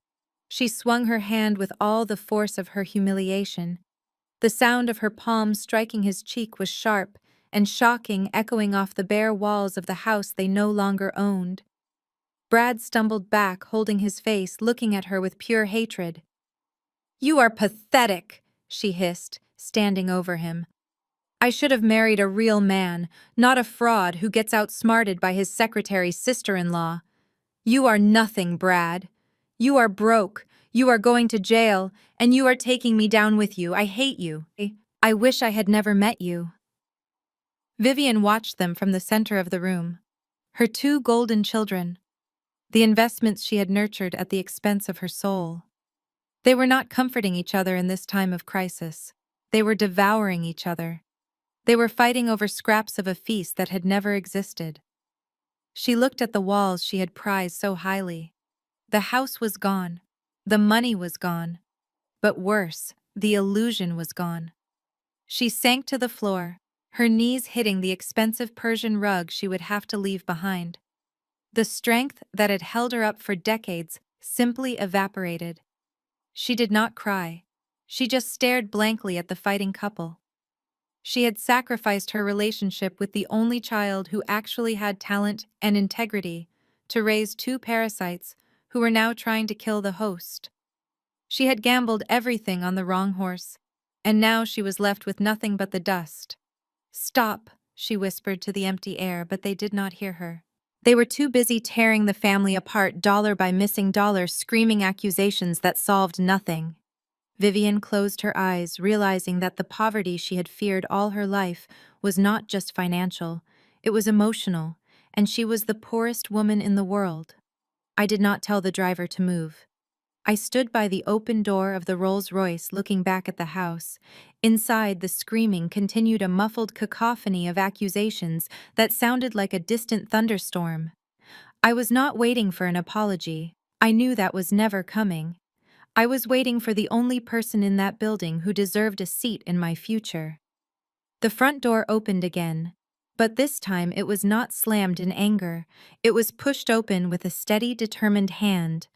She swung her hand with all the force of her humiliation. The sound of her palm striking his cheek was sharp and shocking, echoing off the bare walls of the house they no longer owned. Brad stumbled back, holding his face, looking at her with pure hatred. You are pathetic, she hissed, standing over him. I should have married a real man, not a fraud who gets outsmarted by his secretary's sister-in-law. You are nothing, Brad. You are broke. You are going to jail, and you are taking me down with you. I hate you. I wish I had never met you." Vivian watched them from the center of the room. Her two golden children, the investments she had nurtured at the expense of her soul. They were not comforting each other in this time of crisis. They were devouring each other. They were fighting over scraps of a feast that had never existed. She looked at the walls she had prized so highly. The house was gone. The money was gone. But worse, the illusion was gone. She sank to the floor, her knees hitting the expensive Persian rug she would have to leave behind. The strength that had held her up for decades simply evaporated. She did not cry. She just stared blankly at the fighting couple. She had sacrificed her relationship with the only child who actually had talent and integrity to raise two parasites who were now trying to kill the host. She had gambled everything on the wrong horse, and now she was left with nothing but the dust. "Stop," she whispered to the empty air, but they did not hear her. They were too busy tearing the family apart dollar by missing dollar, screaming accusations that solved nothing. Vivian closed her eyes, realizing that the poverty she had feared all her life was not just financial, it was emotional, and she was the poorest woman in the world. I did not tell the driver to move. I stood by the open door of the Rolls-Royce looking back at the house. Inside, the screaming continued, a muffled cacophony of accusations that sounded like a distant thunderstorm. I was not waiting for an apology. I knew that was never coming. I was waiting for the only person in that building who deserved a seat in my future. The front door opened again, but this time it was not slammed in anger. It was pushed open with a steady, determined hand.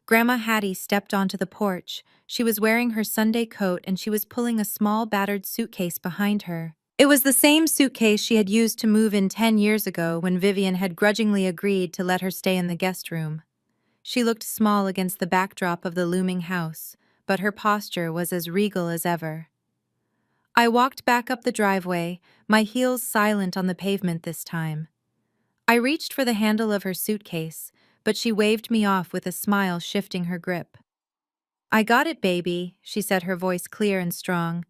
Grandma Hattie stepped onto the porch. She was wearing her Sunday coat and she was pulling a small, battered suitcase behind her. It was the same suitcase she had used to move in 10 years ago when Vivian had grudgingly agreed to let her stay in the guest room. She looked small against the backdrop of the looming house, but her posture was as regal as ever. I walked back up the driveway, my heels silent on the pavement this time. I reached for the handle of her suitcase, but she waved me off with a smile, shifting her grip. "I got it, baby," she said, her voice clear and strong.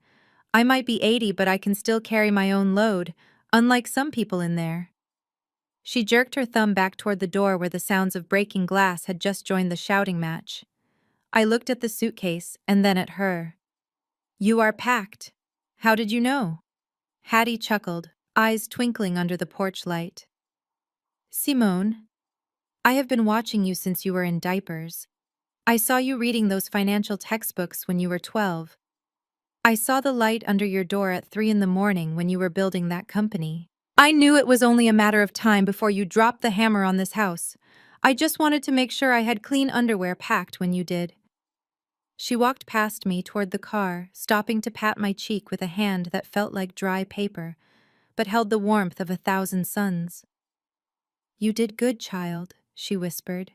"I might be 80, but I can still carry my own load, unlike some people in there." She jerked her thumb back toward the door where the sounds of breaking glass had just joined the shouting match. I looked at the suitcase and then at her. "You are packed. How did you know?" Hattie chuckled, eyes twinkling under the porch light. "Simone, I have been watching you since you were in diapers. I saw you reading those financial textbooks when you were 12. I saw the light under your door at 3 in the morning when you were building that company. I knew it was only a matter of time before you dropped the hammer on this house. I just wanted to make sure I had clean underwear packed when you did." She walked past me toward the car, stopping to pat my cheek with a hand that felt like dry paper, but held the warmth of 1,000 suns. "You did good, child," she whispered.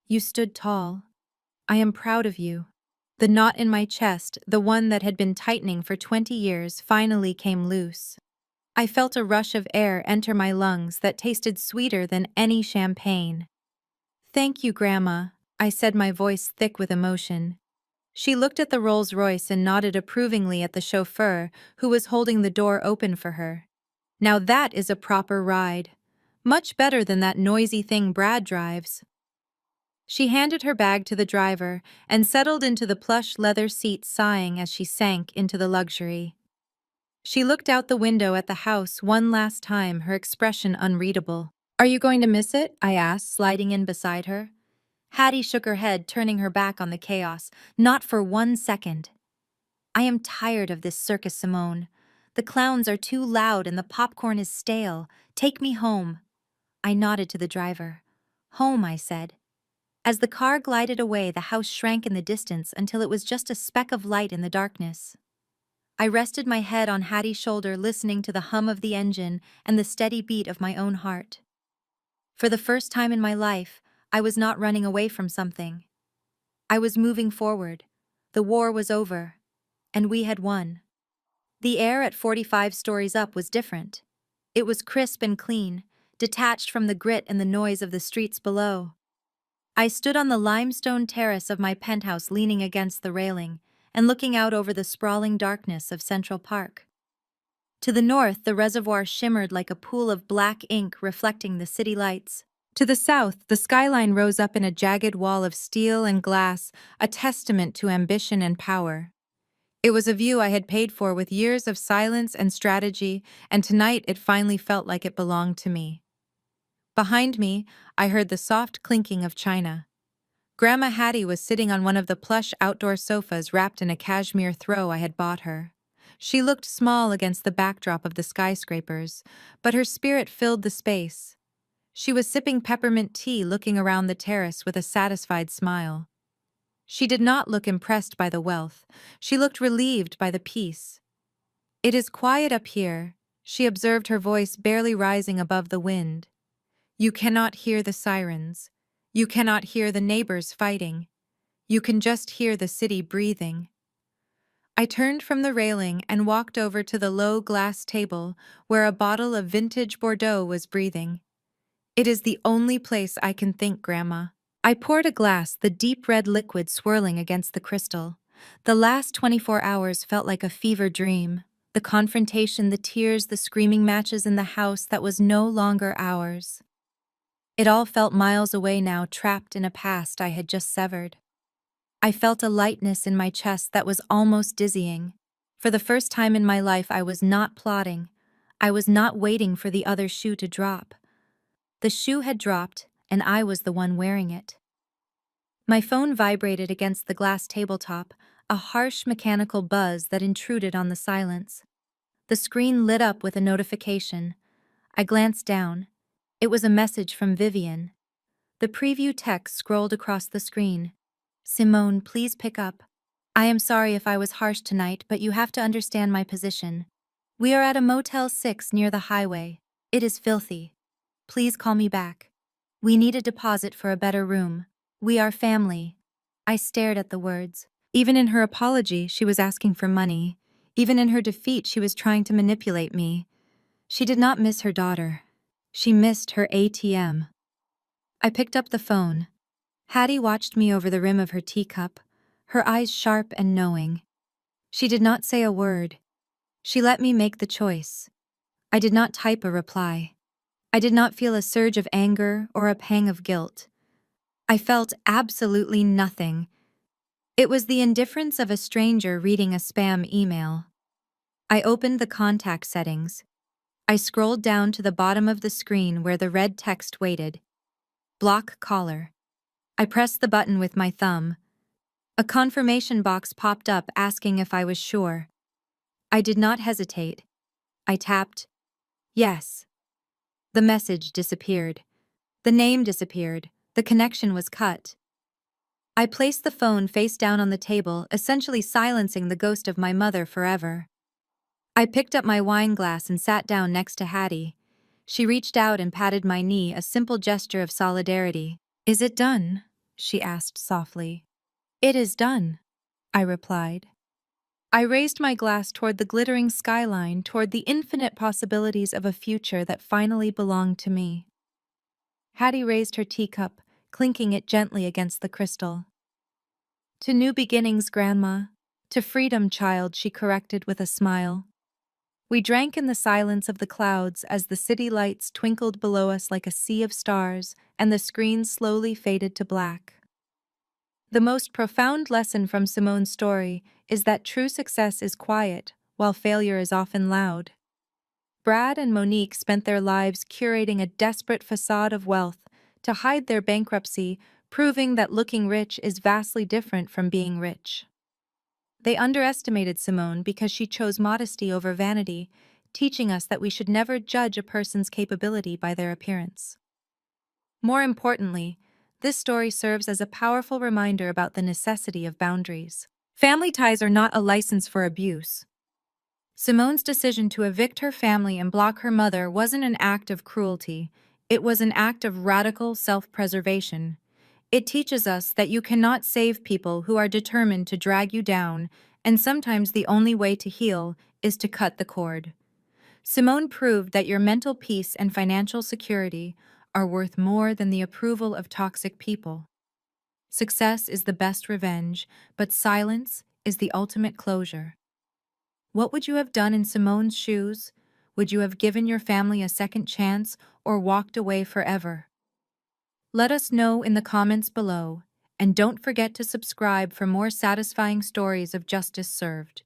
"You stood tall. I am proud of you." The knot in my chest, the one that had been tightening for 20 years, finally came loose. I felt a rush of air enter my lungs that tasted sweeter than any champagne. "Thank you, Grandma," I said, my voice thick with emotion. She looked at the Rolls-Royce and nodded approvingly at the chauffeur, who was holding the door open for her. "Now that is a proper ride. Much better than that noisy thing Brad drives." She handed her bag to the driver and settled into the plush leather seat, sighing as she sank into the luxury. She looked out the window at the house one last time, her expression unreadable. "Are you going to miss it?" I asked, sliding in beside her. Hattie shook her head, turning her back on the chaos. "Not for 1 second. I am tired of this circus, Simone. The clowns are too loud and the popcorn is stale. Take me home." I nodded to the driver. "Home," I said. As the car glided away, the house shrank in the distance until it was just a speck of light in the darkness. I rested my head on Hattie's shoulder, listening to the hum of the engine and the steady beat of my own heart. For the first time in my life, I was not running away from something. I was moving forward. The war was over, and we had won. The air at 45 stories up was different. It was crisp and clean, detached from the grit and the noise of the streets below. I stood on the limestone terrace of my penthouse leaning against the railing and looking out over the sprawling darkness of Central Park. To the north, the reservoir shimmered like a pool of black ink reflecting the city lights. To the south, the skyline rose up in a jagged wall of steel and glass, a testament to ambition and power. It was a view I had paid for with years of silence and strategy, and tonight it finally felt like it belonged to me. Behind me, I heard the soft clinking of china. Grandma Hattie was sitting on one of the plush outdoor sofas wrapped in a cashmere throw I had bought her. She looked small against the backdrop of the skyscrapers, but her spirit filled the space. She was sipping peppermint tea, looking around the terrace with a satisfied smile. She did not look impressed by the wealth. She looked relieved by the peace. "It is quiet up here," she observed, her voice barely rising above the wind. "You cannot hear the sirens. You cannot hear the neighbors fighting. You can just hear the city breathing." I turned from the railing and walked over to the low glass table where a bottle of vintage Bordeaux was breathing. "It is the only place I can think, Grandma." I poured a glass, the deep red liquid swirling against the crystal. The last 24 hours felt like a fever dream. The confrontation, the tears, the screaming matches in the house that was no longer ours. It all felt miles away now, trapped in a past I had just severed. I felt a lightness in my chest that was almost dizzying. For the first time in my life, I was not plotting. I was not waiting for the other shoe to drop. The shoe had dropped, and I was the one wearing it. My phone vibrated against the glass tabletop, a harsh mechanical buzz that intruded on the silence. The screen lit up with a notification. I glanced down. It was a message from Vivian. The preview text scrolled across the screen. "Simone, please pick up. I am sorry if I was harsh tonight, but you have to understand my position. We are at a Motel 6 near the highway. It is filthy. Please call me back. We need a deposit for a better room. We are family." I stared at the words. Even in her apology, she was asking for money. Even in her defeat, she was trying to manipulate me. She did not miss her daughter. She missed her ATM. I picked up the phone. Hattie watched me over the rim of her teacup, her eyes sharp and knowing. She did not say a word. She let me make the choice. I did not type a reply. I did not feel a surge of anger or a pang of guilt. I felt absolutely nothing. It was the indifference of a stranger reading a spam email. I opened the contact settings. I scrolled down to the bottom of the screen where the red text waited. Block caller. I pressed the button with my thumb. A confirmation box popped up asking if I was sure. I did not hesitate. I tapped yes. The message disappeared. The name disappeared. The connection was cut. I placed the phone face down on the table, essentially silencing the ghost of my mother forever. I picked up my wine glass and sat down next to Hattie. She reached out and patted my knee, a simple gesture of solidarity. "Is it done?" she asked softly. "It is done," I replied. I raised my glass toward the glittering skyline, toward the infinite possibilities of a future that finally belonged to me. Hattie raised her teacup, clinking it gently against the crystal. "To new beginnings, Grandma. To freedom, child," she corrected with a smile. We drank in the silence of the clouds as the city lights twinkled below us like a sea of stars and the screen slowly faded to black. The most profound lesson from Simone's story is that true success is quiet, while failure is often loud. Brad and Monique spent their lives curating a desperate facade of wealth to hide their bankruptcy, proving that looking rich is vastly different from being rich. They underestimated Simone because she chose modesty over vanity, teaching us that we should never judge a person's capability by their appearance. More importantly, this story serves as a powerful reminder about the necessity of boundaries. Family ties are not a license for abuse. Simone's decision to evict her family and block her mother wasn't an act of cruelty. It was an act of radical self-preservation. It teaches us that you cannot save people who are determined to drag you down, and sometimes the only way to heal is to cut the cord. Simone proved that your mental peace and financial security are worth more than the approval of toxic people. Success is the best revenge, but silence is the ultimate closure. What would you have done in Simone's shoes? Would you have given your family a second chance or walked away forever? Let us know in the comments below, and don't forget to subscribe for more satisfying stories of justice served.